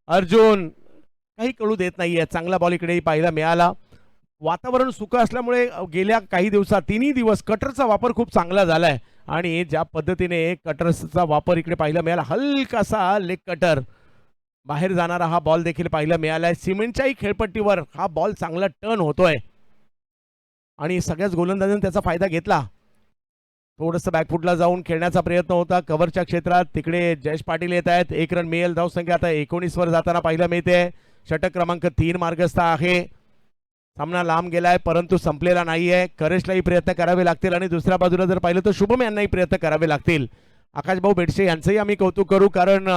अर्जुन काही कळू देत नाहीये. चांगला बॉल इकडे पाहायला मिळाला. वातावरण सुकं असल्यामुळे गेल्या काही दिवसात 3 दिवस कटरचा वापर खूप चांगला झालाय आणि ज्या पद्धतीने कटरचा वापर इकडे पाहायला मिळाला, हलकासा लेग कटर बाहेर जाणारा हा बॉल देखील पाहायला मिळालाय. सिमेंटच्याही खेळपट्टीवर हा बॉल चांगला टर्न होतोय आणि सगळ्याच गोलंदाजांनी त्याचा फायदा घेतला. थोडंसं बॅकफुटला जाऊन खेळण्याचा प्रयत्न होता कव्हरच्या क्षेत्रात. तिकडे जयेश पाटील येत आहेत. 1 रन मिळेल. धावसंख्या आता 19 वर जाताना पाहायला मिळते. षटक क्रमांक 3 मार्गस्थ आहे. सामना लांब गेलाय परंतु संपलेला नाहीये. करेशलाही प्रयत्न करावे लागतील आणि दुसऱ्या बाजूला जर पाहिलं तर शुभम यांनाही प्रयत्न करावे लागतील. आकाशभाऊ बेडसे यांचंही आम्ही कौतुक करू, कारण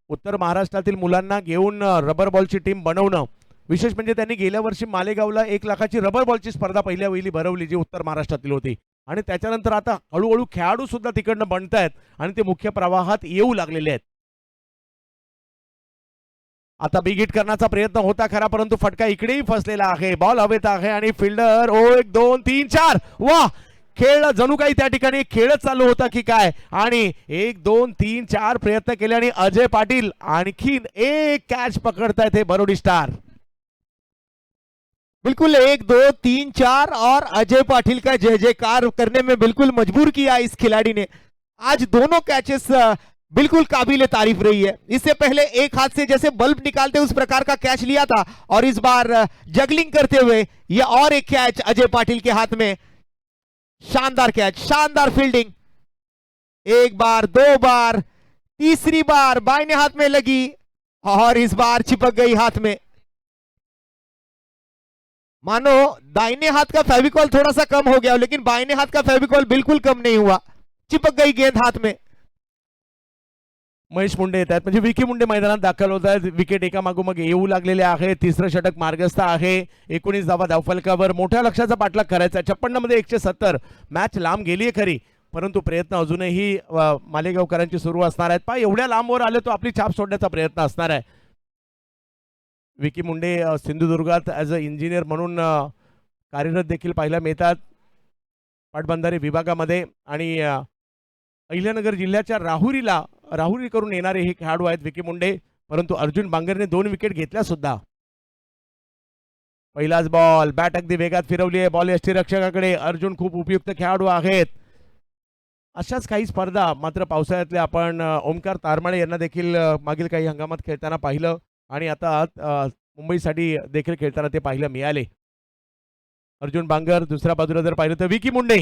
उत्तर महाराष्ट्रातील मुलांना घेऊन रबर बॉलची टीम बनवणं, विशेष म्हणजे त्यांनी गेल्या वर्षी मालेगावला 1,00,000ची रबर बॉलची स्पर्धा पहिल्या वेळी भरवली, जी उत्तर महाराष्ट्रातील होती. आणि त्याच्यानंतर आता हळूहळू खेळाडू सुद्धा तिकडनं बनतायत आणि ते मुख्य प्रवाहात येऊ लागलेले आहेत. आता बिग हिट करण्याचा प्रयत्न होता खरा, परंतु फटका इकडेही फसलेला आहे. बॉल हवेत आहे आणि फिल्डर 1 2 3 4 वा, खेळ जणू काही त्या ठिकाणी खेळच चालू होता की काय. आणि 1 2 3 4 प्रयत्न केले आणि अजय पाटील आणखीन एक कॅच पकडतायत हे बरोडी स्टार. बिल्कुल 1 2 3 4 और अजय पाटिल का जय जयकार करने में बिल्कुल मजबूर किया इस खिलाड़ी ने. आज दोनों कैचेस बिल्कुल काबिल तारीफ रही है. इससे पहले एक हाथ से जैसे बल्ब निकालते उस प्रकार का कैच लिया था और इस बार जगलिंग करते हुए ये और एक कैच अजय पाटिल के हाथ में. शानदार कैच, शानदार फील्डिंग. एक बार, दो बार, तीसरी बार बाईं हाथ में लगी और इस बार चिपक गई हाथ में. मानो दाहिने हाथ का फेविकॉल थोड़ा सा कम हो गया, लेकिन बाइने हाथ का फेविकॉल बिल्कुल कम नहीं हुआ, चिपक गई गेंद हाथ में. महेश मुंडे येत आहेत, म्हणजे विकी मुंडे मैदानात दाखल होत आहेत. विकेट एकामागोमाग येऊ लागलेले आहे. तिसरं षटक मार्गस्थ आहे. 19 धावा धावफलकावर. मोठ्या लक्ष्याचा पाठलाग करायचा. 56 मध्ये 170. मॅच लांब गेलीये खरी, परंतु प्रयत्न अजूनही मालेगावकरांची सुरू असणार आहेत. पहा, एवढ्या लांबवर आले तो आपली छाप सोडण्याचा प्रयत्न असणार आहे. विकी मुंडे सिंधुदुर्गात ॲज अ इंजिनियर म्हणून कार्यरत देखील पाहायला मिळतात पाटबंधारे विभागामध्ये. आणि अहिल्यानगर जिल्ह्याच्या राहुरी करून येणारे हे खेळाडू आहेत विकी मुंडे. परंतु अर्जुन बांगरने 2 विकेट घेतल्या सुद्धा. पहिलाच बॉल, बॅट अगदी वेगात फिरवली आहे. बॉल यष्टीरक्षकाकडे. अर्जुन खूप उपयुक्त खेळाडू आहेत. अशाच काही स्पर्धा मात्र पावसाळ्यातल्या आपण ओमकार तारमाळे यांना देखील मागील काही हंगामात खेळताना पाहिलं आणि आता मुंबईसाठी देखील खेळताना ते पाहायला मिळाले. अर्जुन बांगर. दुसऱ्या बाजूला जर पाहिलं तर विकी मुंडे.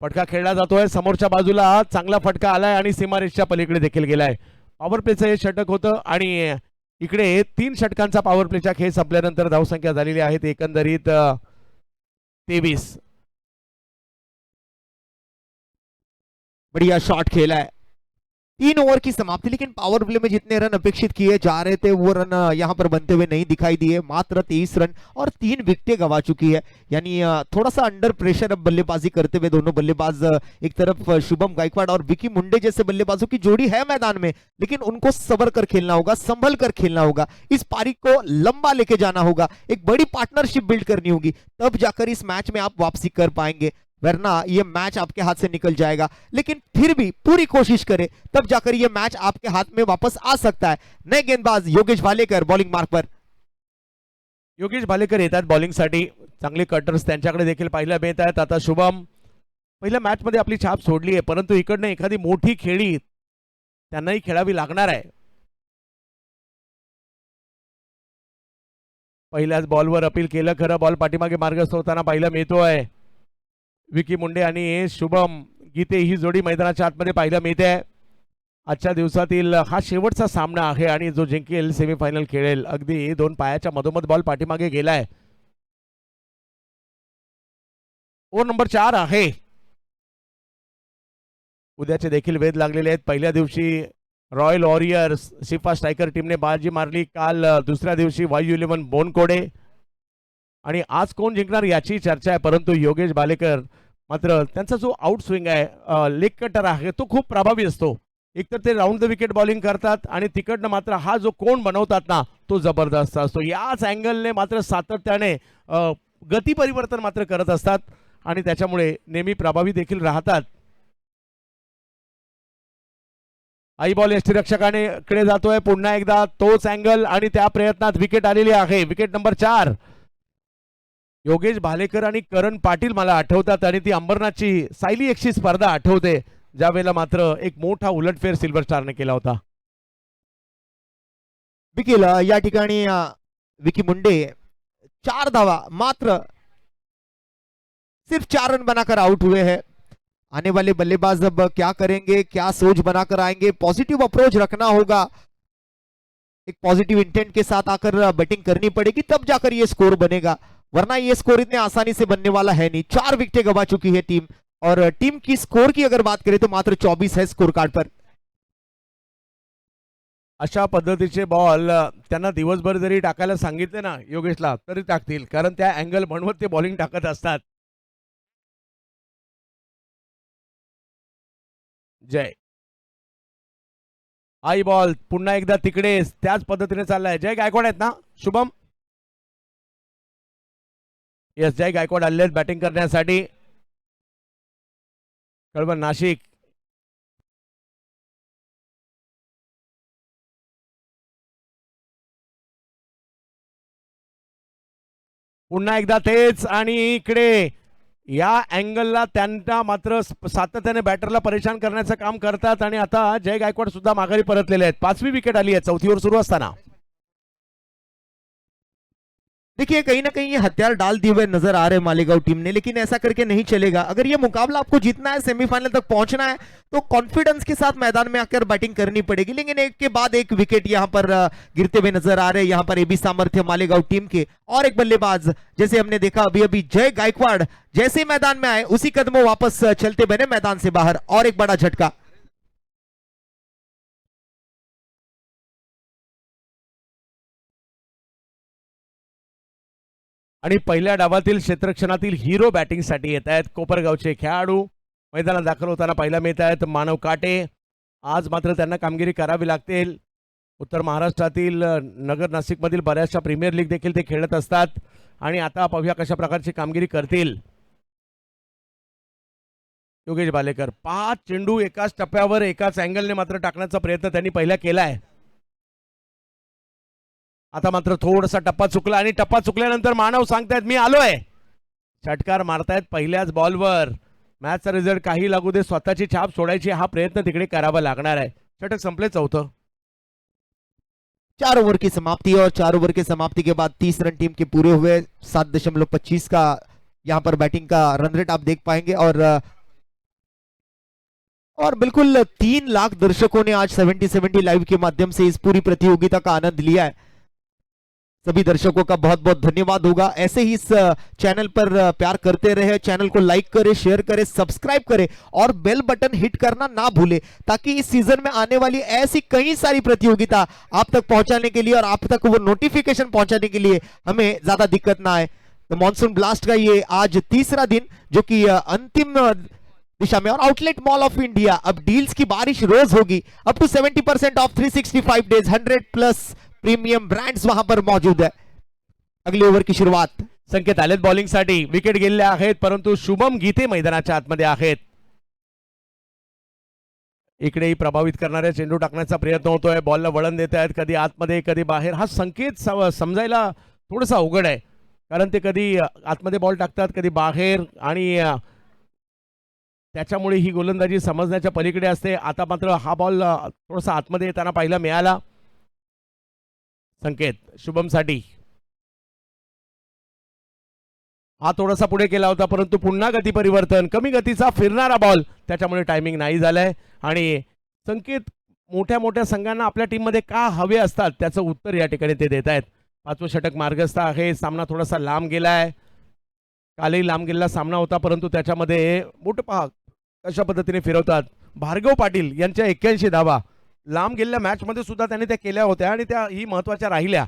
फटका खेळला जातोय समोरच्या बाजूला. चांगला फटका आलाय आणि सीमारेषच्या पलीकडे देखील गेलाय. पॉवर प्लेचं हे षटक होतं आणि इकडे 3 षटकांचा पॉवर प्लेचा खेळ संपल्यानंतर धावसंख्या झालेली आहे एकंदरीत 23. बढ़िया शॉट खेला है. 3 ओवर की समाप्ति, लेकिन पावर प्ले में जितने रन अपेक्षित किए जा रहे थे वो रन यहां पर बनते हुए नहीं दिखाई दिए. मात्र 23 रन और 3 विकेटें गंवा चुकी है. यानी थोड़ा सा अंडर प्रेशर अब बल्लेबाजी करते हुए दोनों बल्लेबाज. एक तरफ शुभम गायकवाड़ और विकी मुंडे जैसे बल्लेबाजों की जोड़ी है मैदान में, लेकिन उनको सबर कर खेलना होगा, संभल कर खेलना होगा. इस पारी को लंबा लेके जाना होगा, एक बड़ी पार्टनरशिप बिल्ड करनी होगी, तब जाकर इस मैच में आप वापसी कर पाएंगे, वरना ये मैच आपके हाथ से निकल जाएगा. लेकिन फिर भी पूरी कोशिश करें, तब जाकर ये मैच आपके हाथ में वापस आ सकता है. नए गेंदबाज योगेश भालेकर बॉलिंग मार्क पर. योगेश भालेकर येतात बॉलिंगसाठी. चांगले कटर्स त्यांच्याकडे देखील पाहायला मिळत आहेत. आता शुभम पहिल्या मॅच मध्ये आपली छाप सोडली आहे, परंतु इकडनं एखादी मोठी खेळी त्यांनाही खेळावी लागणार आहे. पहिल्याच बॉलवर अपील केलं खरं. बॉल पाठीमागे मार्गस्थ होताना पाहायला मिळतोय. विकी मुंडे आणि शुभम गीते ही जोडी मैदानाच्या आतमध्ये पाहायला मिळते. आजच्या दिवसातील हा शेवटचा सामना आहे आणि जो जिंकेल सेमीफायनल खेळेल. अगदी 2 पायाच्या मधोमध बॉल पाठीमागे गेलाय. ओव्हर नंबर 4 आहे. उद्याचे देखील वेध लागलेले आहेत. पहिल्या दिवशी रॉयल वॉरियर्स शिफा स्ट्रायकर टीमने बाजी मारली. काल दुसऱ्या दिवशी YU11 बोनकोडे. आणि आज कोण जिंकणार याची चर्चा आहे, परंतु योगेश भालेकर मात्र त्यांचा जो आउट स्विंग आहे, लेग कटर आहे, तो खूप प्रभावी असतो. एकतर ते राऊंड द विकेट बॉलिंग करतात आणि तिकडनं मात्र हा जो कोण बनवतात ना, तो जबरदस्त असतो. याच अँगलने मात्र सातत्याने गती परिवर्तन मात्र करत असतात आणि त्याच्यामुळे नेहमी प्रभावी देखील राहतात. आई बॉल यष्टीरक्षकाने कडे जातोय. पुन्हा एकदा तोच अँगल आणि त्या प्रयत्नात विकेट आलेली आहे. Wicket number 4. योगेश भालेकर आणि करण पाटील मला आठवतात आणि ती अंबरनाथची सायली एकशी स्पर्धा आठवते, ज्यावेळेला मात्र एक मोठा उलटफेर सिल्वर स्टारने केला होता. विकील या ठिकाणी विकी मुंडे 4 धावा मात्र सिर्फ 4 रन बनाकर आउट हुए हैं. आने वाले बल्लेबाज अब क्या करेंगे, क्या सोच बनाकर आएंगे. पॉजिटिव अप्रोच रखना होगा, एक पॉजिटिव इंटेंट के साथ आकर बैटिंग करनी पड़ेगी, तब जाकर ये स्कोर बनेगा, वरना ये स्कोर इतने आसानी से बनने वाला है नहीं. 4 विकेटें गंवा चुकी है टीम और टीम की स्कोर की अगर बात करें तो मात्र 24 है स्कोर कार्ड पर। अशा पद्धतीचे बॉल त्यांना दिवसभर जरी टाकायला सांगितले ना योगेशला तरी टाकतील, कारण त्या अँगल बनवत ते बॉलिंग टाकत असतात. जय आई बॉल पुन्हा एकदा तिकडेच त्याच पद्धतीने चाललाय. जय गायकवाड आहेत ना शुभम? येस, जय गायकवाड आले बॅटिंग करण्यासाठी. कळवण नाशिक. पुन्हा एकदा तेच आणि इकडे या अँगलला त्यांना मात्र सातत्याने बॅटरला परेशान करण्याचं काम करतात आणि आता जय गायकवाड सुद्धा माघारी परतलेले आहेत. 5वी विकेट आली आहे 4थी ओव्हर सुरू असताना. देखिए कहीं ना कहीं ये हथियार डाल दिए हुए नजर आ रहे हैं मालेगांव टीम ने, लेकिन ऐसा करके नहीं चलेगा. अगर ये मुकाबला आपको जीतना है, सेमीफाइनल तक पहुंचना है, तो कॉन्फिडेंस के साथ मैदान में आकर बैटिंग करनी पड़ेगी. लेकिन एक के बाद एक विकेट यहां पर गिरते हुए नजर आ रहे हैं. यहां पर एबी सामर्थ्य मालेगांव टीम के और एक बल्लेबाज जैसे हमने देखा अभी अभी जय गायकवाड़ जैसे ही मैदान में आए उसी कदमों वापस चलते बने मैदान से बाहर, और एक बड़ा झटका. आणि पहिल्या डावातील क्षेत्ररक्षणातील हिरो बॅटिंगसाठी येत आहेत. कोपरगावचे खेळाडू मैदानात दाखल होताना पाहायला मिळत आहेत. मानव काटे. आज मात्र त्यांना कामगिरी करावी लागतील. उत्तर महाराष्ट्रातील नगर नाशिकमधील बऱ्याचशा प्रीमियर लीग देखील ते खेळत असतात आणि आता पाहूया कशा प्रकारची कामगिरी करतील. योगेश बालेकर 5 चेंडू एकाच टप्प्यावर एकाच अँगलने मात्र टाकण्याचा प्रयत्न त्यांनी पहिला केलाय. आता मात्र थोडासा टप्पा चुकला आणि टप्पा चुकल्यानंतर मानव सांगतायत मी आलोय. षटकार मारतायत पहिल्याच बॉलवर. मॅचचा रिझल्ट काही लागू दे, स्वतःची छाप सोडायची हा प्रयत्न तिकडे करावा लागणार आहे. षटक संपले 4थं. 4 ओवर की समाप्ति, और 4 ओवर की समाप्ति के बाद 30 रन टीम के पूरे हुए. 7.25 का यहां पर बैटिंग का रन रेट आप देख पाएंगे. और बिल्कुल 3 लाख दर्शकों ने आज 70-70 लाइव के माध्यम से इस पूरी प्रतियोगिता का आनंद लिया है. सभी दर्शकों का बहुत बहुत धन्यवाद होगा. ऐसे ही इस चैनल पर प्यार करते रहे. चैनल को लाइक करें, शेयर करें, सब्सक्राइब करें और बेल बटन हिट करना ना भूलें, ताकि इस सीजन में आने वाली ऐसी कई सारी प्रतियोगिता आप तक पहुंचाने के लिए और आप तक वो नोटिफिकेशन पहुंचाने के लिए हमें ज्यादा दिक्कत ना आए. तो मॉनसून ब्लास्ट का ये आज तीसरा दिन, जो कि अंतिम दिशा में, और आउटलेट मॉल ऑफ इंडिया अब डील्स की बारिश रोज होगी. Up to 70% off 365 days, 100+ premium brands वहां पर मौजूद है. अगले ओव्हर की सुरुवात. संकेत आलेत बॉलिंगसाठी. विकेट गेलेल्या आहेत, परंतु शुभम गीते मैदानाच्या आतमध्ये आहेत. इकडेही प्रभावित करणाऱ्या चेंडू टाकण्याचा प्रयत्न होतोय. बॉलला वळण देत आहेत, कधी आतमध्ये कधी बाहेर. हा संकेत समजायला थोडासा अवघड आहे, कारण ते कधी आतमध्ये बॉल टाकतात कधी बाहेर, आणि त्याच्यामुळे ही गोलंदाजी समजण्याच्या पलीकडे असते. आता मात्र हा बॉल थोडासा आतमध्ये येताना पाहायला मिळाला. संकेत शुभमसाठी. हा थोडासा पुढे केला होता, परंतु पुन्हा गती परिवर्तन. कमी गतीचा फिरणारा बॉल, त्याच्यामुळे टायमिंग नाही झालंय. आणि संकेत मोठ्या मोठ्या संघांना आपल्या टीममध्ये का हवे असतात त्याचं उत्तर या ठिकाणी ते देत आहेत. 5वं षटक मार्गस्थ आहे. सामना थोडासा लांब गेलाय. कालही लांब गेलेला सामना होता, परंतु त्याच्यामध्ये मोठं पहा कशा पद्धतीने फिरवतात. भार्गव पाटील यांच्या 81 धावा लांब गेलेल्या मॅच मध्ये सुद्धा त्यांनी त्या केल्या होत्या आणि त्या ही महत्वाच्या राहिल्या.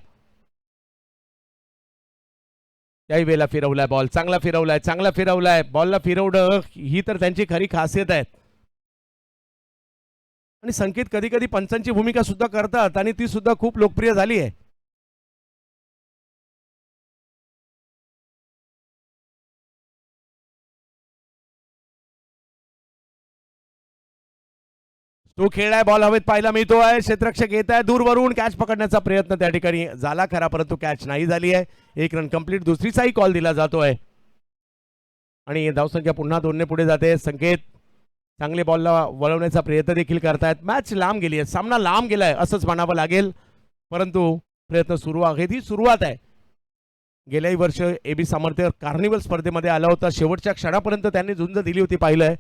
त्याही वेळेला फिरवलाय बॉल. चांगला फिरवलाय बॉलला फिरवणं ही तर त्यांची खरी खासियत आहे. आणि संकेत कधी कधी पंचांची भूमिका सुद्धा करतात आणि ती सुद्धा खूप लोकप्रिय झाली आहे. तो खेळलाय, बॉल हवेत पाहायला मिळतोय. क्षेत्ररक्षक येत आहे दूरवरून. कॅच पकडण्याचा प्रयत्न त्या ठिकाणी झाला खरा, परंतु कॅच नाही झाली आहे. 1 रन कंप्लीट. दुसरीचाही कॉल दिला जातोय आणि धावसंख्या पुन्हा 2 ने पुढे जाते. संकेत चांगले बॉलला वळवण्याचा प्रयत्न देखील करतायत. मॅच लांब गेली आहे, सामना लांब गेलाय असंच म्हणावं लागेल, परंतु प्रयत्न सुरू आहेत. ही सुरुवात आहे. गेल्याही वर्ष एबी सामर्थ्य कार्निवल स्पर्धेमध्ये आला होता. शेवटच्या क्षणापर्यंत त्यांनी झुंज दिली होती पाहिलंय.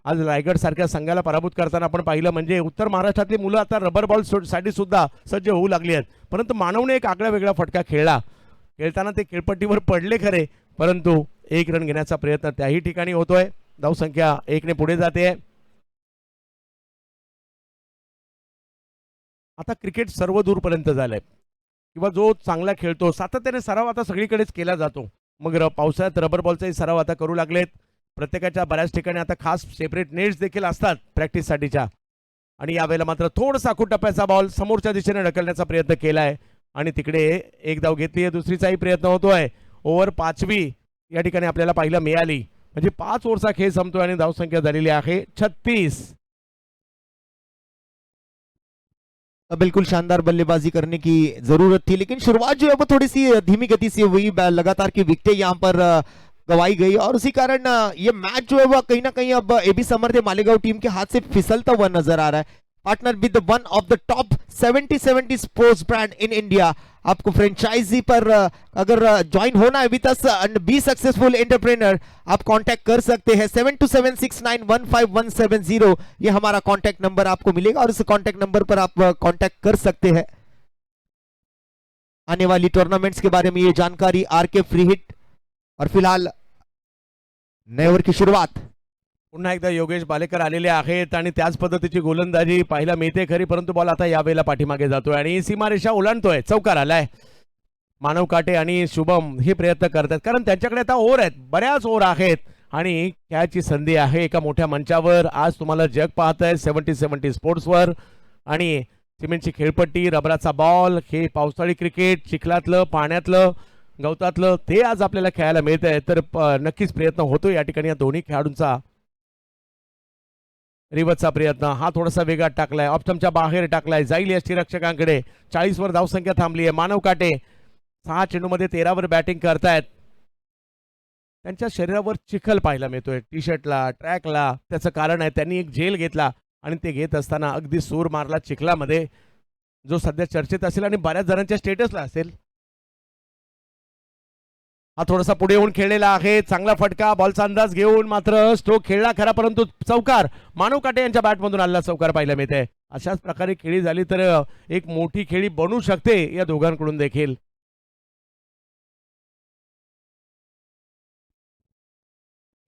आज रायगड सारख्या संघाला पराभूत करताना आपण पाहिलं, म्हणजे उत्तर महाराष्ट्रातली मुलं आता रबर बॉल साठी सुद्धा सज्ज होऊ लागली आहेत. परंतु मानवने एक आगळा वेगळा फटका खेळताना ते खेळपट्टीवर पडले खरे, परंतु 1 रन घेण्याचा प्रयत्न त्याही ठिकाणी होतोय. धावसंख्या 1 ने पुढे जाते. आता क्रिकेट सर्व दूरपर्यंत झालंय किंवा जो चांगला खेळतो सातत्याने सराव आता सगळीकडेच केला जातो. मग पावसाळ्यात रबर बॉलचाही सराव आता करू लागलेत. प्रत्येकाच्या बऱ्याच ठिकाणी आता खास सेपरेट नेट्स देखील असतात प्रॅक्टिससाठीच्या. आणि यावेळेला मात्र थोडासा टप्प्याचा बॉल समोरच्या दिशेने ढकलण्याचा प्रयत्न केलाय आणि तिकडे एक धाव घेतली आहे. दुसरीचाही प्रयत्न होतोय. ओव्हर 5वी या ठिकाणी आपल्याला पाहायला मिळाली. म्हणजे 5 ओव्हरचा खेळ संपतोय आणि धावसंख्या झालेली आहे 36. बिल्कुल शानदार बल्लेबाजी करने की जरूरत थी, लेकिन शुरुआत जो है वो थोड़ी सी धीमी गति से हुई. लगातार की विकेटें यहाँ पर गवाई गई और उसी कारण ये मैच जो है वो कहीं ना कहीं अब एबी समर्थ मालेगांव टीम के हाथ से फिसलता हुआ नजर आ रहा है. पार्टनर विद one of the top 70 sports brand in India. आपको फ्रेंचाइजी पर अगर ज्वाइन होना है with us and be successful entrepreneur, आप कांटेक्ट कर सकते हैं. 7276915170 ये हमारा कांटेक्ट नंबर आपको मिलेगा और इस कांटेक्ट नंबर पर आप कांटेक्ट कर सकते हैं. आने वाली टूर्नामेंट्स के बारे में ये जानकारी आरके फ्री हिट. और फिलहाल नए ओव्हर की सुरुवात. पुन्हा एकदा योगेश बालेकर आलेले आहेत आणि त्याच पद्धतीची गोलंदाजी पाहायला मिळते खरी, परंतु बॉल आता यावेळेला पाठीमागे जातोय आणि सीमारेषा ओलांडतोय. चौकार आलाय. मानव काटे आणि शुभम हे प्रयत्न करतात कारण त्यांच्याकडे आता ओव्हर आहेत, बऱ्याच ओव्हर आहेत आणि खेळाची संधी आहे एका मोठ्या मंचावर. आज तुम्हाला जग पाहतंय 70 स्पोर्ट्सवर आणि सिमेंटची खेळपट्टी, रबराचा बॉल, हे पावसाळी क्रिकेट, चिखलातलं, पाण्यातलं, गवतातलं ते आज आपल्याला खेळायला मिळत आहे. तर नक्कीच प्रयत्न होतो या ठिकाणी या दोन्ही खेळाडूंचा. रिवतचा प्रयत्न हा थोडासा वेगात टाकलाय, ऑप्शनच्या बाहेर टाकलाय, जाईल यष्टीरक्षकांकडे. 40 वर धावसंख्या थांबली आहे. मानव काटे 6 चेंडूमध्ये 13 वर बॅटिंग करतायत. त्यांच्या शरीरावर चिखल पाहायला मिळतोय, टी शर्टला, ट्रॅकला. त्याचं कारण आहे त्यांनी एक जेल घेतला आणि ते घेत असताना अगदी सूर मारला चिखलामध्ये, जो सध्या चर्चेत असेल आणि बऱ्याच जणांच्या स्टेटसला असेल. हा थोडासा पुढे येऊन खेळलेला आहे, चांगला फटका, बॉलचा अंदाज घेऊन मात्र स्ट्रोक खेळला खरा, परंतु चौकार. मानव काटे यांच्या बॅटमधून आलेला चौकार पाहायला मिळते. अशाच प्रकारे खेळी झाली तर एक मोठी खेळी बनू शकते या दोघांकडून देखील.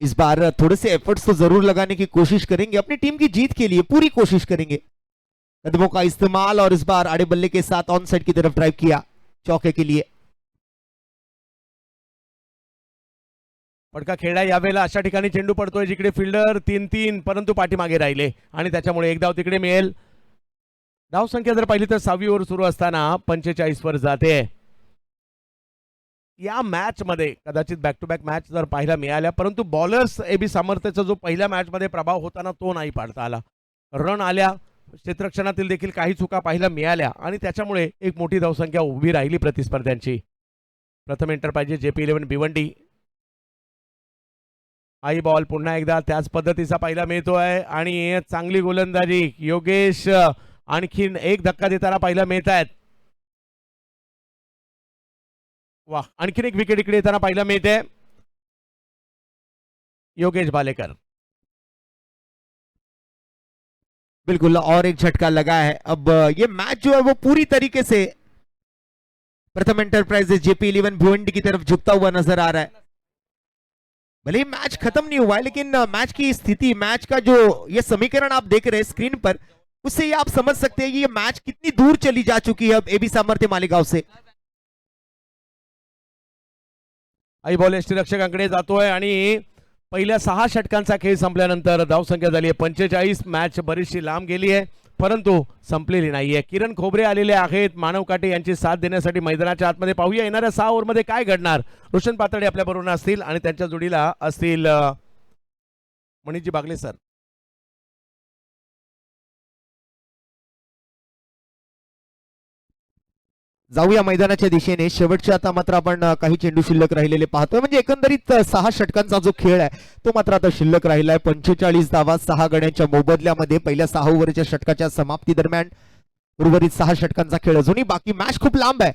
इस बार थोड़े से एफर्ट्स तो जरूर लगाने की कोशिश करेंगे, अपनी टीम की जीत के लिए पूरी कोशिश करेंगे. कदमों का इस्तेमाल और इस बार आड़े बल्ले के साथ ऑन साइड की तरफ ड्राइव किया चौके के लिए. फटका खेळला यावेळेला अशा ठिकाणी चेंडू पडतोय जिकडे फिल्डर 3-3 परंतु पाठीमागे राहिले आणि त्याच्यामुळे एक धाव तिकडे मिळेल. धाव संख्या जर पाहिली तर 6वी ओव्हर सुरू असताना 45 वर जाते. या मॅच मध्ये कदाचित बॅक टू बॅक मॅच जर पाहायला मिळाल्या, परंतु बॉलर्स एबी सामर्थ्याचा जो पहिल्या मॅच मध्ये प्रभाव होता ना तो नाही पाडता आला. रन आल्या, क्षेत्ररक्षणातील देखील काही चुका पाहायला मिळाल्या आणि त्याच्यामुळे एक मोठी धावसंख्या उभी राहिली प्रतिस्पर्ध्यांची. प्रथम एंटर पाहिजे JP11 भिवंडी. आई बॉल पुन्हा एकदा त्याच पद्धतीचा पाहायला मिळतोय आणि चांगली गोलंदाजी. योगेश आणखीन एक धक्का देताना पाहायला मिळत आहेत. वाह, आणखीन एक विकेट इकडे येताना पाहायला मिळते. योगेश बालेकर. बिल्कुल, और एक झटका लगा है. अब ये मैच जो है वो पूरी तरीके से प्रथम एंटरप्राइजेस JP11 भिवंडी की तरफ झुकता हुआ नजर आ रहा है. भले ही मैच खत्म नहीं हुआ है, लेकिन मैच की स्थिति, मैच का जो ये समीकरण आप देख रहे हैं स्क्रीन पर, उससे ये आप समझ सकते हैं कि ये मैच कितनी दूर चली जा चुकी है अब एबी सामर्थ्य मालेगांव से. आई बॉल यष्टीरक्षकांकडे जातोय आणि पहिल्या 6 षटकांचा खेळ संपल्यानंतर धावसंख्या झाली आहे 45. मॅच बरीचशी लांब गेली आहे परंतु संपलेली नाहीये. किरण खोबरे आलेले आहेत मानव काटे यांची साथ देण्यासाठी मैदानाच्या आतमध्ये. पाहूया येणाऱ्या 6 ओव्हरमध्ये काय घडणार. रोशन पातळे आपल्या बरोबर असतील आणि त्यांच्या जोडीला असतील मणिजी बागले सर. जाऊया मैदानाच्या दिशेने. शेवटच्या आता मात्र आपण काही चेंडू शिल्लक राहिलेले पाहतोय. म्हणजे एकंदरीत 6 षटकांचा जो खेळ आहे तो मात्र आता शिल्लक राहिलाय. 45 धावा 6 गड्यांच्या मोबदल्यामध्ये पहिल्या 6 ओव्हरच्या षटकाच्या समाप्ती दरम्यान. उर्वरित 6 षटकांचा खेळ अजूनही बाकी. मॅच खूप लांब आहे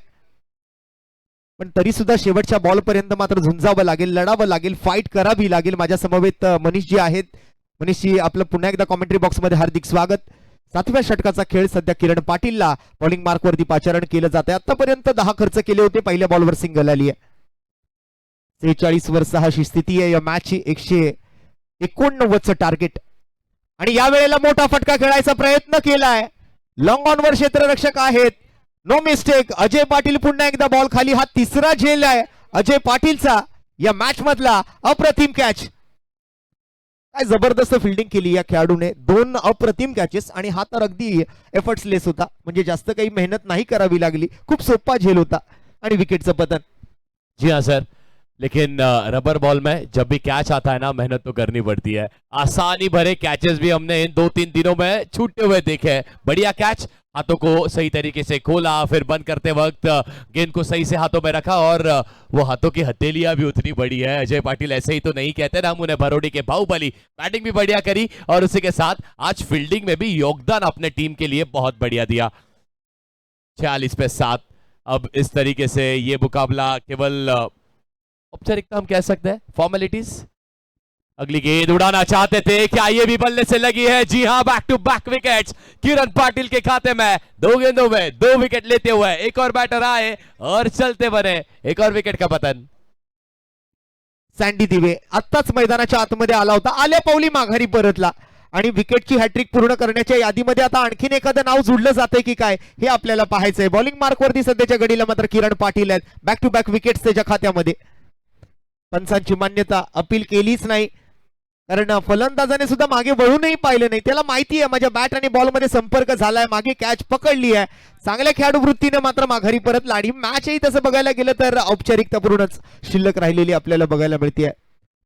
पण तरी सुद्धा शेवटच्या बॉल पर्यंत मात्र झुंजावं लागेल, लढावं लागेल, फाईट करावी लागेल. माझ्या समवेत मनीषजी आहेत. मनीषजी, आपलं पुन्हा एकदा कॉमेंट्री बॉक्समध्ये हार्दिक स्वागत. 7व्या षटकाचा खेळ सध्या किरण पाटीलला बॉलिंग मार्कवरती पाचारण केलं जात आहे. आतापर्यंत 10 खर्च केले होते, पहिल्या बॉलवर सिंगल आली आहे. 43 वर 6 अशी स्थिती आहे या मॅचची. 89चं टार्गेट. आणि या वेळेला मोठा फटका खेळायचा प्रयत्न केलाय. लॉंग ऑन वर क्षेत्ररक्षक आहेत. No mistake. अजय पाटील पुन्हा एकदा बॉल खाली. हा तिसरा झेल आहे अजय पाटीलचा या मॅच मधला. अप्रतिम कॅच. काय जबरदस्त फिल्डिंग केली या खेळाडूने. 2 अप्रतिम कॅचेस आणि हा तर अगदी एफर्ट्सलेस होता. म्हणजे जास्त काही मेहनत नाही करावी लागली. खूप सोपा झेल होता आणि विकेटचं पतन. जी हाँ सर, लेकिन रबर बॉल में जब भी कैच आता है ना, मेहनत तो करनी पड़ती है। आसानी भरे कैचेस भी हमने इन 2-3 दिनों में छूटते हुए देखे हैं। बढ़िया कैच, हाथों को सही तरीके से खोला, फिर बंद करते वक्त गेंद को सही से हाथों में रखा और वो हाथों की हथेलियां भी उतनी बड़ी है। अजय पाटिल ऐसे ही तो नहीं कहते ना हम उन्हें, भरोड़ी के बाहुबली। बैटिंग भी बढ़िया करी और उसी के साथ आज फील्डिंग में भी योगदान अपने टीम के लिए बहुत बढ़िया दिया। 46 पे 7। अब इस तरीके से ये मुकाबला केवल औपचारिकता हम कह सकते हैं, फॉर्मेलिटीज। अगली गेंद उड़ाना चाहते थे, क्या ये भी बल्ले से लगी है? जी हां, बैक टू बैक विकेट्स किरण पाटिल के खाते में। 2 गेंदों में 2 विकेट लेते हुए एक और बैटर आए और चलते बने। एक और विकेट का पतन। सँडी दिवे आत्ताच मैदानाच्या आतमध्ये आला होता. आल्या पावली माघारी परतला आणि विकेटची हॅट्रिक पूर्ण करण्याच्या यादीमध्ये आता आणखीन एखादं नाव जुडलं जाते की काय हे आपल्याला पाहायचंय. बॉलिंग मार्कवरती सध्याच्या घडीला मात्र किरण पाटील आहेत. बॅक टू बॅक विकेट्स त्याच्या खात्यामध्ये. पंचांची मान्यता अपील केलीच नाही कारण फलंदाजाने सुद्धा मागे वळूनही पाहिलं नाही. त्याला माहिती आहे माझ्या बॅट आणि बॉल मध्ये संपर्क झालाय, मागे कॅच पकडली आहे. चांगल्या खेळाडू वृत्तीने मात्र माघारी परतला आणि मॅचही तसं बघायला गेलं तर औपचारिकता पूर्णच शिल्लक राहिलेली आपल्याला बघायला मिळते.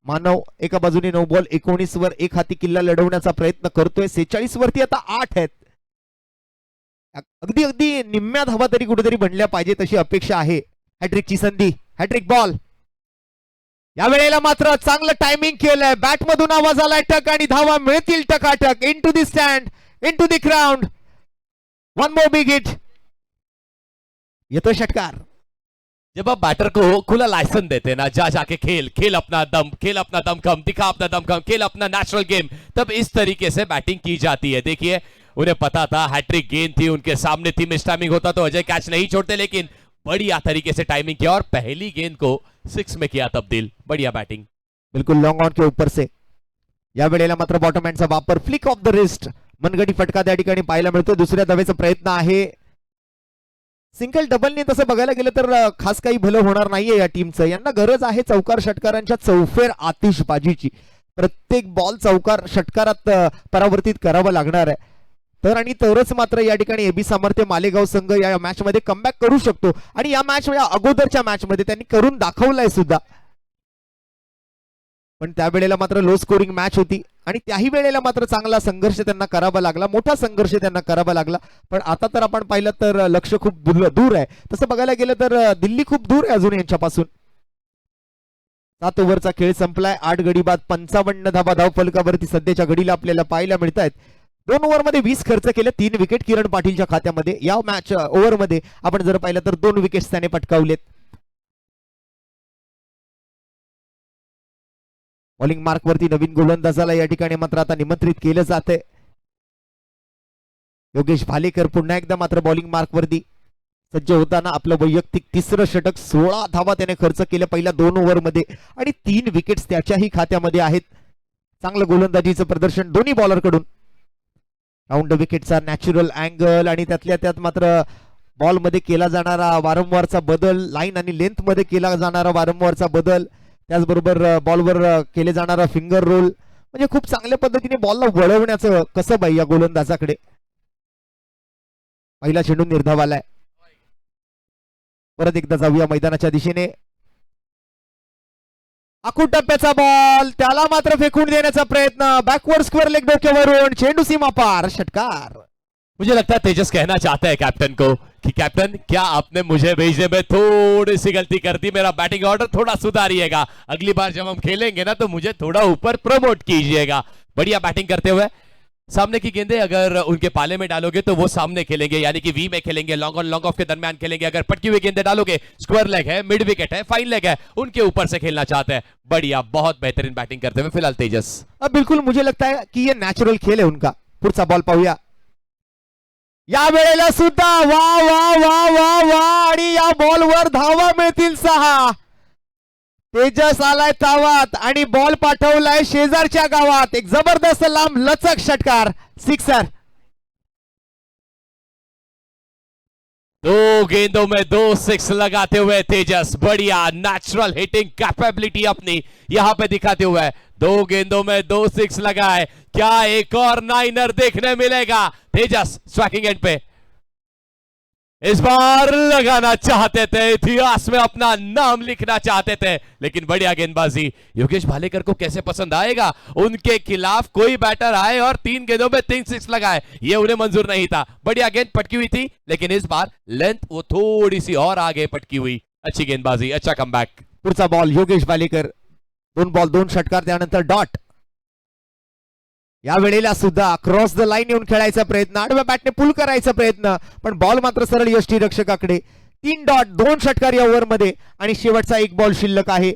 मानव एका बाजूने 9 बॉल 19 वर एक हाती किल्ला लढवण्याचा प्रयत्न करतोय. 46 वरती आता 8 आहेत. अगदी अगदी निम्म्या धावा तरी कुठेतरी बनल्या पाहिजे तशी अपेक्षा आहे. हॅट्रिकची संधी, हॅट्रिक बॉल. या वेळेला मात्र चांगलं टायमिंग केलंय. बॅट मधून आवाज आलाय टक आणि धावा मिळतील टकाटक. Into the stand, into the ground. 1 more big hit. येतो षटकार. जब आप बैटर को खुला लाइसेंस देते हैं ना, जा जाके खेल, खेल अपना दमखम, दिखा अपना दमखम, खेल अपना नेचुरल गेम, तब इस तरीके से बैटिंग की जाती है। देखिए उन्हें पता था हैट्रिक गेंद थी उनके सामने थी, मिस टाइमिंग होता तो अजय कैच नहीं छोड़ते, लेकिन बढ़िया तरीके से टाइमिंग किया और पहली गेंद को 6 में किया तब्दील। बढ़िया बैटिंग। बिल्कुल लॉन्ग ऑन के ऊपर से. या वेळेला मात्र बॉटम हँडचा वापर, फ्लिक ऑफ द रिस्ट, मनगटी फटका त्या ठिकाणी पाहायला मिळतो. दुसऱ्या धावेचा प्रयत्न आहे. सिंगल डबलने तसं बघायला गेलं तर खास काही भलं होणार नाहीये या टीमचं. यांना गरज आहे चौकार षटकारांच्या चौफेर आतिषबाजीची. प्रत्येक बॉल चौकार षटकारात परावर्तित करावा लागणार आहे. तर आणि तरच मात्र या ठिकाणी एबी सामर्थ्य मालेगाव संघ या मॅच मध्ये कमबॅक करू शकतो आणि या मॅच या अगोदरच्या मॅच मध्ये त्यांनी करून दाखवलंय सुद्धा. पण त्यावेळेला मात्र लो स्कोरिंग मॅच होती आणि त्याही वेळेला मात्र चांगला संघर्ष त्यांना करावा लागला, मोठा संघर्ष त्यांना करावा लागला. पण आता तर आपण पाहिलं तर लक्ष खूप दूर आहे. तसं बघायला गेलं तर दिल्ली खूप दूर आहे अजून यांच्यापासून. 7 ओव्हरचा खेळ संपलाय. 8 गडी बाद 55 धावा धाव फलकावरती सध्याच्या घडीला आपल्याला पाहायला मिळत आहेत. 2 ओव्हरमध्ये 20 खर्च केले, 3 विकेट किरण पाटीलच्या खात्यामध्ये. या मॅच ओव्हरमध्ये आपण जर पाहिलं तर 2 विकेट्स त्याने पटकावलेत. बॉलिंग मार्क वरती नवीन गोलंदाजाला या ठिकाणी मात्र आता निमंत्रित केलं जाते. योगेश भालेकर पुन्हा एकदा मात्र बॉलिंग मार्क वरती सज्ज होताना आपलं वैयक्तिक 3रं षटक. 16 धावा त्याने खर्च केल्या पहिल्या 2 ओव्हरमध्ये आणि 3 विकेट्स त्याच्याही खात्यामध्ये आहेत. चांगलं गोलंदाजीचं प्रदर्शन दोन्ही बॉलर कडून. राऊंड विकेटचा नॅचरल अँगल आणि त्यातल्या त्यात मात्र बॉल मध्ये केला जाणारा वारंवारचा बदल, लाईन आणि लेंथ मध्ये केला जाणारा वारंवारचा बदल, त्याचबरोबर बॉलवर केले जाणारा फिंगर रोल, म्हणजे खूप चांगल्या पद्धतीने बॉलला वळवण्याचं कसं बाई या गोलंदाजाकडे. पहिला चेंडू निर्धावालाय. परत एकदा जाऊया मैदानाच्या दिशेने. आखूड टप्प्याचा बॉल, त्याला मात्र फेकून देण्याचा प्रयत्न. बॅकवर्ड स्क्वेअर लेग डोक्यावरून, चेंडू सीमा पार, षटकार. मुझे लगता है तेजस कहना चाहता है कैप्टन को कि कैप्टन क्या आपने मुझे भेजने में थोड़ी सी गलती कर दी, मेरा बैटिंग ऑर्डर थोड़ा सुधारिएगा, अगली बार जब हम खेलेंगे ना तो मुझे थोड़ा ऊपर प्रमोट कीजिएगा। बढ़िया बैटिंग करते हुए सामने की गेंदें अगर उनके पाले में डालोगे तो वो सामने खेलेंगे, यानी कि वी में खेलेंगे, लॉन्ग ऑन लॉन्ग ऑफ के दरमियान खेलेंगे। अगर पटकी हुई गेंदें डालोगे, स्क्वायर लेग है, मिड विकेट है, फाइन लेग है, उनके ऊपर से खेलना चाहते हैं। बढ़िया, बहुत बेहतरीन बैटिंग करते हुए फिलहाल तेजस। अब बिल्कुल मुझे लगता है कि ये नॅचरल खेल है उनका. पुढचा बॉल पाहूया. या वेळेला सुद्धा वा वा वा वा वा आणि या बॉलवर धावा मिळतील 6. तेजस आलाय तावात आणि बॉल पाठवलाय शेजारच्या गावात. एक जबरदस्त लांब लचक षटकार, सिक्सर. 2 गेंदों में 2 सिक्स लगाते हुए तेजस बढ़िया नेचुरल हिटिंग कैपेबिलिटी अपनी यहां पे दिखाते हुए 2 गेंदों में 2 सिक्स लगाए. क्या एक और नाइनर देखने मिलेगा? तेजस स्ट्राइकिंग एंड पे इस बार लगाना चाहते थे, इतिहास में अपना नाम लिखना चाहते थे, लेकिन बढ़िया गेंदबाजी. योगेश भालेकर को कैसे पसंद आएगा उनके खिलाफ कोई बैटर आए और 3 गेंदों में 3 सिक्स लगाए, ये उन्हें मंजूर नहीं था. बढ़िया गेंद पटकी हुई थी, लेकिन इस बार लेंथ वो थोड़ी सी और आगे पटकी हुई. अच्छी गेंदबाजी, अच्छा कमबॅक. पुढचा बॉल योगेश भालेकर. 2 बॉल 2 षटकार, त्यानंतर डॉट. या वेळेला सुद्धा क्रॉस द लाईन येऊन खेळायचा प्रयत्न, आडव्या बॅटने पुल करायचा प्रयत्न, पण बॉल मात्र सरळ यष्टीरक्षकाकडे. 3 डॉट 2 षटकार या ओव्हरमध्ये आणि शेवटचा 1 बॉल शिल्लक आहे.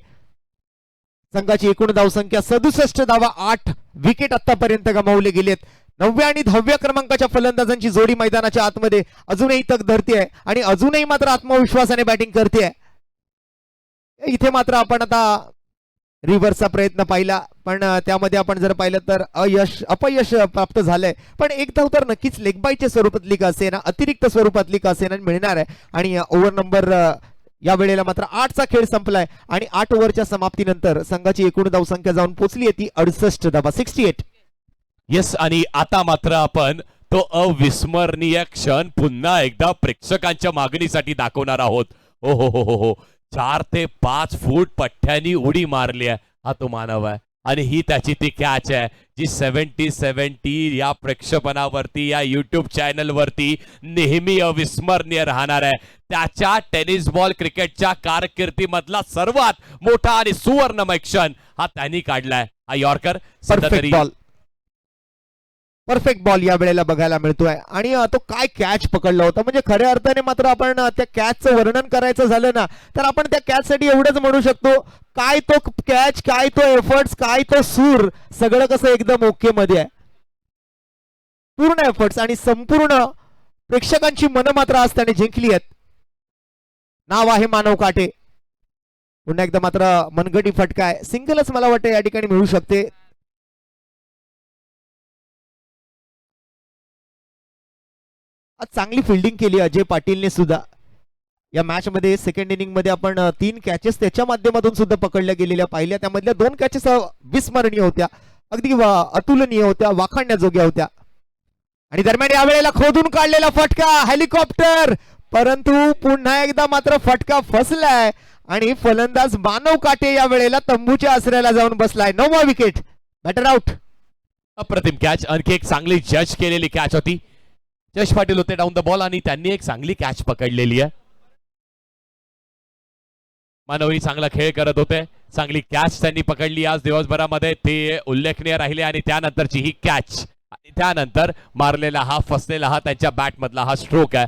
संघाची एकूण धावसंख्या 67 धावा, 8 विकेट आतापर्यंत गमावले गेलेत. 9व्या आणि 10व्या क्रमांकाच्या फलंदाजांची जोडी मैदानाच्या आतमध्ये अजूनही तग धरते आणि अजूनही मात्र आत्मविश्वासाने बॅटिंग करते. इथे मात्र आपण आता रिव्हर्सचा प्रयत्न पाहिला, पण त्यामध्ये आपण जर पाहिलं तर अपयश प्राप्त झालंय. पण एक धाव तर नक्कीच लेग बायच्या स्वरूपातली का असेना, अतिरिक्त स्वरूपातली का असेना मिळणार आहे. आणि ओव्हर नंबर या वेळेला मात्र 8चा खेळ संपलाय आणि 8 ओव्हरच्या समाप्तीनंतर संघाची एकूण धावसंख्या जाऊन पोहोचली आहे ती 68 धावा, 68. येस, आणि आता मात्र आपण तो अविस्मरणीय क्षण पुन्हा एकदा प्रेक्षकांच्या मागणीसाठी दाखवणार आहोत. हो हो हो हो हो 4 ते 5 फूट पठ्ठ्यानी उडी मारली आहे, हा तो मानव आहे. आणि ही त्याची ती कॅच आहे जी 70-70 या प्रेक्षपणावरती, या युट्यूब चॅनल वरती नेहमी अविस्मरणीय राहणार आहे. त्याच्या टेनिस बॉल क्रिकेटच्या कारकिर्दीमधला सर्वात मोठा आणि सुवर्णमय क्षण हा त्यांनी काढलाय. हा यॉर्कर परफेक्ट बॉल या वेळेला बघायला मिळतोय. आणि तो काय कॅच पकडला होता, म्हणजे खऱ्या अर्थाने मात्र आपण त्या कॅचचं वर्णन करायचं झालं ना तर आपण त्या कॅच साठी एवढंच म्हणू शकतो, काय तो कॅच, काय तो एफर्ट्स, काय तो सूर, सगळं कसं एकदम ओके मध्ये आहे. पूर्ण एफर्ट्स आणि संपूर्ण प्रेक्षकांची मनं मात्र आज त्याने जिंकली आहेत. नाव आहे मानव काटे. पुन्हा एकदा मात्र मनगटी फटका आहे, सिंगलच मला वाटतं या ठिकाणी मिळू शकते. आज चांगली फिल्डिंग केली अजय पाटीलने सुद्धा. या मॅच मध्ये सेकंड इनिंग मध्ये आपण 3 कॅचेस त्याच्या माध्यमातून सुद्धा पकडल्या गेलेल्या पाहिल्या. त्यामधल्या 2 कॅचेस विस्मरणीय होत्या, अगदी अतुलनीय होत्या, वाखाणण्याजोग्या होत्या. आणि दरम्यान यावेळेला खोदून काढलेला फटका, हेलिकॉप्टर, परंतु पुन्हा एकदा मात्र फटका फसलाय आणि फलंदाज मानव काटे या वेळेला तंबूच्या आसऱ्याला जाऊन बसलाय. 9वा विकेट, बॅटर आउट. अप्रतिम कॅच, आणखी एक चांगली जज केलेली कॅच होती. जश पाटील होते डाऊन द बॉल आणि त्यांनी एक चांगली कॅच पकडलेली आहे. मानवही चांगला खेळ करत होते, चांगली कॅच त्यांनी पकडली आज दिवसभरामध्ये, ते उल्लेखनीय राहिले. आणि त्यानंतरची ही कॅच, त्यानंतर मारलेला हा, फसलेला हा त्यांच्या बॅट मधला हा स्ट्रोक आहे.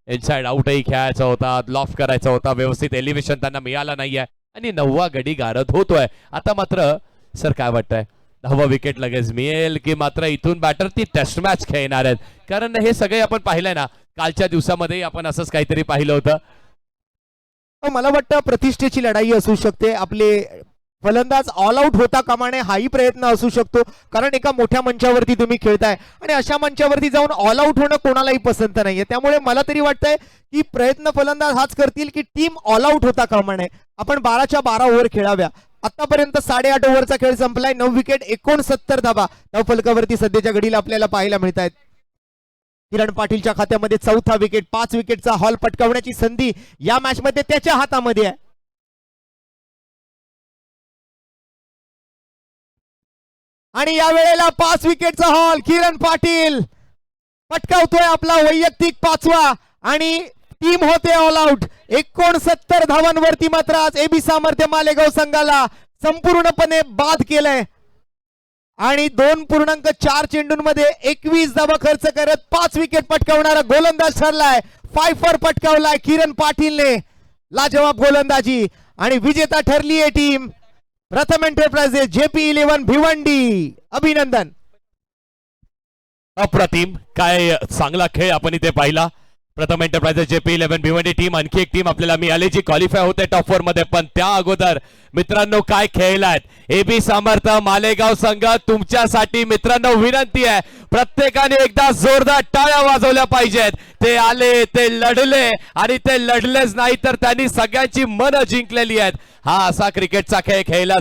इनसाइड आउटही खेळायचा होता, लॉफ करायचा होता, व्यवस्थित एलिव्हेशन त्यांना मिळालं नाहीये आणि 9वा गडी गारद होतोय. आता मात्र सर काय वाटतंय, 10वा विकेट लगेच मिळेल की मात्र इथून बॅटर ती टेस्ट मॅच खेळणार आहेत? कारण हे सगळे आपण पाहिलंय ना, कालच्या दिवसामध्ये आपण असंच काहीतरी पाहिलं होतं. मला वाटतं प्रतिष्ठेची लढाई असू शकते. आपले फलंदाज ऑल आउट होता कामा नये हाही प्रयत्न असू शकतो, कारण एका मोठ्या मंचावरती तुम्ही खेळताय आणि अशा मंचावरती जाऊन ऑल आउट होणं कोणालाही पसंत नाहीये. त्यामुळे मला तरी वाटतंय की प्रयत्न फलंदाज हाच करतील की टीम ऑल आउट होता कामा नये, आपण 12च्या 12 ओव्हर खेळाव्या. आतापर्यंत 8.5 ओव्हरचा खेळ संपलाय, 9 विकेट, 69 धावा धावफलकावरती सध्याच्या घडीला आपल्याला पाहायला मिळत आहेत. किरण पाटीलच्या खात्यामध्ये 4था विकेट, 5 विकेटचा हॉल पटकावण्याची संधी या मॅच मध्ये त्याच्या हातामध्ये आहे. आणि या वेळेला 5 विकेटचा हॉल किरण पाटील पटकावतोय आपला वैयक्तिक 5वा आणि टीम होते ऑल आउट. 69 धावांवरती मात्र आज एबी सामर्थ्य मालेगाव संघाला संपूर्णपणे बाद केलंय आणि 2.4 चेंडूंमध्ये 21 धावा खर्च करत 5 विकेट पटकावणारा गोलंदाज ठरलाय. 5 पटकावलाय किरण पाटीलने, लाजवाब गोलंदाजी. आणि विजेता ठरली आहे टीम प्रथम एंटरप्राइजेस JP11 भिवंडी. अभिनंदन. अप्रतिम, काय चांगला खेळ आपण इथे पाहिला. प्रथम एंटरप्राइजेस JP11 भिवंडी टीम आणखी एक टीम आपल्याला मिळाली जी क्वालिफाय होते टॉप 4 मध्ये. पण त्या अगोदर मित्रांनो काय खेळलात AB समर्थ मालेगाव संघ, तुमच्यासाठी मित्रांनो विनंती आहे प्रत्येकाने एकदा जोरदार टाळ्या वाजवल्या पाहिजेत. ते आले, ते लढले आणि ते लढलेच नाही तर त्यांनी सगळ्यांची मनं जिंकलेली आहेत. हा असा क्रिकेटचा खेळ खेळला